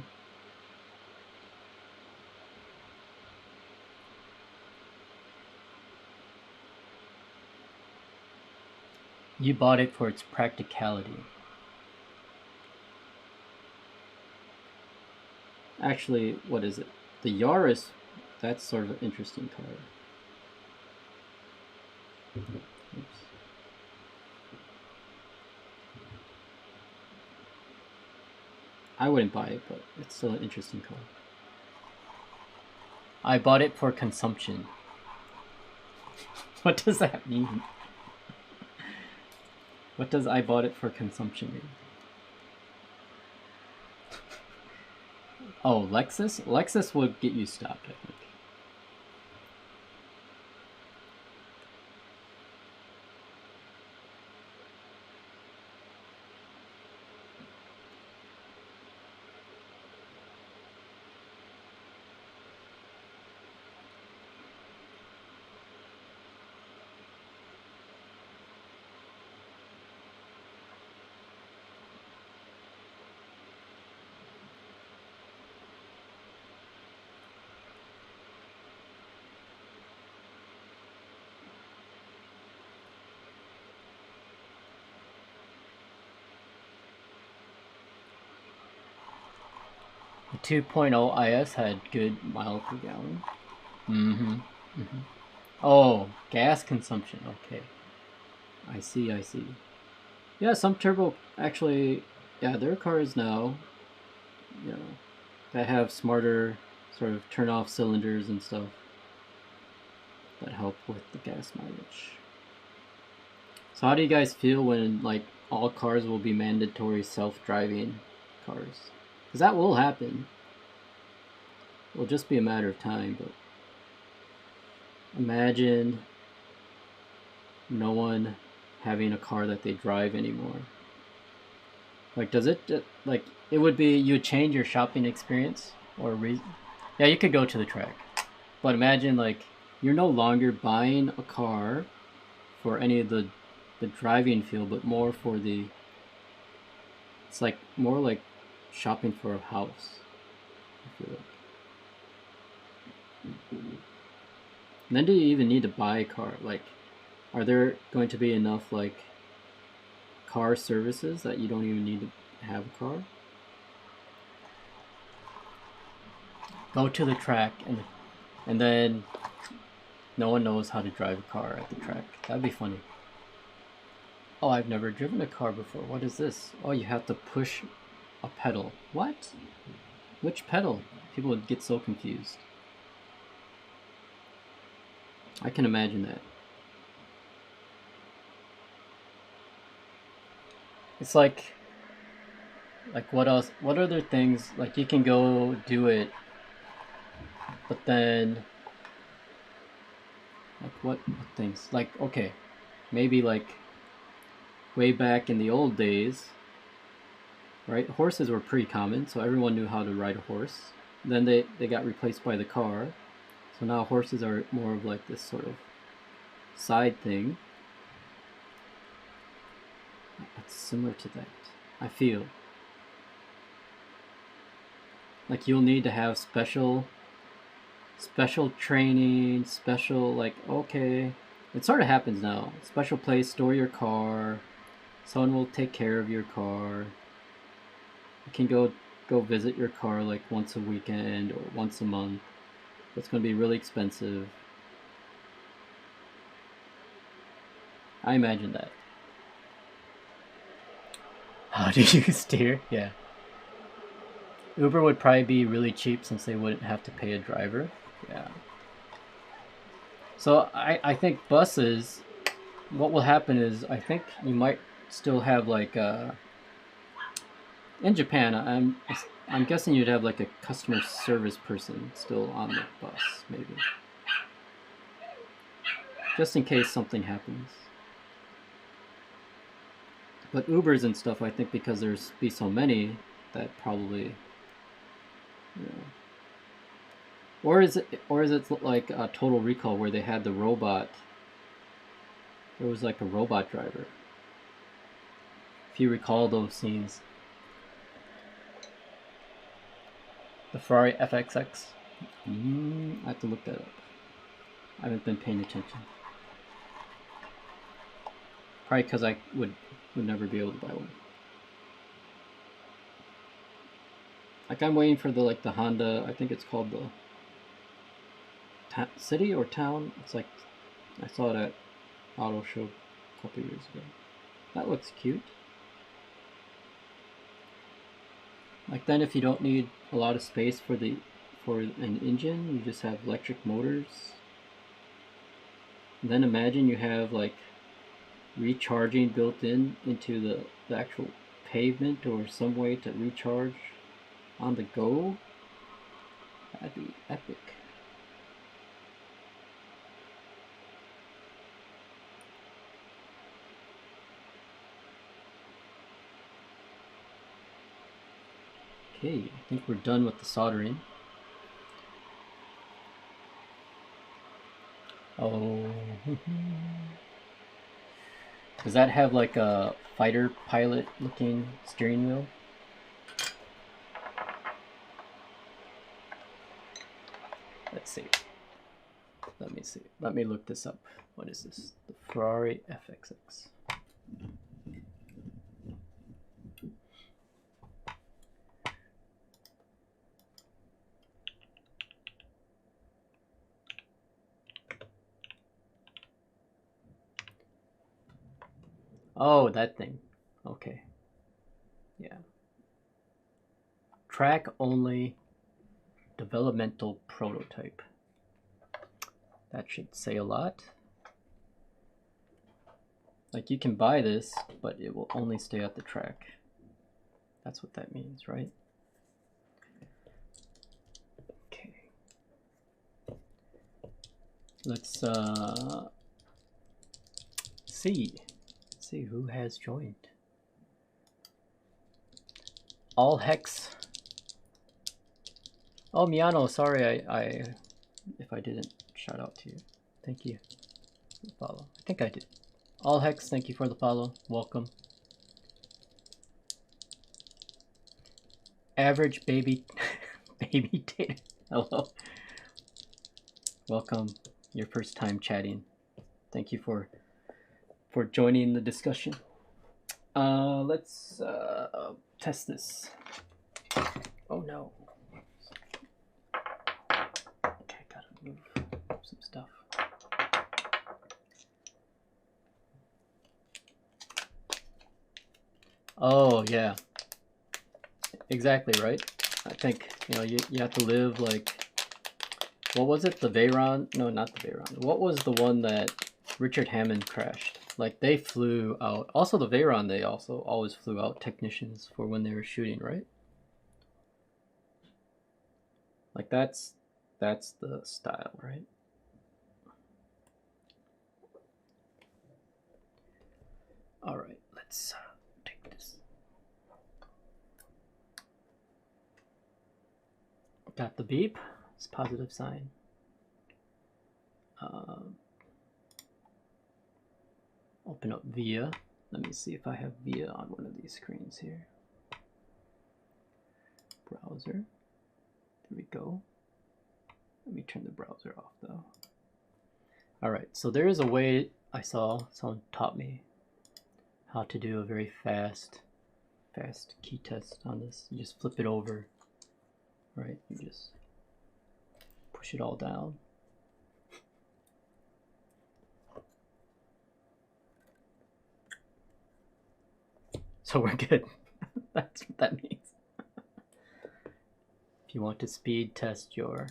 You bought it for its practicality. Actually, what is it? The Yaris, that's sort of an interesting car. Oops. I wouldn't buy it, but it's still an interesting car. I bought it for consumption. What does that mean? What does I bought it for consumption mean? Oh, Lexus? Lexus would get you stopped, I think. 2.0 IS had good mile per gallon. Oh, gas consumption. Okay. I see. Yeah, some turbo actually, yeah, there are cars now, you know, that have smarter sort of turn off cylinders and stuff that help with the gas mileage. So how do you guys feel when like all cars will be mandatory self-driving cars? Because that will happen. It'll just be a matter of time, but imagine no one having a car that they drive anymore. Like, does it, like, it would be, you would change your shopping experience or reason? Yeah, you could go to the track. But imagine, like, you're no longer buying a car for any of the driving feel, but more for the, it's like, more like shopping for a house, I feel like. And then do you even need to buy a car? Like, are there going to be enough, like, car services that you don't even need to have a car? Go to the track and then no one knows how to drive a car at the track. That'd be funny. Oh, I've never driven a car before. What is this? Oh, you have to push a pedal. What? Which pedal? People would get so confused. I can imagine that. It's like what else? What other things? Like, you can go do it, but then, like, what things? Like, okay, maybe like way back in the old days, right? Horses were pretty common, so everyone knew how to ride a horse. Then they got replaced by the car, so now horses are more of like this sort of side thing. It's similar to that, I feel. Like, you'll need to have special training, special, like, okay, it sort of happens now. Special place, store your car. Someone will take care of your car. You can go visit your car like once a weekend or once a month. It's going to be really expensive. I imagine that. How do you steer? Yeah. Uber would probably be really cheap since they wouldn't have to pay a driver. Yeah. So I think buses, what will happen is, I think you might still have like in Japan, I'm guessing you'd have like a customer service person still on the bus, maybe, just in case something happens. But Ubers and stuff, I think because there's be so many, that probably, you know. Or is it like a Total Recall where they had the robot? There was like a robot driver. If you recall those scenes. The Ferrari FXX. I have to look that up. I haven't been paying attention. Probably because I would never be able to buy one. Like, I'm waiting for the Honda, I think it's called the City or Town. It's like, I saw it at Auto Show a couple years ago. That looks cute. Like, then if you don't need a lot of space for an engine, you just have electric motors. And then imagine you have like recharging built into the actual pavement, or some way to recharge on the go. That'd be epic. Okay, I think we're done with the soldering. Oh. Does that have like a fighter pilot looking steering wheel? Let's see. Let me see. Let me look this up. What is this? The Ferrari FXX. Oh, that thing. Okay. Yeah. Track only developmental prototype. That should say a lot. Like, you can buy this, but it will only stay at the track. That's what that means, right? Okay. Let's see who has joined. All Hex. Oh, Miano, sorry if I didn't shout out to you. Thank you for the follow. I think I did. All Hex, thank you for the follow. Welcome. Average baby baby tater. Hello. Welcome. Your first time chatting. Thank you for joining the discussion. Let's test this. Oh no. Okay, gotta move some stuff. Oh yeah. Exactly, right? I think, you know, you have to live like, what was it? The Veyron? No, not the Veyron. What was the one that Richard Hammond crashed? Like, they flew out. Also, the Veyron, they also always flew out technicians for when they were shooting, right? Like, that's the style, right? All right, let's take this. Got the beep. It's a positive sign. Open up VIA. Let me see if I have VIA on one of these screens here. Browser. There we go. Let me turn the browser off though. All right, so there is a way I saw someone taught me how to do a very fast key test on this. You just flip it over, right? You just push it all down. So we're good. That's what that means. If you want to speed test your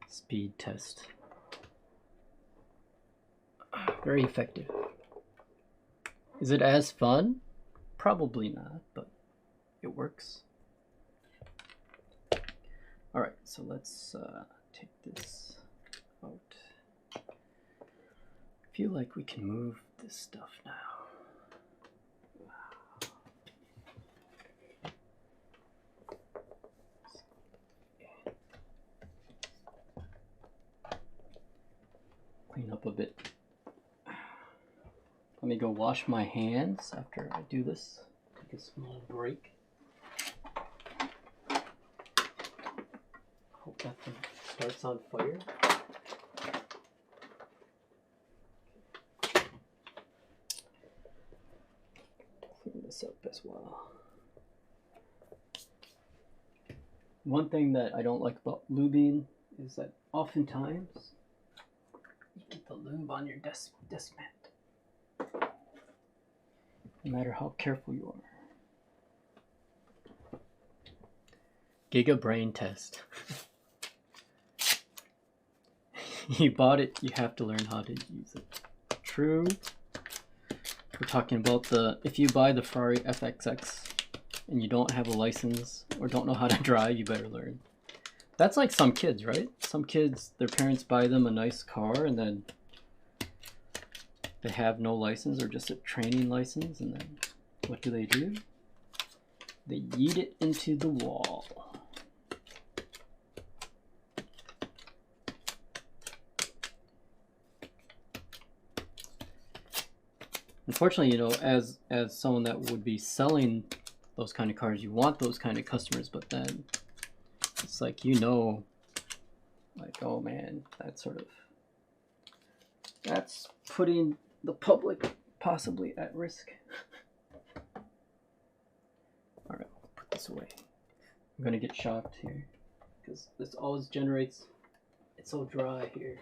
speed test. Very effective. Is it as fun? Probably not, but it works. All right, so let's take this out. I feel like we can move this stuff now. Clean up a bit. Let me go wash my hands after I do this. Take a small break. Hope that thing starts on fire. Clean this up as well. One thing that I don't like about lubing is that oftentimes you get the lube on your desk mat. No matter how careful you are. Giga brain test. You bought it, you have to learn how to use it. True. We're talking about if you buy the Ferrari FXX and you don't have a license or don't know how to drive, you better learn. That's like some kids, right? Some kids, their parents buy them a nice car and then they have no license or just a training license, and then what do? They yeet it into the wall. Unfortunately, you know, as someone that would be selling those kind of cars, you want those kind of customers, but then it's like, you know, like, oh man, that's putting the public possibly at risk. All right, I'll put this away. I'm gonna get shocked here because this always generates, it's so dry here.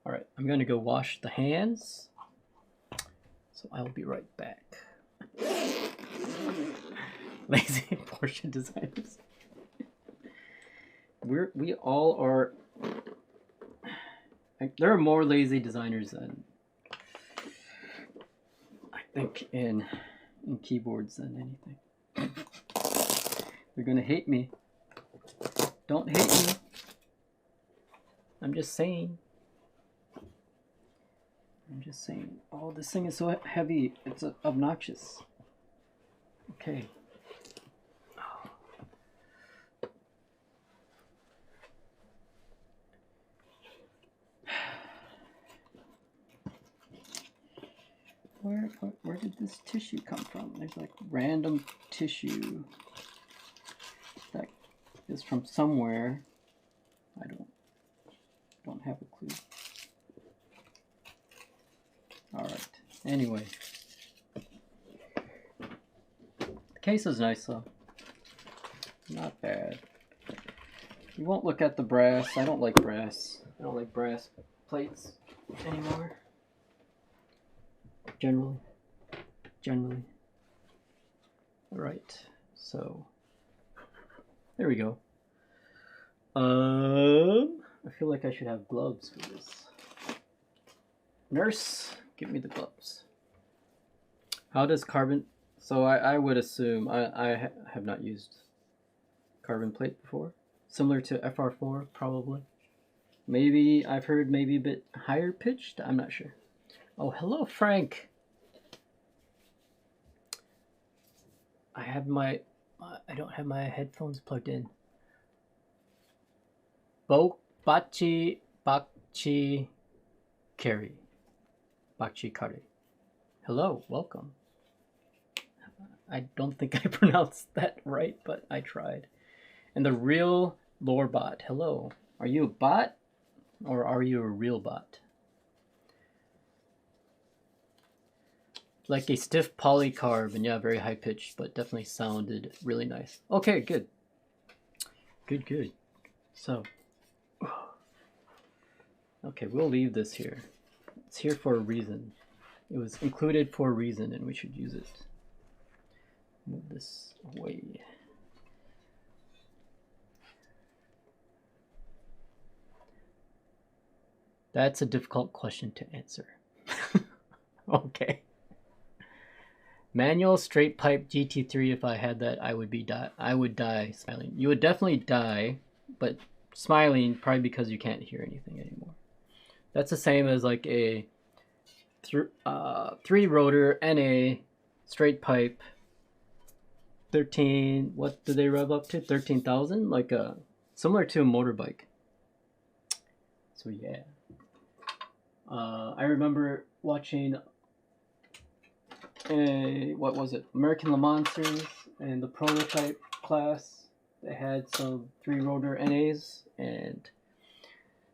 All right, I'm gonna go wash the hands. So I'll be right back. Lazy Porsche designers. We all are. There are more lazy designers than I think in keyboards than anything. They're gonna hate me. Don't hate me. I'm just saying. I'm just saying. Oh, this thing is so heavy. It's obnoxious. Okay. Where did this tissue come from? There's like random tissue that is from somewhere. I don't have a clue. All right. Anyway, the case is nice though. Not bad. You won't look at the brass. I don't like brass. I don't like brass plates anymore. Generally. All right. So there we go. I feel like I should have gloves for this. Nurse, give me the gloves. How does carbon... So I would assume... I have not used carbon plate before. Similar to FR4, probably. Maybe, I've heard maybe a bit higher pitched? I'm not sure. Oh, hello, Frank. I don't have my headphones plugged in. Bachi Kari. Bachi Kari. Hello, welcome. I don't think I pronounced that right, but I tried. And the real lore bot. Hello. Are you a bot or are you a real bot? Like a stiff polycarb, and yeah, very high pitched, but definitely sounded really nice. Okay, good. Good. So, okay, we'll leave this here. It's here for a reason. It was included for a reason, and we should use it. Move this away. That's a difficult question to answer. Okay. Manual straight pipe GT3. If I had that, I would die smiling. You would definitely die, but smiling probably because you can't hear anything anymore. That's the same as like a 3-rotor NA straight pipe. 13. What do they rev up to? 13,000. Like similar to a motorbike. So yeah. I remember watching what was it? American Le Mans series, and the prototype class. They had some 3-rotor NAs, and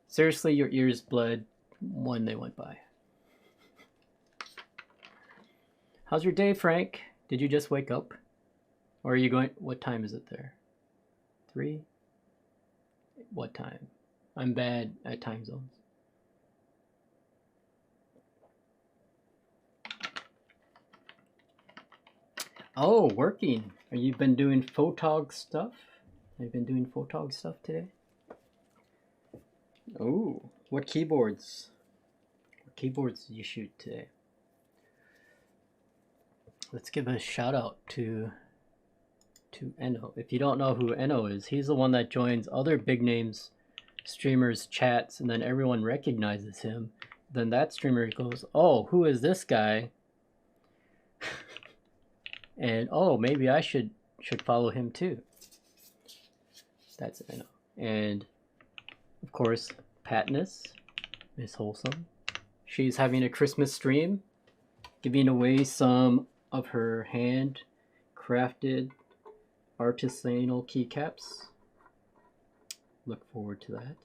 seriously, your ears bled when they went by. How's your day, Frank? Did you just wake up? Or are you going... What time is it there? 3? What time? I'm bad at time zones. Oh, working. Have you been doing photog stuff? Have you been doing photog stuff today? Oh, what keyboards? What keyboards did you shoot today? Let's give a shout out to Enno. If you don't know who Enno is, he's the one that joins other big names streamers chats, and then everyone recognizes him. Then that streamer goes, "Oh, who is this guy?" And oh, maybe I should follow him too. That's Enno. And of course, Patness, Miss Wholesome. She's having a Christmas stream, giving away some of her hand-crafted artisanal keycaps. Look forward to that.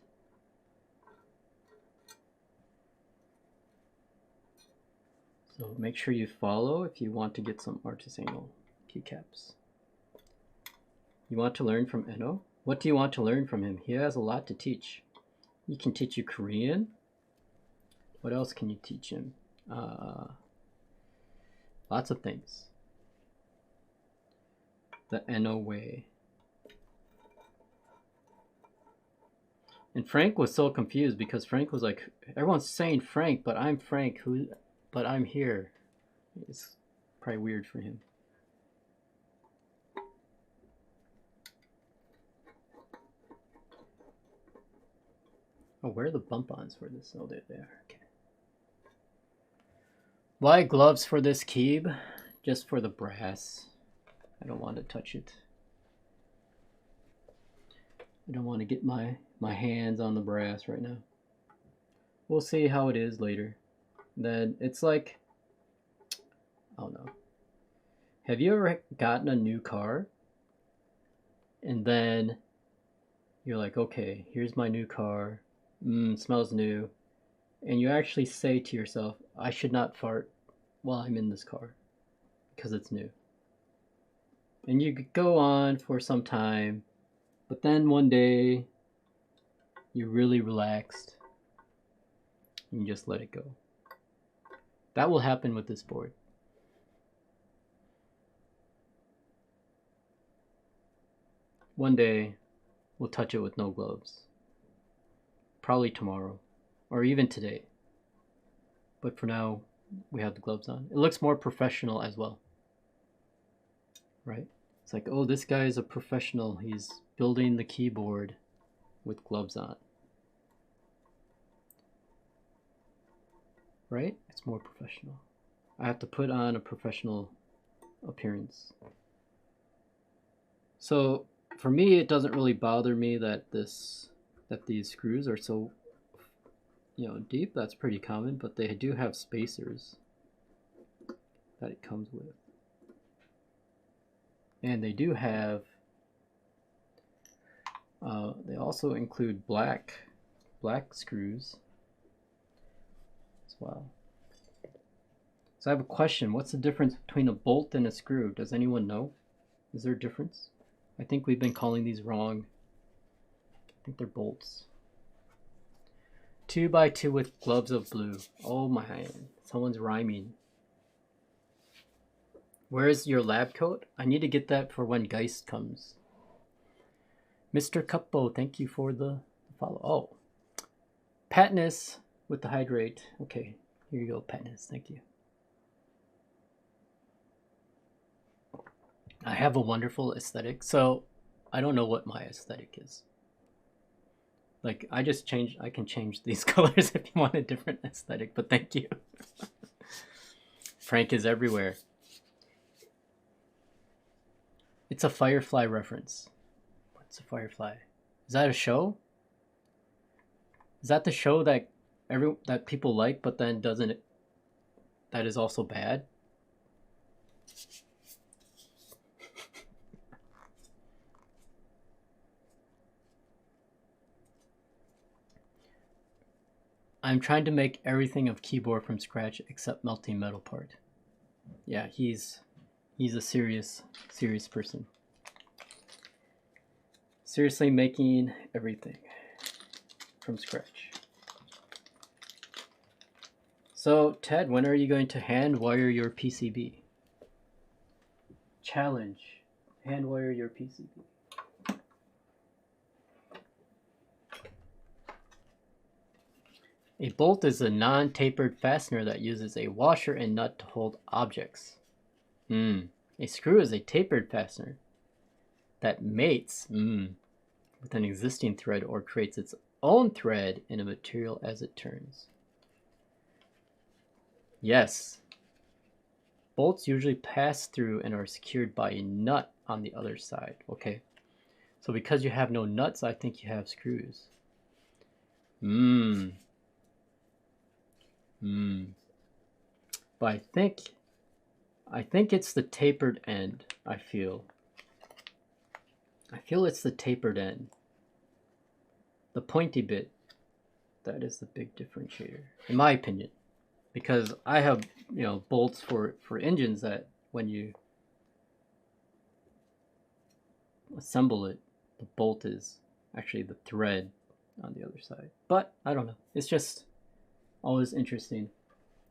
So make sure you follow if you want to get some artisanal keycaps. You want to learn from Enno? What do you want to learn from him? He has a lot to teach. He can teach you Korean. What else can you teach him? Lots of things. The NO way. And Frank was so confused because Frank was like, everyone's saying Frank, but I'm Frank, but I'm here. It's probably weird for him. Oh, where are the bump-ons for this? Oh, they're there. Okay. Why gloves for this keyb? Just for the brass. I don't want to touch it. I don't want to get my hands on the brass right now. We'll see how it is later. Then it's like, I don't know. Have you ever gotten a new car? And then you're like, okay, here's my new car. Smells new. And you actually say to yourself, I should not fart while I'm in this car because it's new. And you go on for some time, but then one day you're really relaxed and you just let it go. That will happen with this board. One day we'll touch it with no gloves. Probably tomorrow or even today. But for now, we have the gloves on. It looks more professional as well. Right? It's like, oh, this guy is a professional. He's building the keyboard with gloves on. Right? It's more professional. I have to put on a professional appearance. So for me, it doesn't really bother me that these screws are so, deep. That's pretty common, but they do have spacers that it comes with. And they do have, they also include black screws as well. So I have a question. What's the difference between a bolt and a screw? Does anyone know? Is there a difference? I think we've been calling these wrong. I think they're bolts. 2x2 with gloves of blue. Oh my, someone's rhyming. Where's your lab coat? I need to get that for when Geist comes. Mr. Cuppo, thank you for the follow. Oh, Patness with the hydrate. Okay, here you go, Patness. Thank you. I have a wonderful aesthetic, so I don't know what my aesthetic is. Like, I can change these colors if you want a different aesthetic, but thank you. Frank is everywhere. It's a Firefly reference. What's a Firefly? Is that a show? Is that the show that people like, but then that is also bad? I'm trying to make everything of keyboard from scratch except melting metal part. Yeah, he's a serious person. Seriously making everything from scratch. So, Ted, when are you going to hand wire your PCB? Challenge. Hand wire your PCB. A bolt is a non-tapered fastener that uses a washer and nut to hold objects. A screw is a tapered fastener that mates with an existing thread or creates its own thread in a material as it turns. Yes. Bolts usually pass through and are secured by a nut on the other side. Okay. So because you have no nuts, I think you have screws. But I think it's the tapered end, I feel it's the tapered end. The pointy bit, that is the big differentiator, in my opinion. Because I have, bolts for engines that when you assemble it, the bolt is actually the thread on the other side. But I don't know. It's just always interesting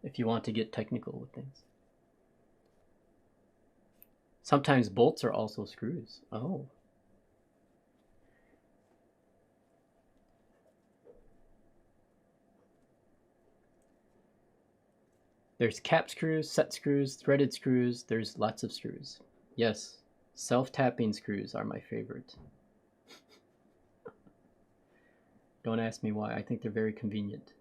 if you want to get technical with things. Sometimes bolts are also screws. Oh. There's cap screws, set screws, threaded screws. There's lots of screws. Yes, self-tapping screws are my favorite. Don't ask me why. I think they're very convenient.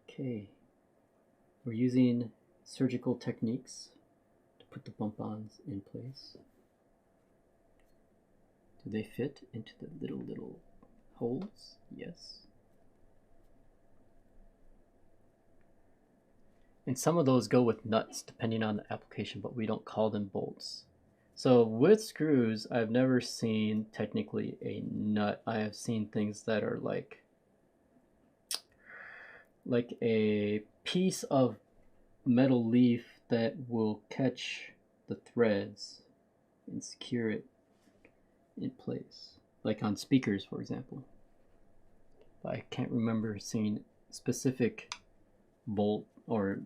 Okay. We're using surgical techniques to put the bump-ons in place. Do they fit into the little holes? Yes. And some of those go with nuts depending on the application, but we don't call them bolts. So with screws, I've never seen technically a nut. I have seen things that are like a piece of metal leaf that will catch the threads and secure it in place, like on speakers, for example. But I can't remember seeing specific bolt or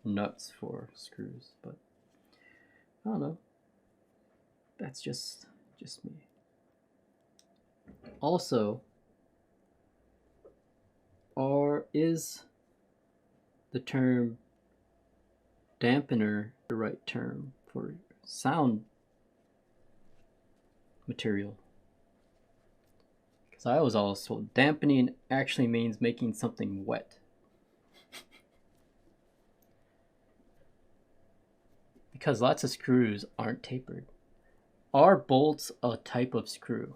nuts for screws, but I don't know. That's just me. Also, is the term dampener the right term for sound material? Because I was also dampening actually means making something wet. Because lots of screws aren't tapered. Are bolts a type of screw?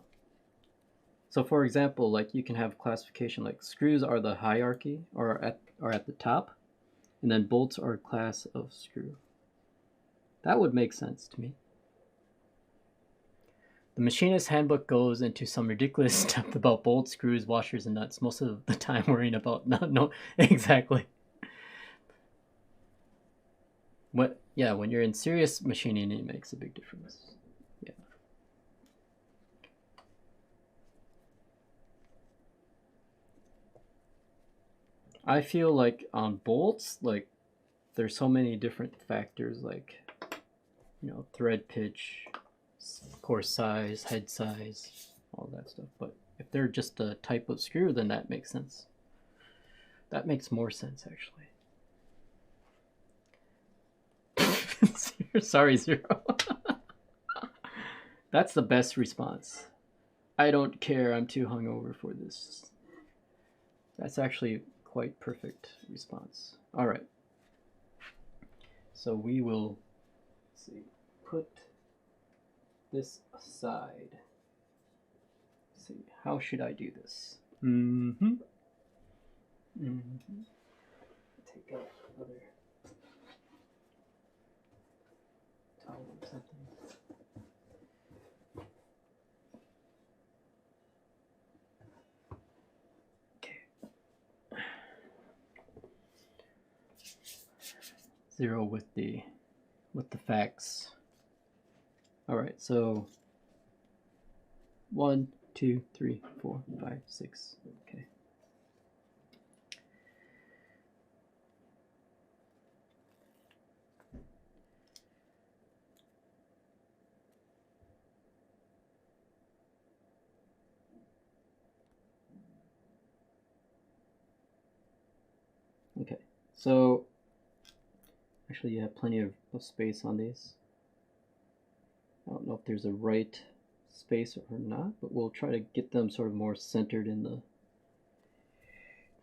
So for example, like you can have classification like screws are the hierarchy or are at the top, and then bolts are a class of screw. That would make sense to me. The machinist handbook goes into some ridiculous stuff about bolts, screws, washers, and nuts. Most of the time worrying about no exactly. When you're in serious machining, it makes a big difference. Yeah. I feel like on bolts, like there's so many different factors, like thread pitch, core size, head size, all that stuff. But if they're just a type of screw, then that makes sense. That makes more sense, actually. Sorry, Zero. That's the best response. I don't care, I'm too hungover for this. That's actually quite perfect response. All right. So we will put this aside. Let's see, how should I do this? Take out another towel or something. Zero with the facts. All right, so 1, 2, 3, 4, 5, 6. Okay. Okay, so actually you have plenty of space on these. I don't know if there's a right space or not, but we'll try to get them sort of more centered in the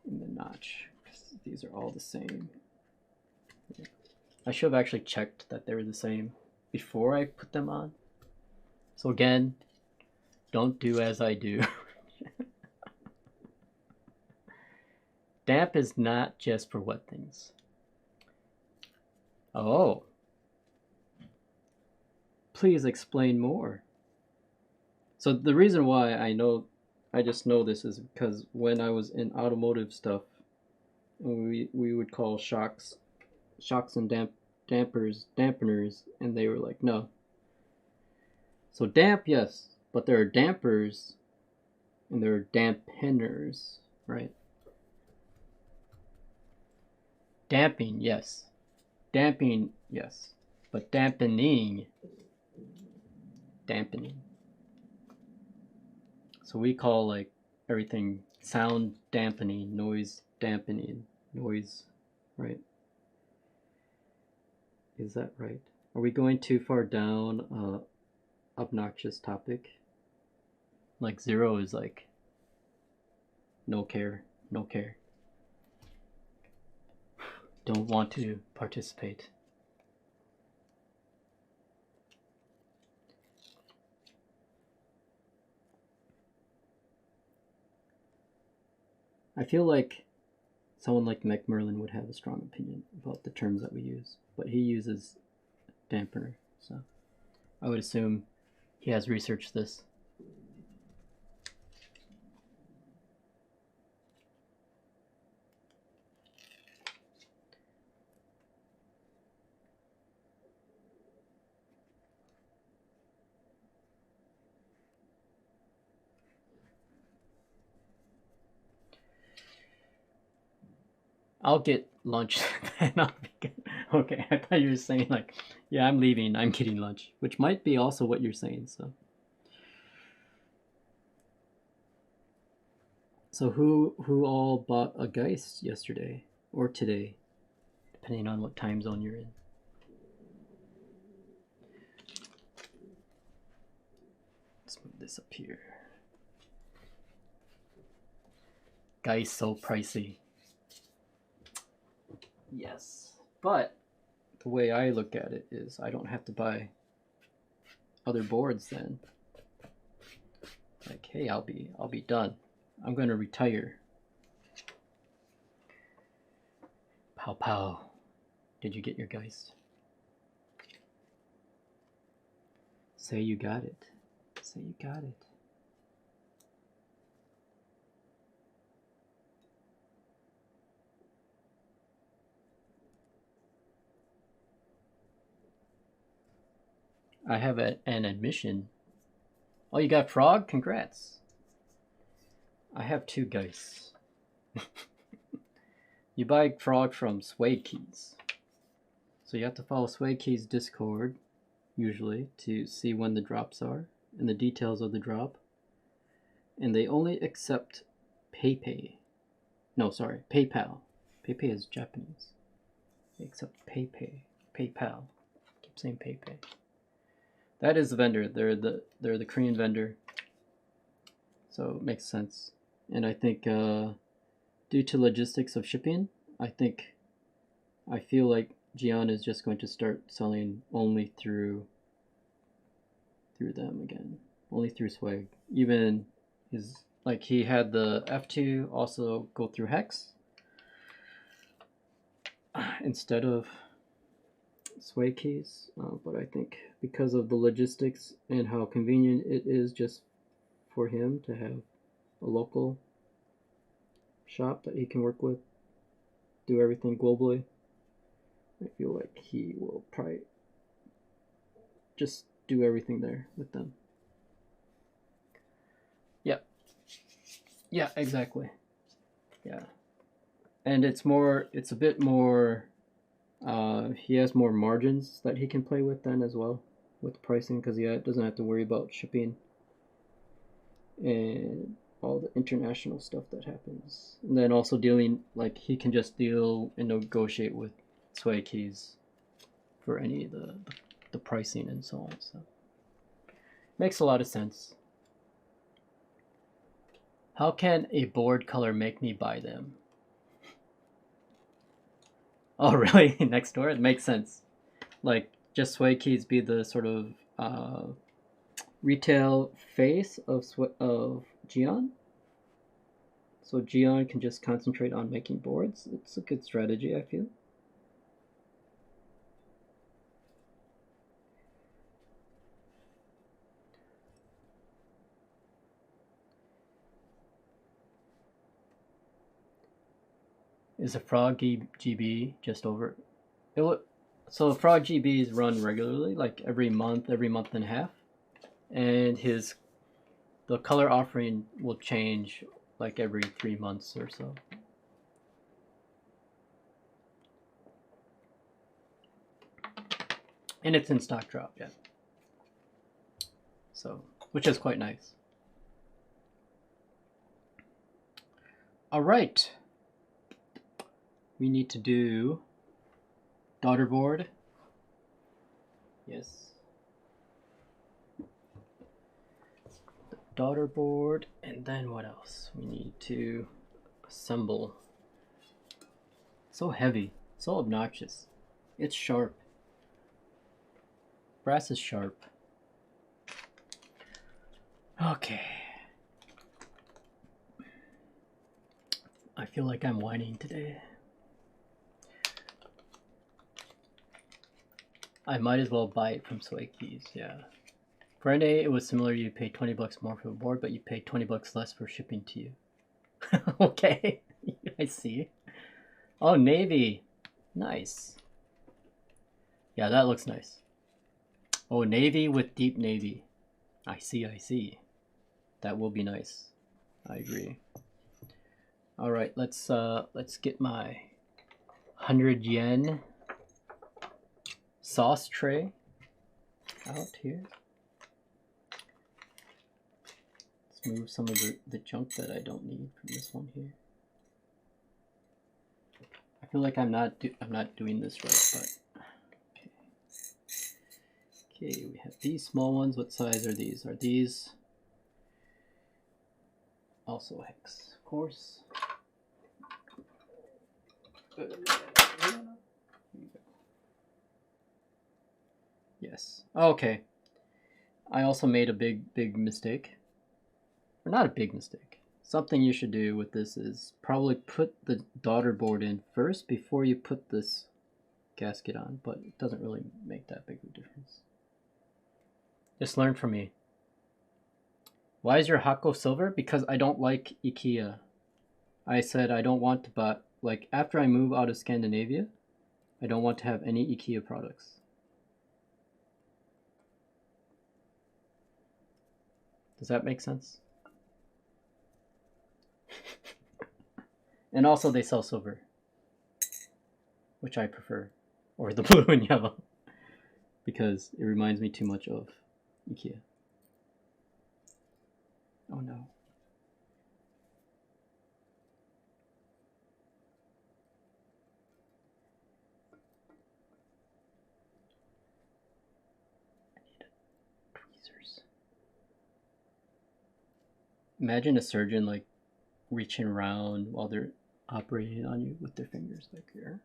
notch, because these are all the same. Yeah. I should have actually checked that they were the same before I put them on. So again, don't do as I do. Damp is not just for wet things. Oh. Please explain more. So the reason why I just know this is because when I was in automotive stuff, we would call shocks and dampeners, and they were like, no. So damp, yes, but there are dampers and there are dampeners, right? Damping, yes. Damping, yes. But dampening. So we call like everything sound dampening, noise dampening, noise, right? Is that right? Are we going too far down obnoxious topic? Like 0 is like no care, no care. Don't want to participate. I feel like someone like McMerlin would have a strong opinion about the terms that we use, but he uses dampener, so I would assume he has researched this. I'll get lunch and I'll be good. Okay, I thought you were saying like, yeah, I'm leaving, I'm getting lunch, which might be also what you're saying, so. So who all bought a Geist yesterday or today, depending on what time zone you're in? Let's move this up here. Geist so pricey. Yes, but the way I look at it is I don't have to buy other boards then. Like, hey, I'll be done. I'm going to retire. Pow pow. Did you get your Geist? Say you got it. Say you got it. I have an admission. Oh, you got Frog? Congrats. I have 2 Geists. You buy Frog from Sway Keys. So you have to follow Sway Keys Discord, usually, to see when the drops are and the details of the drop. And they only accept PayPay. No, sorry, PayPal. PayPay is Japanese. They accept PayPal. I keep saying PayPay. That is the vendor. They're the Korean vendor. So it makes sense. And I think due to logistics of shipping, I feel like Gian is just going to start selling only through them again. Only through Swag. Even his, like, he had the F2 also go through Hex instead of Sway Keys, but I think because of the logistics and how convenient it is just for him to have a local shop that he can work with, do everything globally, I feel like he will probably just do everything there with them. Yeah, exactly. Yeah, and it's a bit more, he has more margins that he can play with then as well with pricing, because it doesn't have to worry about shipping and all the international stuff that happens. And then also dealing, like, he can just deal and negotiate with Sway Keys for any of the pricing and so on. So makes a lot of sense. How can a board color make me buy them? Oh, really? Next door? It makes sense. Like, just Sway Keys be the sort of retail face of Gian. So Gian can just concentrate on making boards. It's a good strategy, I feel. Is a Frog GB just over? So Frog GBs run regularly, like every month and a half, and the color offering will change like every 3 months or so. And it's in stock drop, yeah. So, which is quite nice. All right. We need to do daughter board. Yes. Daughter board, and then what else? We need to assemble. So heavy, so obnoxious. It's sharp. Brass is sharp. Okay. I feel like I'm whining today. I might as well buy it from Sway Keys, yeah. For NA, it was similar. You paid 20 bucks more for the board, but you paid 20 bucks less for shipping to you. Okay, I see. Oh, navy. Nice. Yeah, that looks nice. Oh, navy with deep navy. I see, I see. That will be nice. I agree. All right, let's get my 100 yen sauce tray out here. Let's move some of the junk that I don't need from this one here. I feel like I'm not doing this right, but okay. Okay, we have these small ones. What size are these? Are these also hex? Of course. Yes. Okay. I also made a big mistake. Or not a big mistake. Something you should do with this is probably put the daughter board in first before you put this gasket on, but it doesn't really make that big of a difference. Just learn from me. Why is your Hakko silver? Because I don't like IKEA. I said I don't want to buy, like after I move out of Scandinavia, I don't want to have any IKEA products. Does that make sense? And also they sell silver, which I prefer, or the blue and yellow, because it reminds me too much of IKEA. Oh no. I need tweezers. Imagine a surgeon like reaching around while they're operating on you with their fingers like here.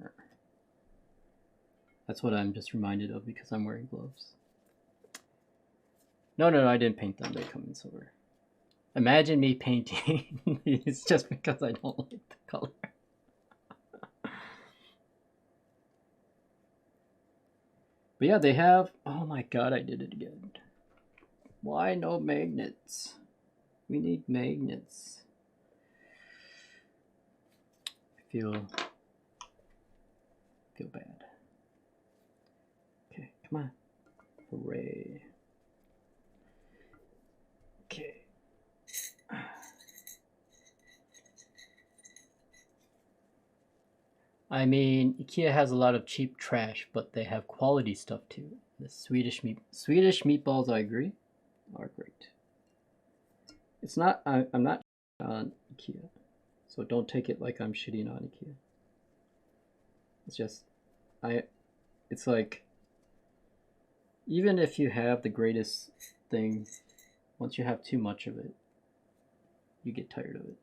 That's what I'm just reminded of because I'm wearing gloves. No, I didn't paint them. They come in silver. Imagine me painting these just because I don't like the color. But yeah, they have... Oh my god, I did it again. Why no magnets? We need magnets. I feel bad. Okay, come on. Hooray. Okay. I mean, IKEA has a lot of cheap trash, but they have quality stuff too. The Swedish meatballs, I agree, are great. It's not. I'm not on IKEA, so don't take it like I'm shitting on IKEA. It's just, it's like, even if you have the greatest thing, once you have too much of it, you get tired of it.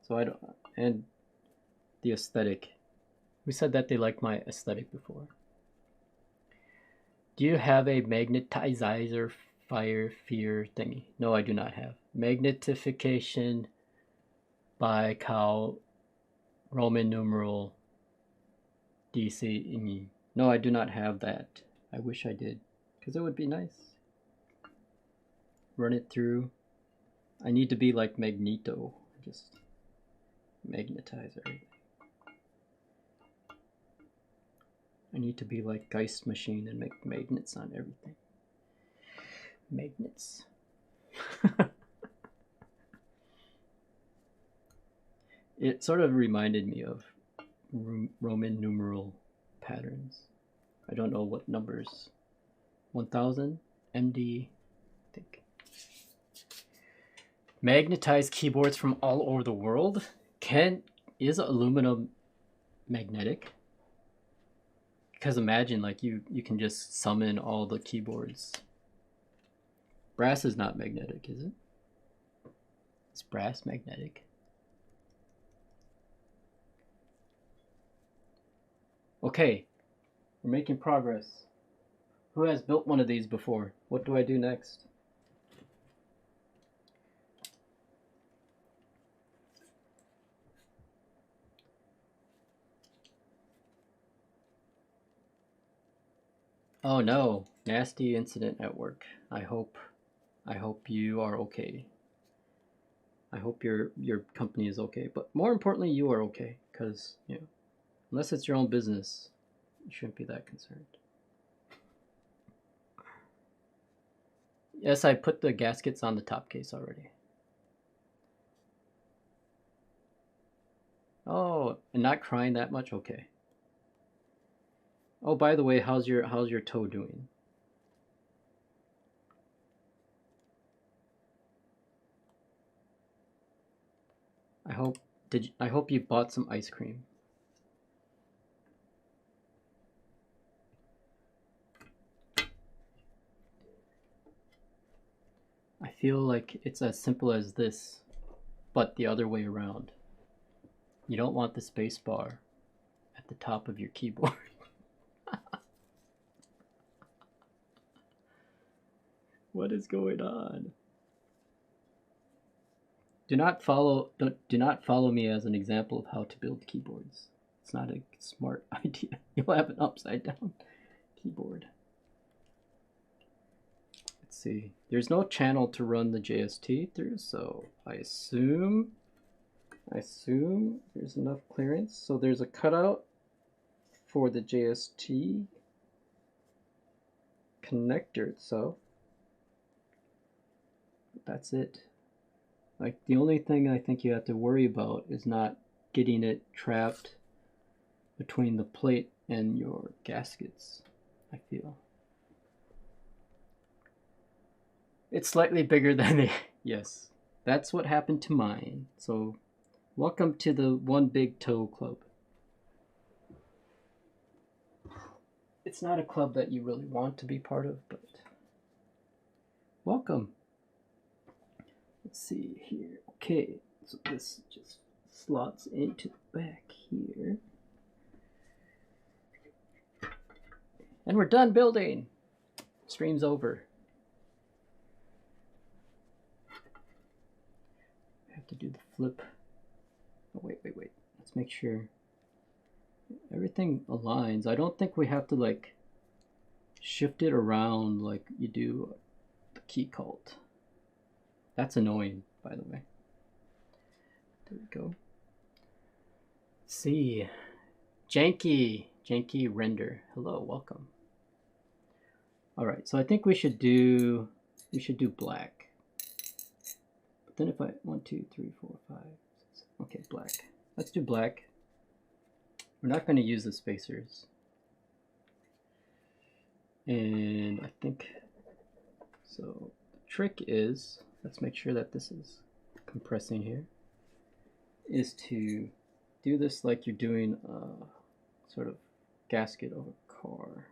So I don't, and the aesthetic. We said that they liked my aesthetic before. Do you have a magnetizer fire fear thingy? No, I do not have. Magnetification by Kaihl, Roman numeral DC. No, I do not have that. I wish I did, because it would be nice. Run it through. I need to be like Magneto. Just magnetize everything. I need to be like Geist Machine and make magnets on everything. Magnets. It sort of reminded me of Roman numeral patterns. I don't know what numbers. 1000 MD, I think. Magnetized keyboards from all over the world. Is aluminum magnetic? Because imagine, like, you can just summon all the keyboards. Brass is not magnetic, is it? Is brass magnetic? Okay, we're making progress. Who has built one of these before? What do I do next? Oh no, nasty incident at work. I hope you are okay. I hope your company is okay, but more importantly, you are okay, because you know, unless it's your own business, you shouldn't be that concerned. Yes, I put the gaskets on the top case already. Oh, and not crying that much? Okay. Oh, by the way, how's your toe doing? I hope you bought some ice cream. I feel like it's as simple as this, but the other way around. You don't want the space bar at the top of your keyboard. What is going on? Do not follow me as an example of how to build keyboards. It's not a smart idea. You'll have an upside down keyboard. Let's see. There's no channel to run the JST through, so I assume there's enough clearance. So there's a cutout for the JST connector itself. That's it. Like, the only thing I think you have to worry about is not getting it trapped between the plate and your gaskets, I feel. It's slightly bigger than it. Yes, that's what happened to mine. So, welcome to the One Big Toe Club. It's not a club that you really want to be part of, but welcome. Let's see here. Okay, so this just slots into the back here. And we're done building. Stream's over. I have to do the flip. Oh, wait. Let's make sure everything aligns. I don't think we have to like shift it around like you do the key cult. That's annoying, by the way. There we go. Let's see. Janky render. Hello, welcome. All right, so I think we should do black. But then if I 1, 2, 3, 4, 5, 6, okay, black. Let's do black. We're not going to use the spacers. And I think so. The trick is, let's make sure that this is compressing here, is to do this like you're doing a sort of gasket of a car.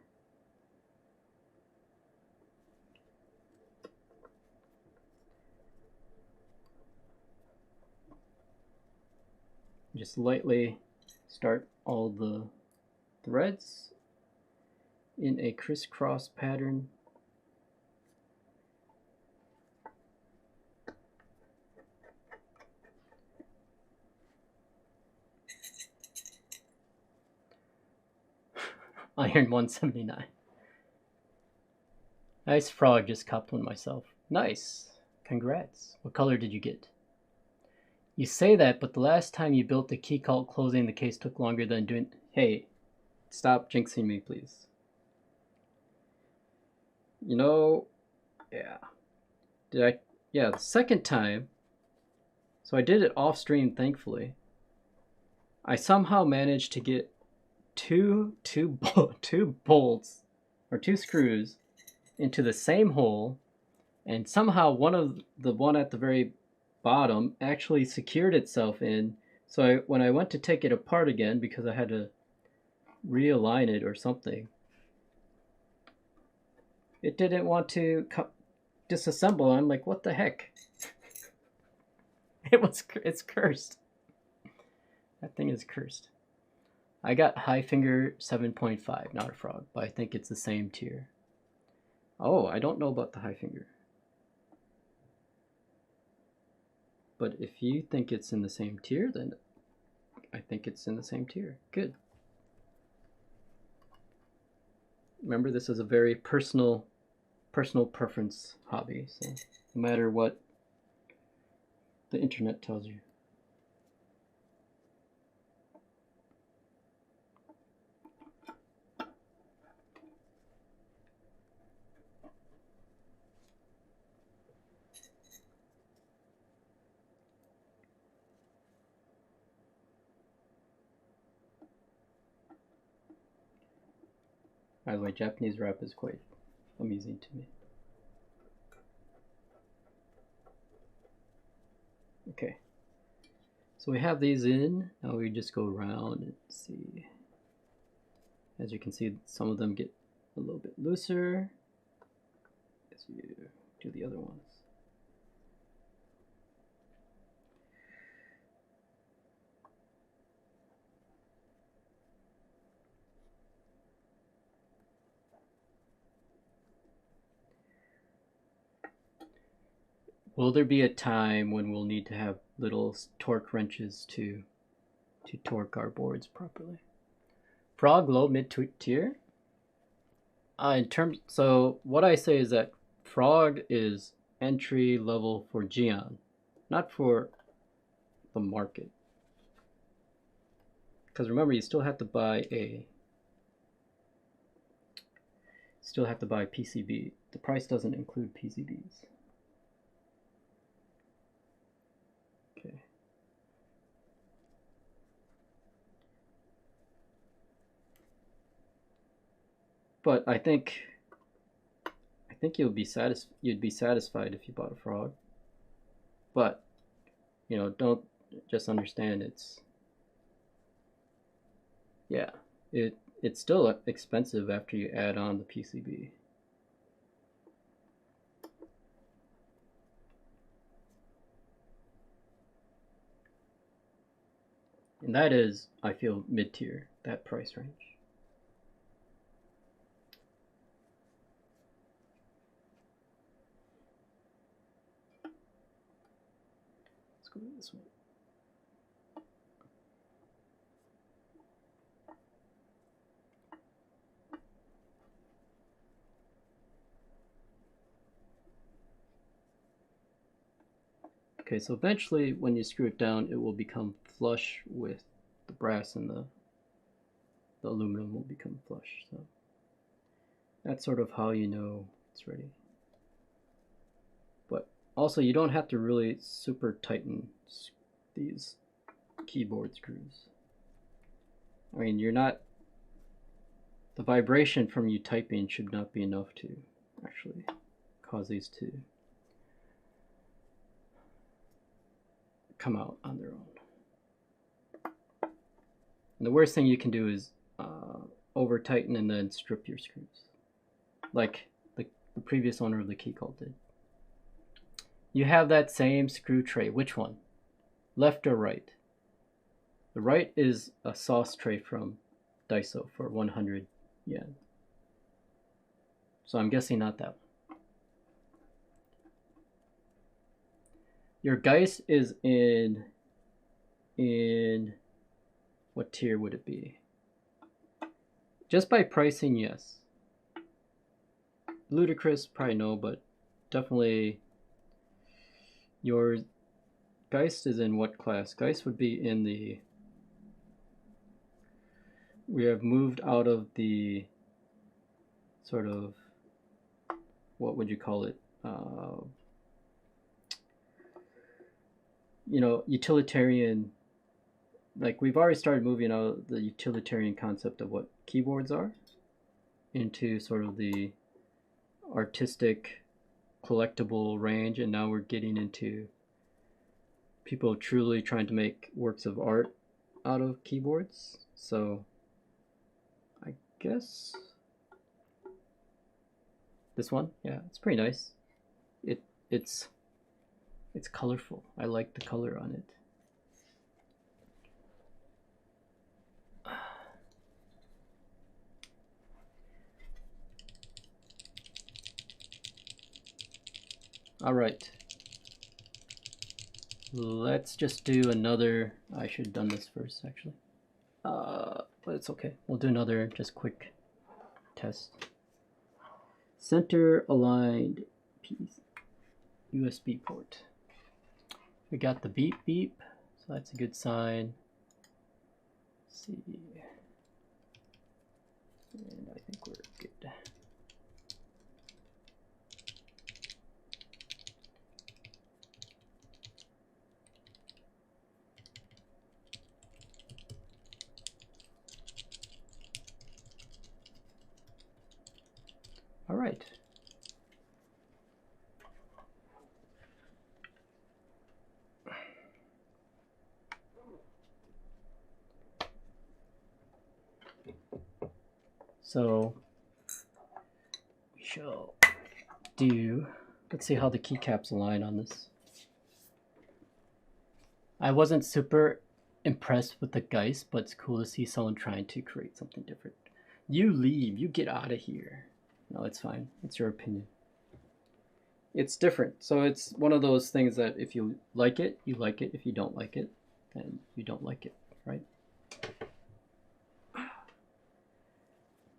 Just lightly start all the threads in a crisscross pattern. Iron179. Nice frog, just copped one myself. Nice. Congrats. What color did you get? You say that, but the last time you built the key cult closing the case took longer than doing... Hey, stop jinxing me, please. You know, yeah. Yeah, the second time, so I did it off stream, thankfully. I somehow managed to get two bolts or two screws into the same hole, and somehow one at the very bottom actually secured itself in. So when I went to take it apart again, because I had to realign it or something, it didn't want to disassemble. I'm like, what the heck? It's cursed. That thing is cursed. I got high finger 7.5, not a frog, but I think it's the same tier. Oh, I don't know about the high finger. But if you think it's in the same tier, then I think it's in the same tier. Good. Remember, this is a very personal preference hobby, so no matter what the internet tells you. By the way, Japanese rap is quite amusing to me. Okay, so we have these in. Now we just go around and see. As you can see, some of them get a little bit looser as you do the other ones. Will there be a time when we'll need to have little torque wrenches to torque our boards properly? Frog low mid tier. So what I say is that Frog is entry level for Geon, not for the market. Because remember, you still have to buy PCB. The price doesn't include PCBs. Okay. But I think you'd be satisfied if you bought a Frog. But you know, don't just understand it's still expensive after you add on the PCB. And that is, I feel, mid-tier, that price range. Let's go to this one. Okay, so eventually when you screw it down, it will become flush with the brass, and the aluminum will become flush. So that's sort of how you know it's ready. But also, you don't have to really super tighten these keyboard screws. I mean, the vibration from you typing should not be enough to actually cause these to come out on their own. And the worst thing you can do is over tighten and then strip your screws, like the previous owner of the Kaihl did. You have that same screw tray. Which one? Left or right? The right is a sauce tray from Daiso for 100 yen. So I'm guessing not that one. Your Geist is in what tier would it be? Just by pricing, yes. Ludicrous, probably no, but definitely your Geist is in what class? Geist would be in the... We have moved out of the sort of, what would you call it? You know, utilitarian like we've already started moving out the utilitarian concept of what keyboards are into sort of the artistic collectible range, and now we're getting into people truly trying to make works of art out of keyboards. So I guess this one, yeah, it's pretty nice. It's colorful. I like the color on it. All right. Let's just do another. I should have done this first, actually. But it's okay. We'll do another just quick test. Center aligned piece. USB port. We got the beep beep, so that's a good sign. Let's see. And I think we're good. All right. So we shall do, let's see how the keycaps align on this. I wasn't super impressed with the Geist, but it's cool to see someone trying to create something different. You leave, you get out of here. No, it's fine. It's your opinion. It's different. So it's one of those things that if you like it, you like it. If you don't like it, then you don't like it, right? Let's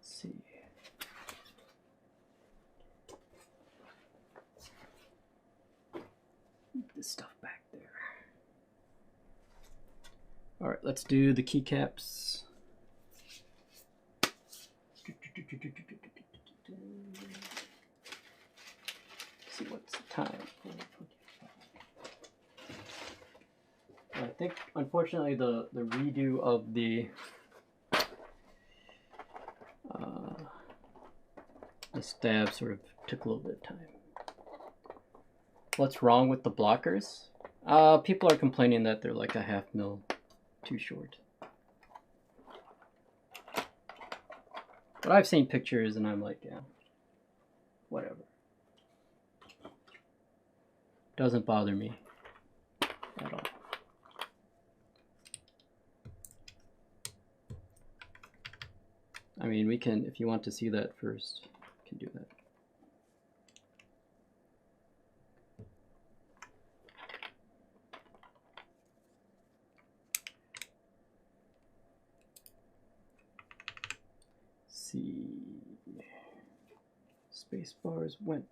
see. Put this stuff back there. All right, let's do the keycaps. See what's the time. I think, unfortunately, the redo of the stab sort of took a little bit of time. What's wrong with the blockers? People are complaining that they're like a ½ mil too short. But I've seen pictures and I'm like, yeah, whatever. Doesn't bother me at all. I mean, we can, if you want to see that first, we can do that. See, space bars went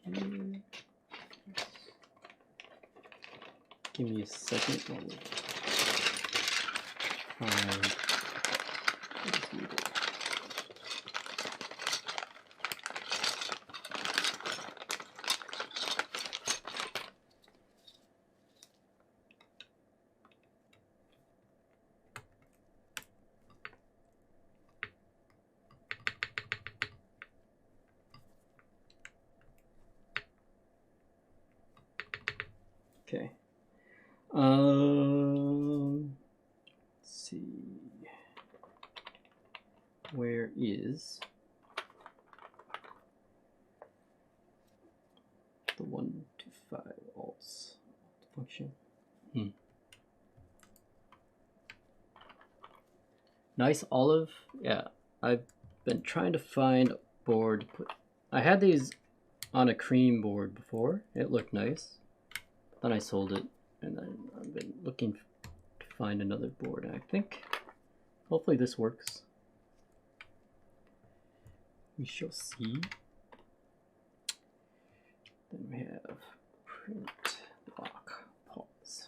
here. Give me a second. Okay. Let's see. Where is the 1 to 5 alts function? Nice olive. Yeah, I've been trying to find a board to put. I had these on a cream board before. It looked nice. Then I sold it, and then I've been looking to find another board. And I think hopefully this works. We shall see. Then we have print block pause.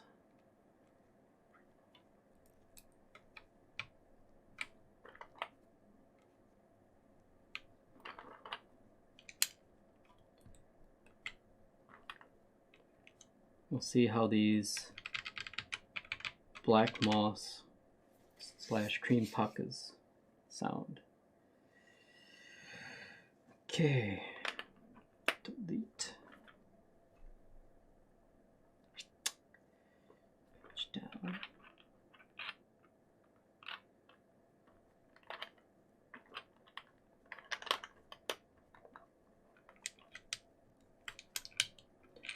We'll see how these black moss / cream pakas sound. Okay, delete. Push down.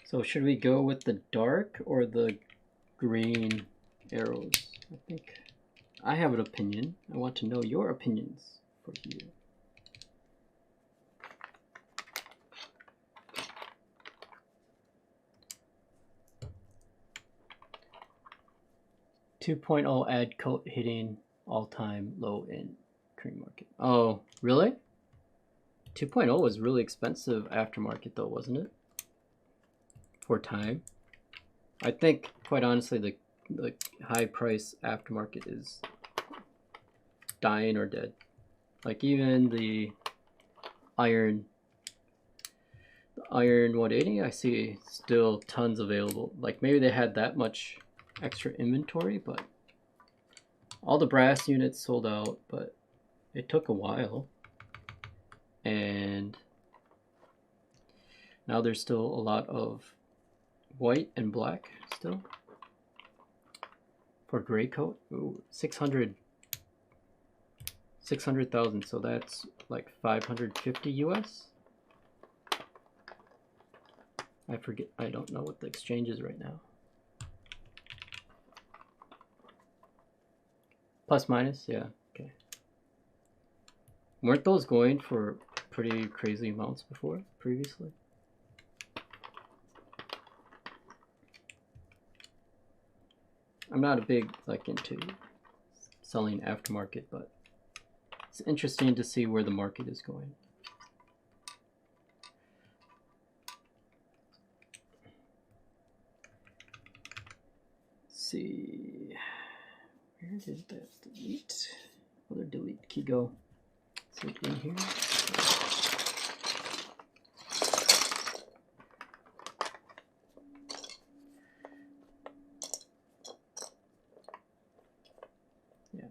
So should we go with the dark or the green arrows? I think I have an opinion. I want to know your opinions for here. .2.0 ad coat hitting all-time low in cream market. Oh, really? 2.0 was really expensive aftermarket though, wasn't it? For time. I think, quite honestly, the high price aftermarket is dying or dead. Like even the Iron180, I see still tons available. Like maybe they had that much extra inventory, but all the brass units sold out, but it took a while. And now there's still a lot of white and black still. For gray coat, ooh, 600,000, so that's like 550 US. I forget, I don't know what the exchange is right now. Plus minus, yeah, okay. Weren't those going for pretty crazy amounts previously? I'm not a big into selling aftermarket, but it's interesting to see where the market is going. Let's see, where did that delete? Other delete key go? Is it in here? Yeah.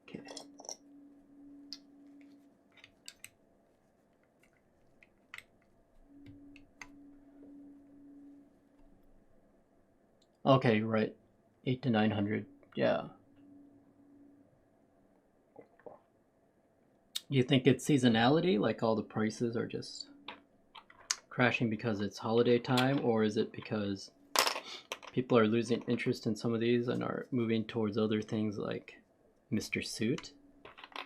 Okay. Okay, right. 800 to 900. Yeah. Do you think it's seasonality, like all the prices are just crashing because it's holiday time, or is it because people are losing interest in some of these and are moving towards other things like Mr. Suit?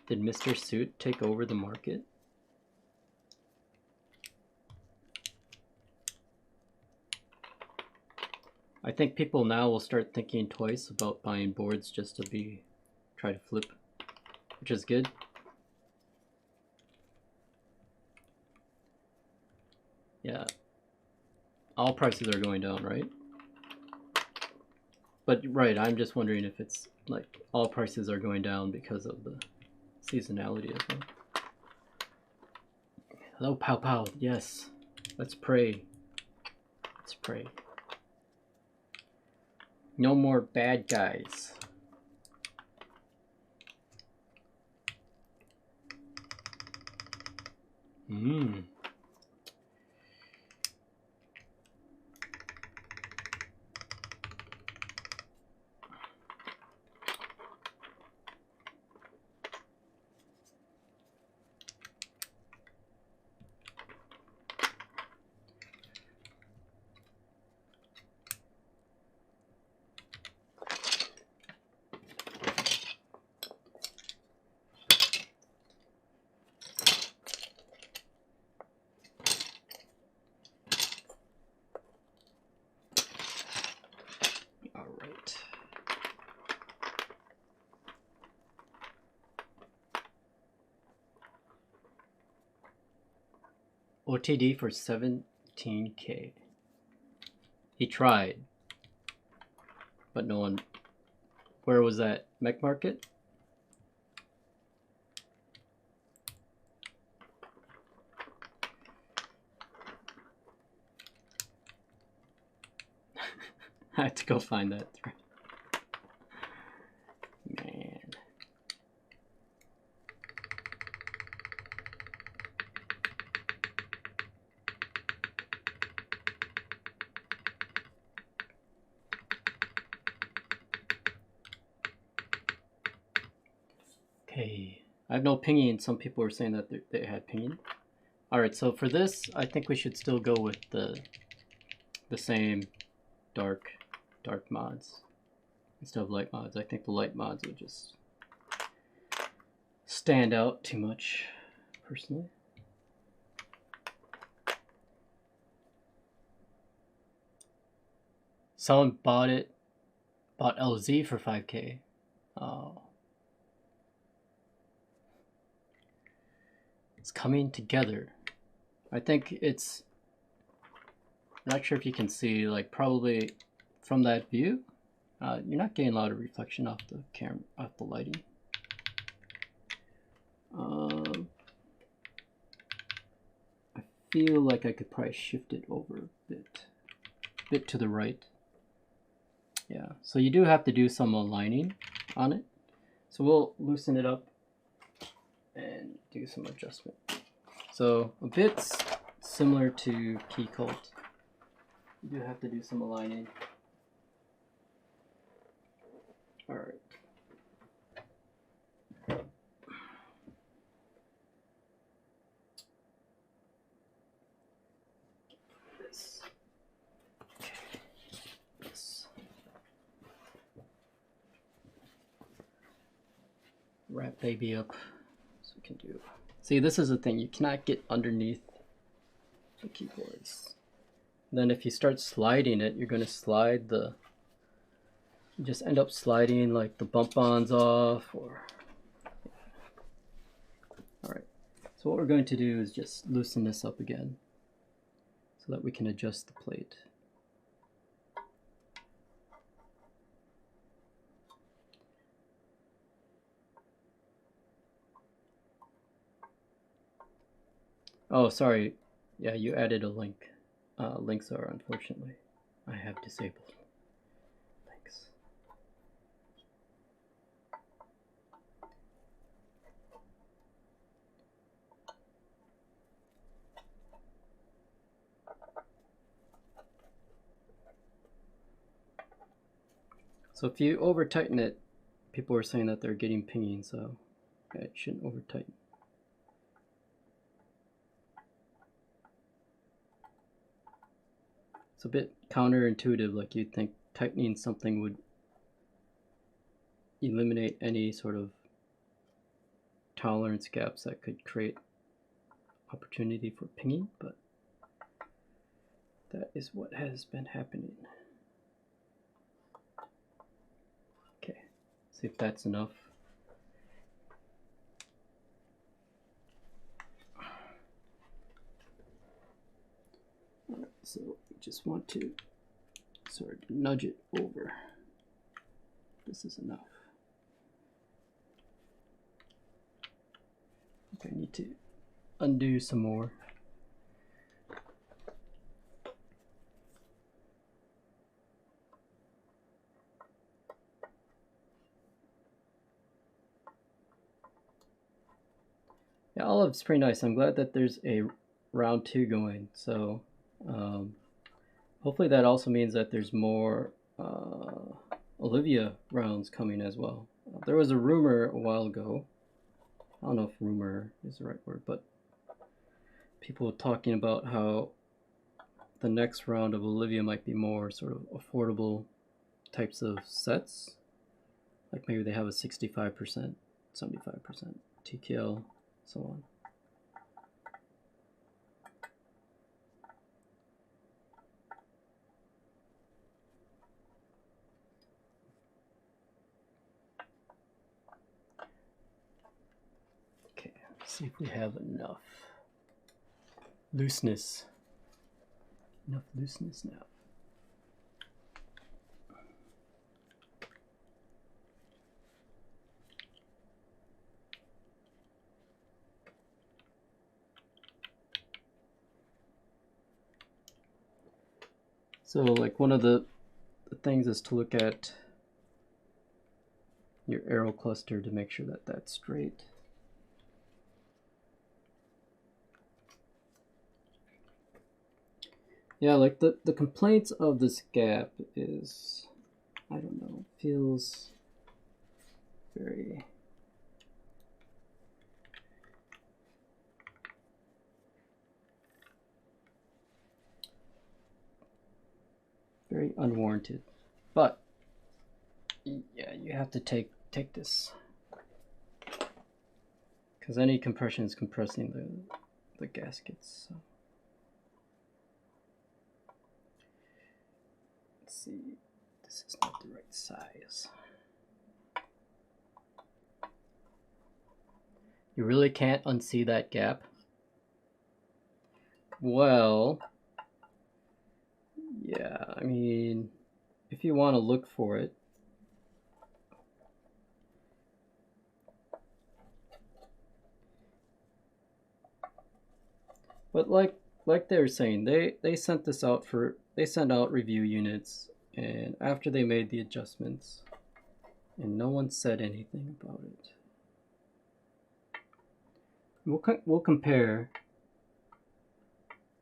Did Mr. Suit take over the market? I think people now will start thinking twice about buying boards just to try to flip, which is good. Yeah, all prices are going down, right? But right, I'm just wondering if it's like all prices are going down because of the seasonality as well. Hello, Pow Pow. Yes, let's pray. Let's pray. No more bad guys. OTD for 17K. He tried, but no one. Where was that? Mech Market? I had to go find that thread. Man. Okay, I have no pinging. Some people were saying that they had pinging. All right, so for this, I think we should still go with the same dark mods instead of light mods. I think the light mods would just stand out too much, personally. Someone bought LZ for 5K. Oh. It's coming together. I think it's, I'm not sure if you can see, like probably from that view, you're not getting a lot of reflection off the camera, off the lighting. I feel like I could probably shift it over a bit to the right. Yeah, so you do have to do some aligning on it. So we'll loosen it up and do some adjustment. So a bit similar to Kaihl, you do have to do some aligning. All right. Wrap baby up so we can do. See, this is the thing, you cannot get underneath the keyboards. Then if you start sliding it, you're going to slide the, you just end up sliding like the bump-ons off, or all right. So what we're going to do is just loosen this up again so that we can adjust the plate. Oh, sorry. Yeah, you added a link. Links are, unfortunately, I have disabled. Thanks. So if you over tighten it, people are saying that they're getting pinging, so yeah, you shouldn't over tighten. It's a bit counterintuitive, like you'd think tightening something would eliminate any sort of tolerance gaps that could create opportunity for pinging, but that is what has been happening. Okay, see if that's enough. All right, so we just want to sort of nudge it over. This is enough. Okay, I need to undo some more. Yeah, olive's pretty nice. I'm glad that there's a round 2 going. So hopefully that also means that there's more Olivia rounds coming as well. There was a rumor a while ago. I don't know if rumor is the right word, but people were talking about how the next round of Olivia might be more sort of affordable types of sets. Like maybe they have a 65%, 75% TKL, so on. Okay, let's see if we have enough looseness. Enough looseness now. So like one of the things is to look at your arrow cluster to make sure that that's straight. Yeah, like the complaints of this gap is, I don't know, feels very unwarranted. But yeah, you have to take this, because any compression is compressing the gaskets. So. Let's see, this is not the right size. You really can't unsee that gap? Well, yeah, I mean, if you want to look for it, but like they were saying, they sent this out they sent out review units, and after they made the adjustments, and no one said anything about it. We'll compare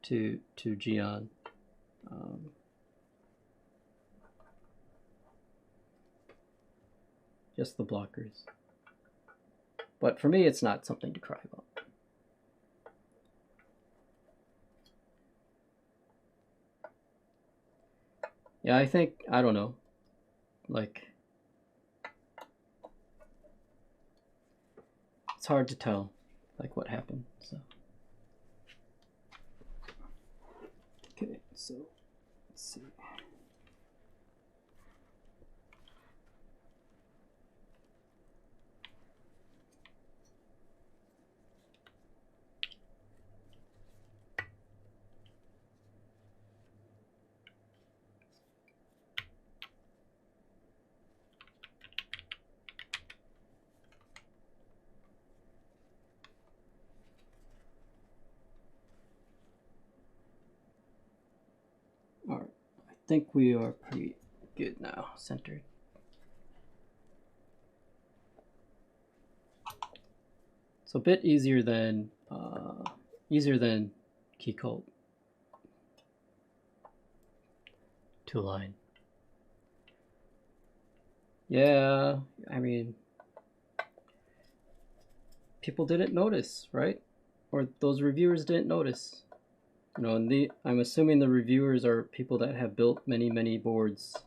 to Geon. Just the blockers. But for me, it's not something to cry about. Yeah, I think, I don't know, like, it's hard to tell, like, what happened, so. Okay, so, let's see. All right, I think we are pretty good now, centered. So a bit easier than Kaihl two-line. Yeah, I mean, people didn't notice, right? Or those reviewers didn't notice. You know, and I'm assuming the reviewers are people that have built many boards.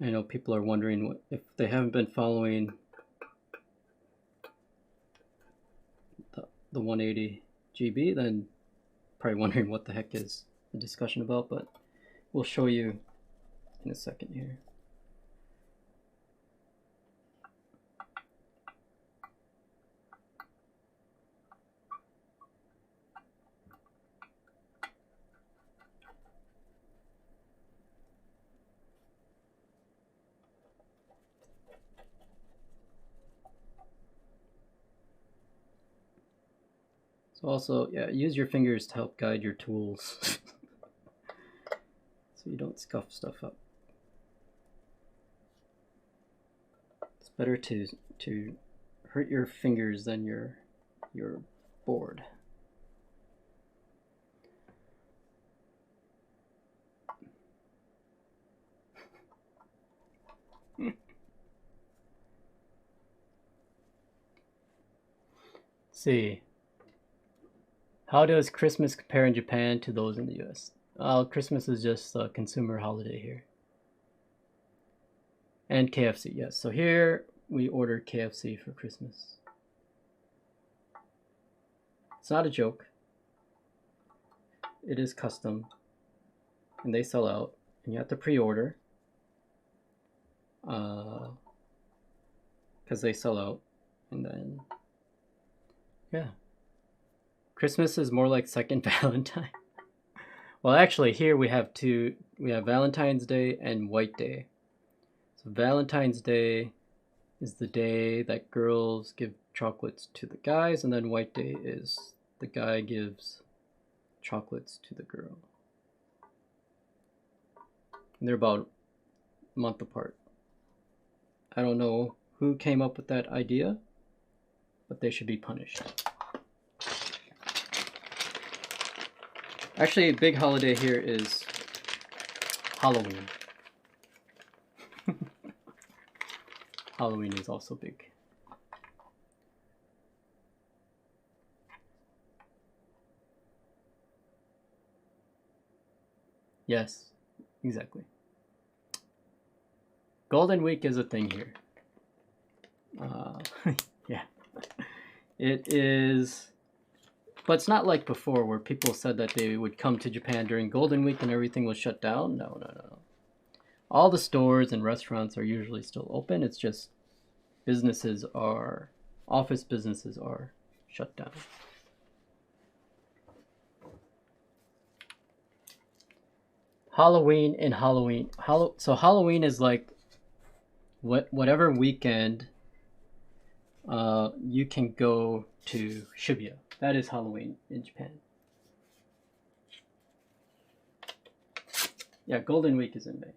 I know people are wondering what, if they haven't been following the 180 GB, then probably wondering what the heck is the discussion about, but we'll show you in a second here. So also, yeah, use your fingers to help guide your tools so you don't scuff stuff up. It's better to hurt your fingers than your board. See, how does Christmas compare in Japan to those in the US? Christmas is just a consumer holiday here. And KFC, yes. So here we order KFC for Christmas. It's not a joke. It is custom. And they sell out. And you have to pre-order. Because they sell out. And then, yeah. Christmas is more like second Valentine. Well, actually, here we have two. We have Valentine's Day and White Day. So Valentine's Day is the day that girls give chocolates to the guys, and then White Day is the guy gives chocolates to the girl. And they're about a month apart. I don't know who came up with that idea, but they should be punished. Actually, a big holiday here is Halloween. Halloween is also big. Yes, exactly. Golden Week is a thing here. Yeah. It is, but it's not like before where people said that they would come to Japan during Golden Week and everything was shut down. No. All the stores and restaurants are usually still open. It's just office businesses are shut down. Halloween and Halloween. So Halloween is like whatever weekend you can go to Shibuya. That is Halloween in Japan. Yeah, Golden Week is in May.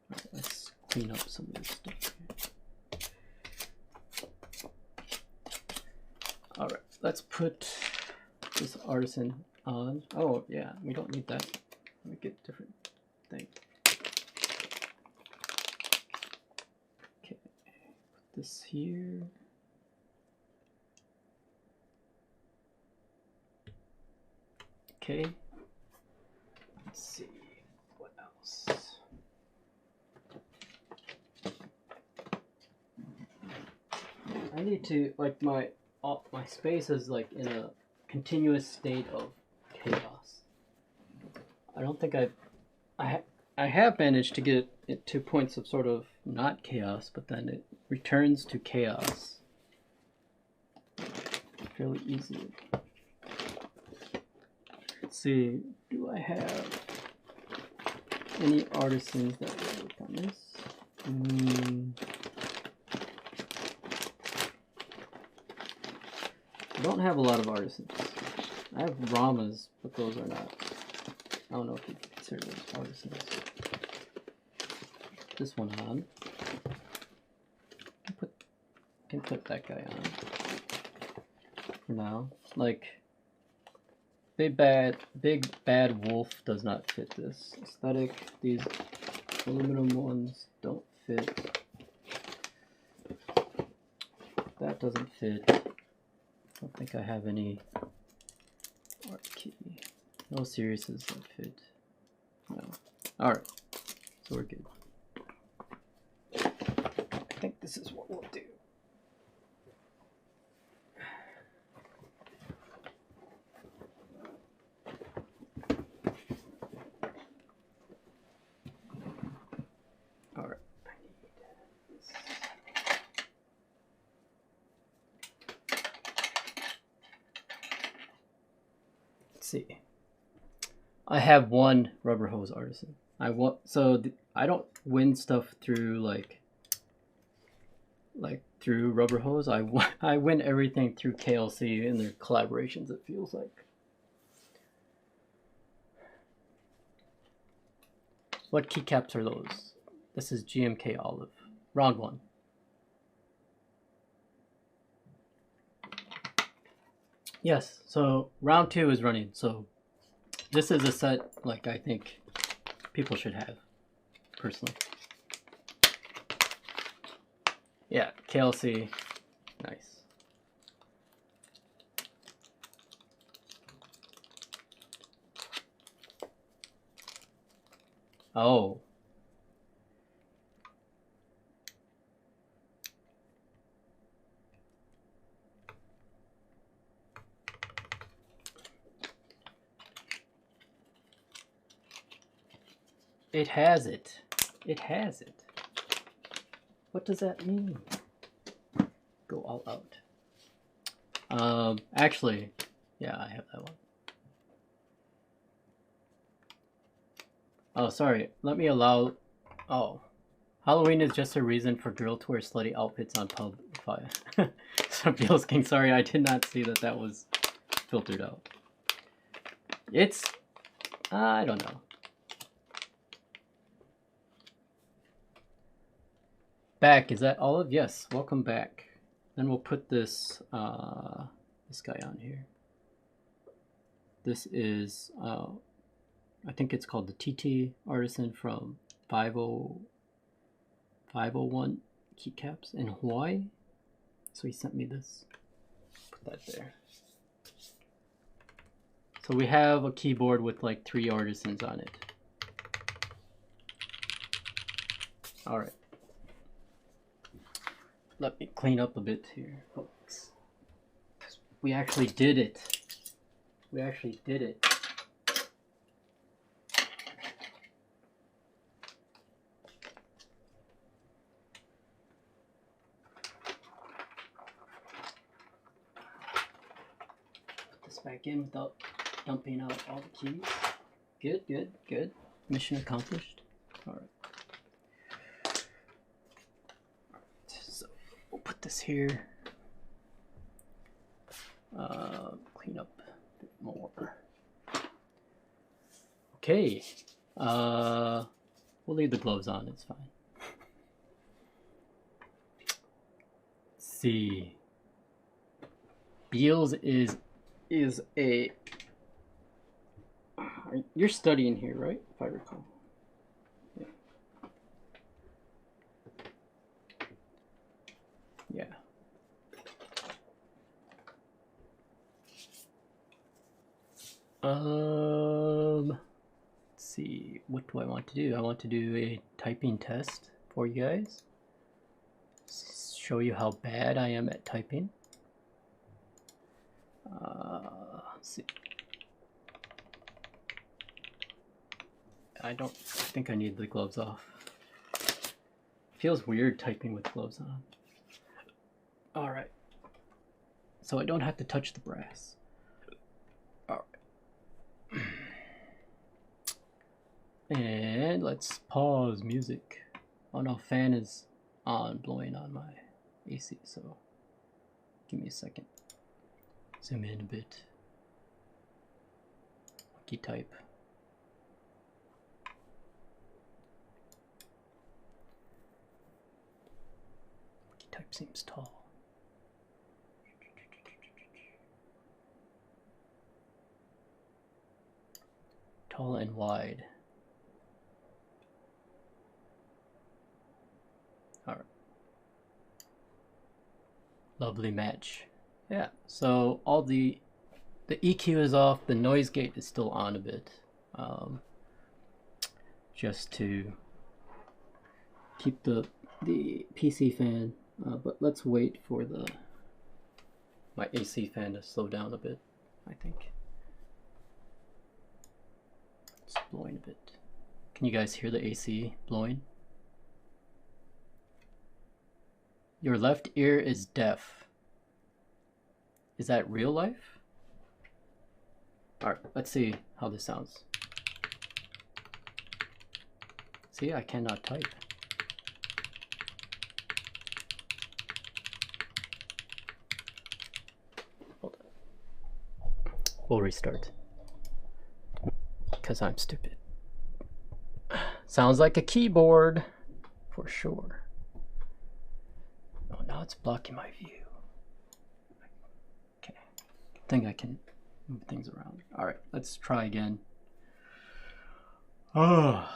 Right, let's clean up some of this stuff here. Alright, let's put this artisan on. Oh yeah, we don't need that. Let me get a different thing. Okay, put this here. Okay, let's see what else. I need to, like, my space is like in a continuous state of chaos. I don't think I have managed to get it to points of sort of not chaos, but then it returns to chaos fairly easily. Let's see, do I have any artisans that will work on this? I don't have a lot of artisans. I have Ramas, but those are not. I don't know if you consider those artisans. This one on. Can put that guy on for now. Like, big bad wolf does not fit this aesthetic. These aluminum ones don't fit. That doesn't fit. I don't think I have any art key. No seriouses that fit. No. Alright. So we're good. I think this is what we'll do. Alright. I need this. Let's see. I have one rubber hose artisan. I don't win stuff through like through rubber hose. I win everything through KLC and their collaborations. It feels like. What keycaps are those? This is GMK Olive, round 1. Yes, so round 2 is running. So this is a set like I think people should have, personally. Yeah, KLC, nice. Oh. It has it. It has it. What does that mean? Go all out. Actually, yeah, I have that one. Oh, sorry. Let me allow. Oh, Halloween is just a reason for girl to wear slutty outfits on pub fire. So Beals King, sorry, I did not see that that was filtered out. It's, I don't know. Back, is that Olive? Yes, welcome back. Then we'll put this this guy on here. This is I think it's called the TT Artisan from 501 keycaps in Hawaii. So he sent me this. Put that there. So we have a keyboard with like 3 artisans on it. All right. Let me clean up a bit here, folks. We actually did it. We actually did it. Put this back in without dumping out all the keys. Good, good, good. Mission accomplished. All right. So we'll put this here. Clean up a bit more. Okay. We'll leave the gloves on, it's fine. Let's see. Beals is a... You're studying here, right? If I recall. Yeah. Yeah. Let's see, what do I want to do? I want to do a typing test for you guys. Show you how bad I am at typing. Let's see. I don't think I need the gloves off. Feels weird typing with gloves on. All right. So I don't have to touch the brass. All right. And let's pause music. Oh no, fan is on, blowing on my AC, so give me a second. Zoom in a bit. Key type. Key type seems tall. Tall and wide. All right. Lovely match. Yeah, so all the EQ is off, the noise gate is still on a bit, just to keep the PC fan, but let's wait for my AC fan to slow down a bit, I think. It's blowing a bit. Can you guys hear the AC blowing? Your left ear is deaf. Is that real life? Alright, let's see how this sounds. See, I cannot type. Hold on. We'll restart. Because I'm stupid. Sounds like a keyboard, for sure. Oh, now it's blocking my view. Okay, I think I can move things around. All right, let's try again. Oh.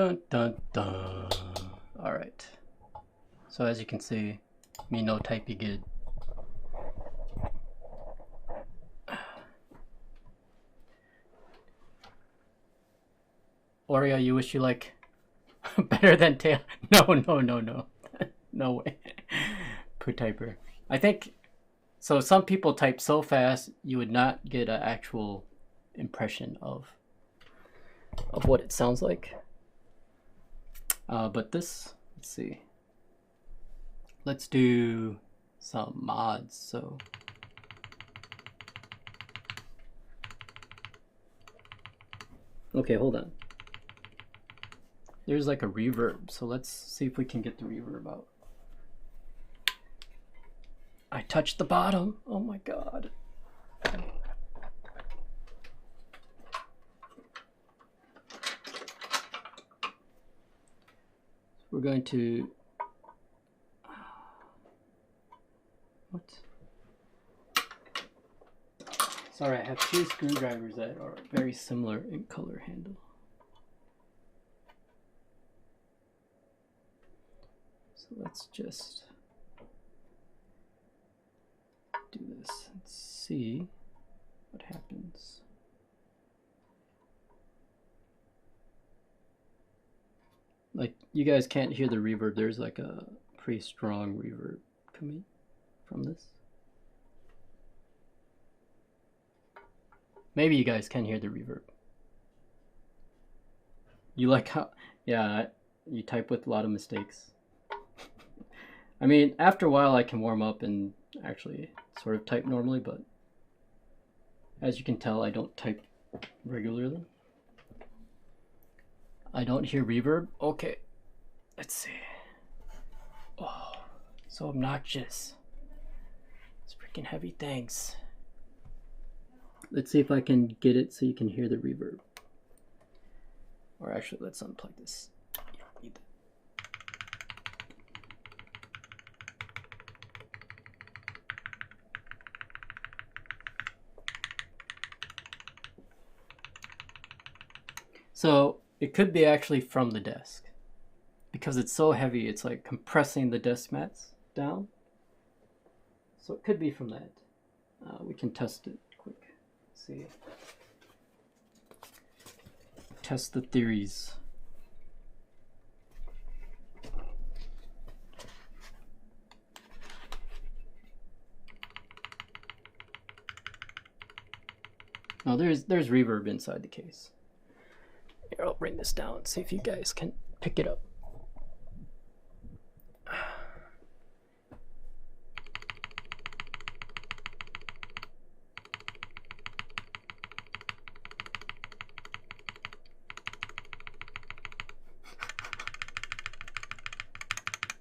dun dun dun. All right. So as you can see, me no typey good. Oreo, you wish you like better than tail? No, no, no, no, no way. Poo typer. I think so. Some people type so fast you would not get an actual impression of what it sounds like. But this, let's see. Let's do some mods. So okay, hold on. There's like a reverb, so let's see if we can get the reverb out. I touched the bottom. Oh my god. We're going to what? Sorry, I have two screwdrivers that are very similar in color handle. So let's just do this and see what happens. Like, you guys can't hear the reverb. There's like a pretty strong reverb coming from this. Maybe you guys can hear the reverb. You like how, yeah, you type with a lot of mistakes. I mean, after a while I can warm up and actually sort of type normally, but as you can tell, I don't type regularly. I don't hear reverb. Okay, let's see. Oh, so obnoxious. It's freaking heavy things. Let's see if I can get it so you can hear the reverb. Or actually, let's unplug this. You don't need that. So it could be actually from the desk. Because it's so heavy, it's like compressing the desk mats down. So it could be from that. We can test it quick. Let's see. Test the theories. No, there's reverb inside the case. Here, I'll bring this down and see if you guys can pick it up.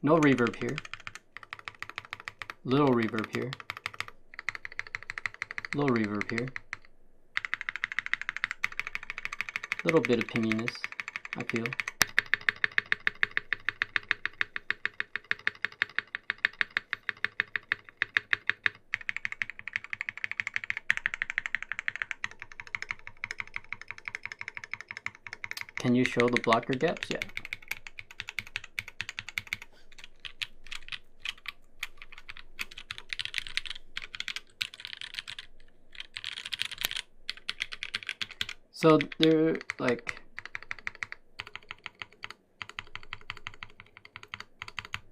No reverb here. Little reverb here. Little reverb here. Little bit of pinginess, I feel. Can you show the blocker gaps? Yeah. So they're like,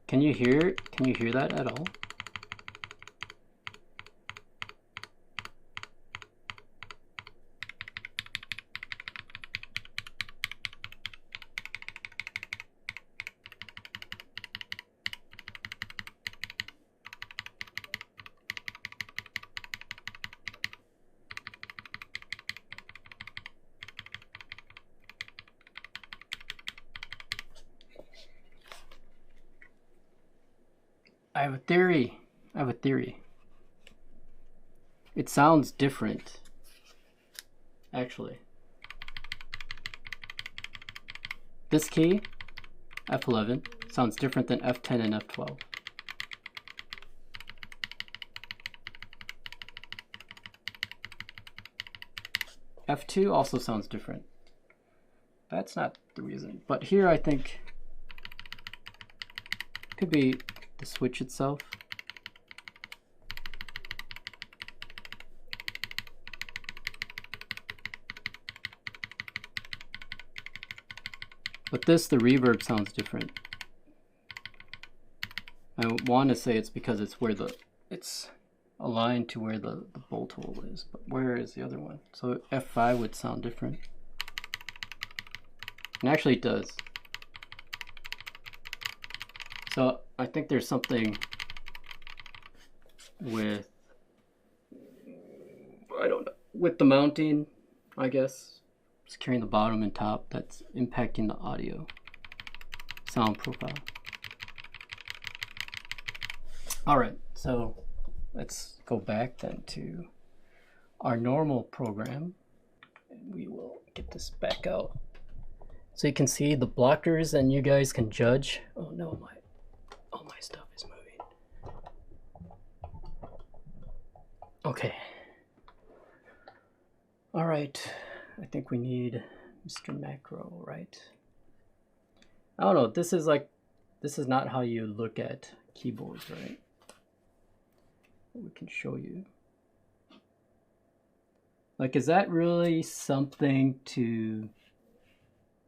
can you hear that at all? I have a theory. I have a theory. It sounds different, actually. This key, F11, sounds different than F10 and F12. F2 also sounds different. that's not the reason. But here I think could be the switch itself. But this, the reverb sounds different. I want to say it's because it's where it's aligned to where the bolt hole is, but where is the other one? So F5 would sound different. And actually it does. So I think there's something with, I don't know, with the mounting, I guess, securing the bottom and top, that's impacting the audio sound profile. All right, so let's go back then to our normal program, and we will get this back out so you can see the blockers and you guys can judge. Oh no, all my stuff is moving. Okay. All right, I think we need Mr. Macro, right? I don't know, this is not how you look at keyboards, right? We can show you. Like, is that really something to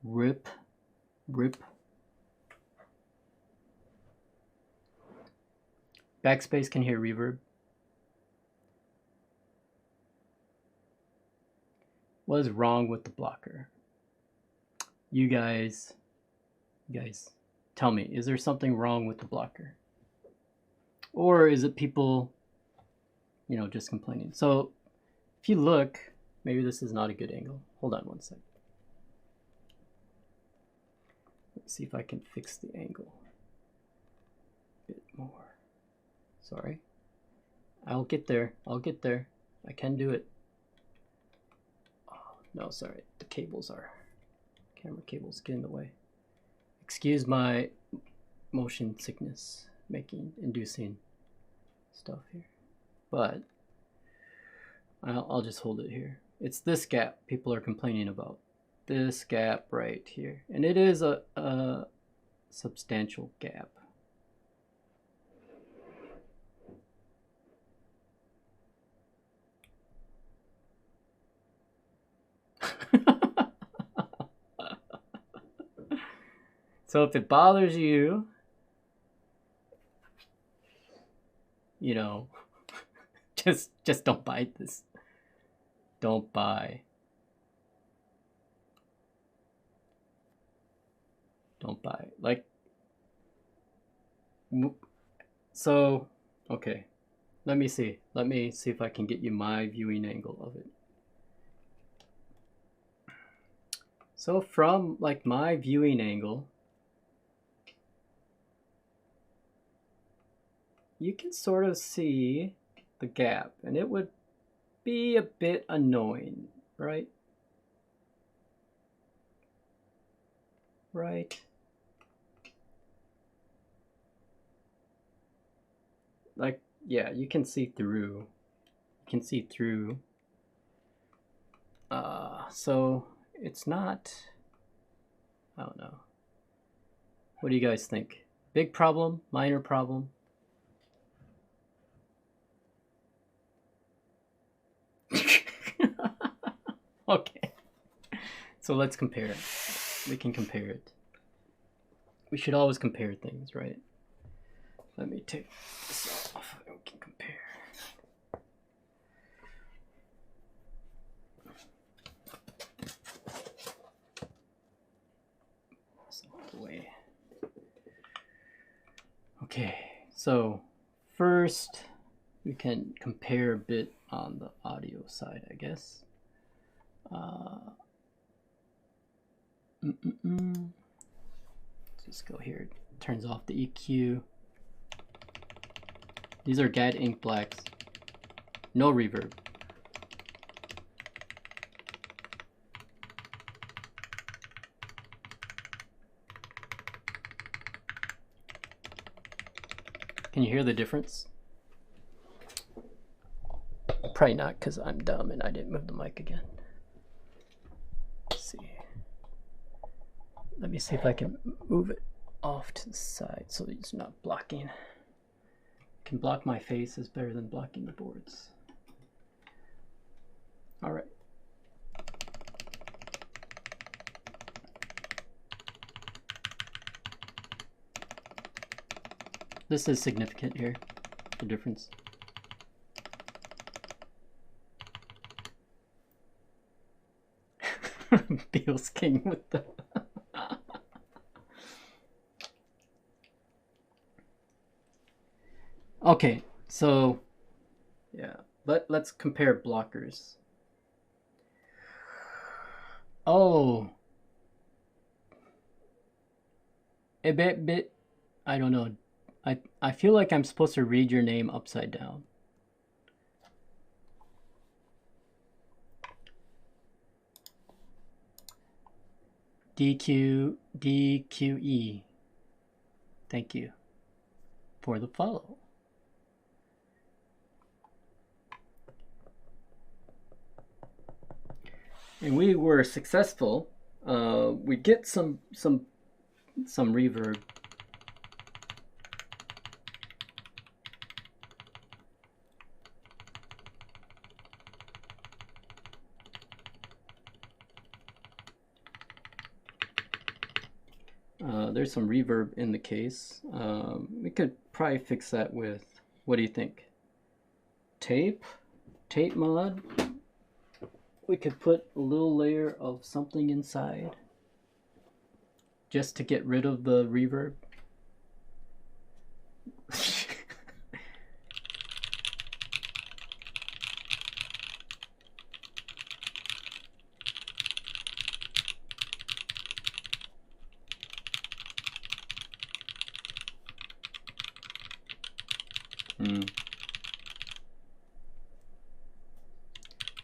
rip? Backspace can hear reverb. What is wrong with the blocker? You guys tell me, is there something wrong with the blocker? Or is it people, you know, just complaining? So if you look, maybe this is not a good angle. Hold on one sec. Let's see if I can fix the angle a bit more. Sorry. I'll get there. I can do it. Oh, no, sorry. The camera cables get in the way. Excuse my motion sickness inducing stuff here. But I'll just hold it here. It's this gap people are complaining about. This gap right here. And it is a substantial gap. So if it bothers you, you know, just don't buy this. Don't buy. Like, so, okay. Let me see if I can get you my viewing angle of it. So from like my viewing angle, you can sort of see the gap, and it would be a bit annoying, right? Right? Like, yeah, you can see through. So it's not, I don't know. What do you guys think? Big problem? Minor problem? Okay. So let's compare it. We can compare it. We should always compare things, right? Let me take this off and we can compare. Okay, so first we can compare a bit on the audio side, I guess. Let's just go here. It turns off the EQ. These are GAD ink blacks. No reverb. Can you hear the difference? Probably not, because I'm dumb and I didn't move the mic again. Let's see. Let me see if I can move it off to the side so it's not blocking. Can block my face is better than blocking the boards. All right. This is significant here, the difference. Beals King with the okay, so yeah, let's compare blockers. Oh, a bit I don't know. I feel like I'm supposed to read your name upside down. DQE. Thank you for the follow. And we were successful. We get some reverb. There's some reverb in the case. We could probably fix that with, what do you think? Tape mod. We could put a little layer of something inside just to get rid of the reverb.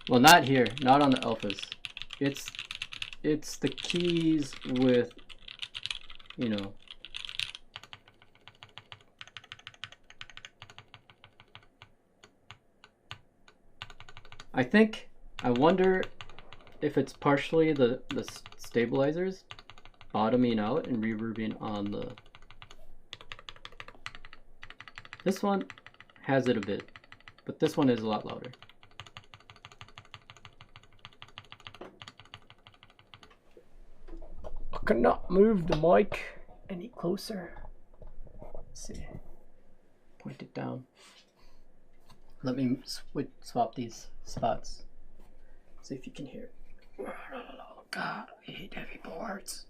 Well, not here, not on the alphas. It's the keys with, you know. I wonder if it's partially the stabilizers bottoming out and reverbing on the. This one has it a bit, but this one is a lot louder. I cannot move the mic any closer. Let's see. Point it down. Let me swap these spots. See if you can hear it. Oh God, I hate heavy boards.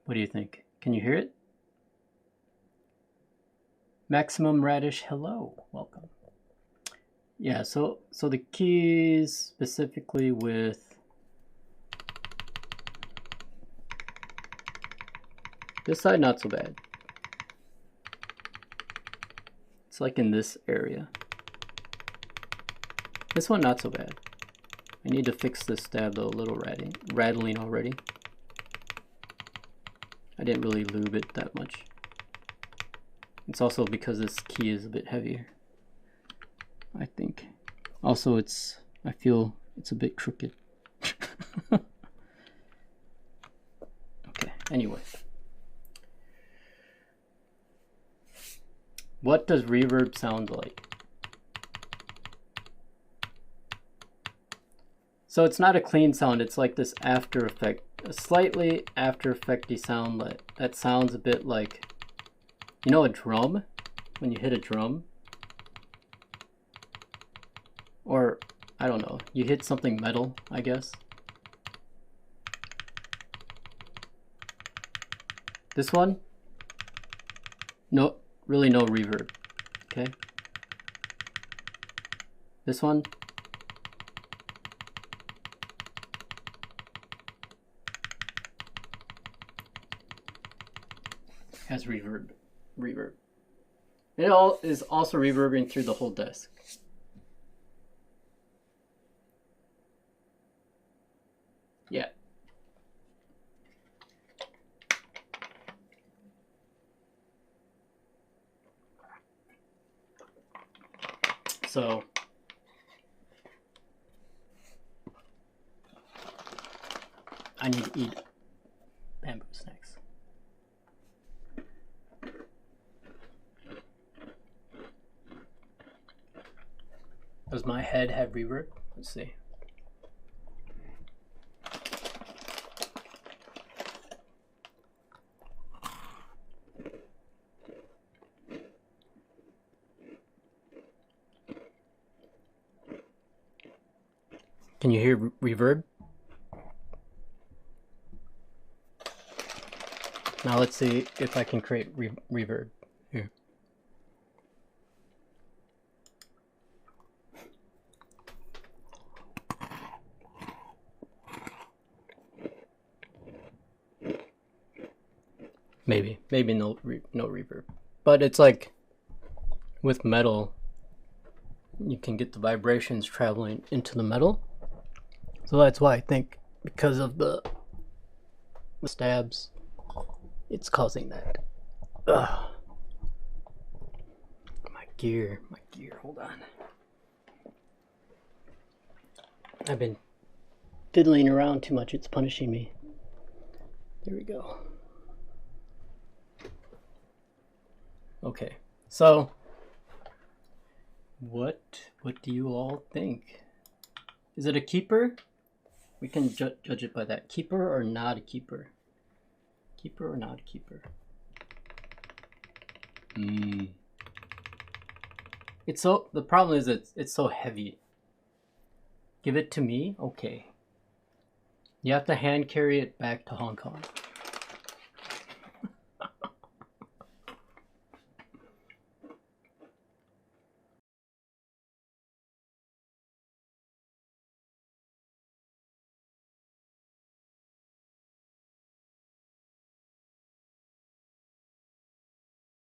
What do you think? Can you hear it? Maximum Radish, hello, welcome. Yeah, so the keys specifically with this side, not so bad. It's like in this area. This one, not so bad. I need to fix this stab though, a little rattling already. I didn't really lube it that much. It's also because this key is a bit heavier, I think. Also, I feel it's a bit crooked. Okay, anyway. What does reverb sound like? So it's not a clean sound, it's like this after effect, a slightly after effecty sound that sounds a bit like, you know, a drum? When you hit a drum? Or, I don't know, you hit something metal, I guess. This one? No, really no reverb, okay? This one? Has reverb. It all is also reverbing through the whole desk. Yeah. So I need to eat bamboo snacks. Does my head have reverb? Let's see. Can you hear reverb? Now let's see if I can create reverb here. Maybe no reverb, but it's like with metal, you can get the vibrations traveling into the metal. So that's why I think because of the stabs, it's causing that. Ugh. My gear, hold on. I've been fiddling around too much, it's punishing me. There we go. Okay, so what do you all think? Is it a keeper? We can judge it by that. Keeper or not a keeper? Keeper or not a keeper? It's so, the problem is it's so heavy. Give it to me? Okay. You have to hand carry it back to Hong Kong.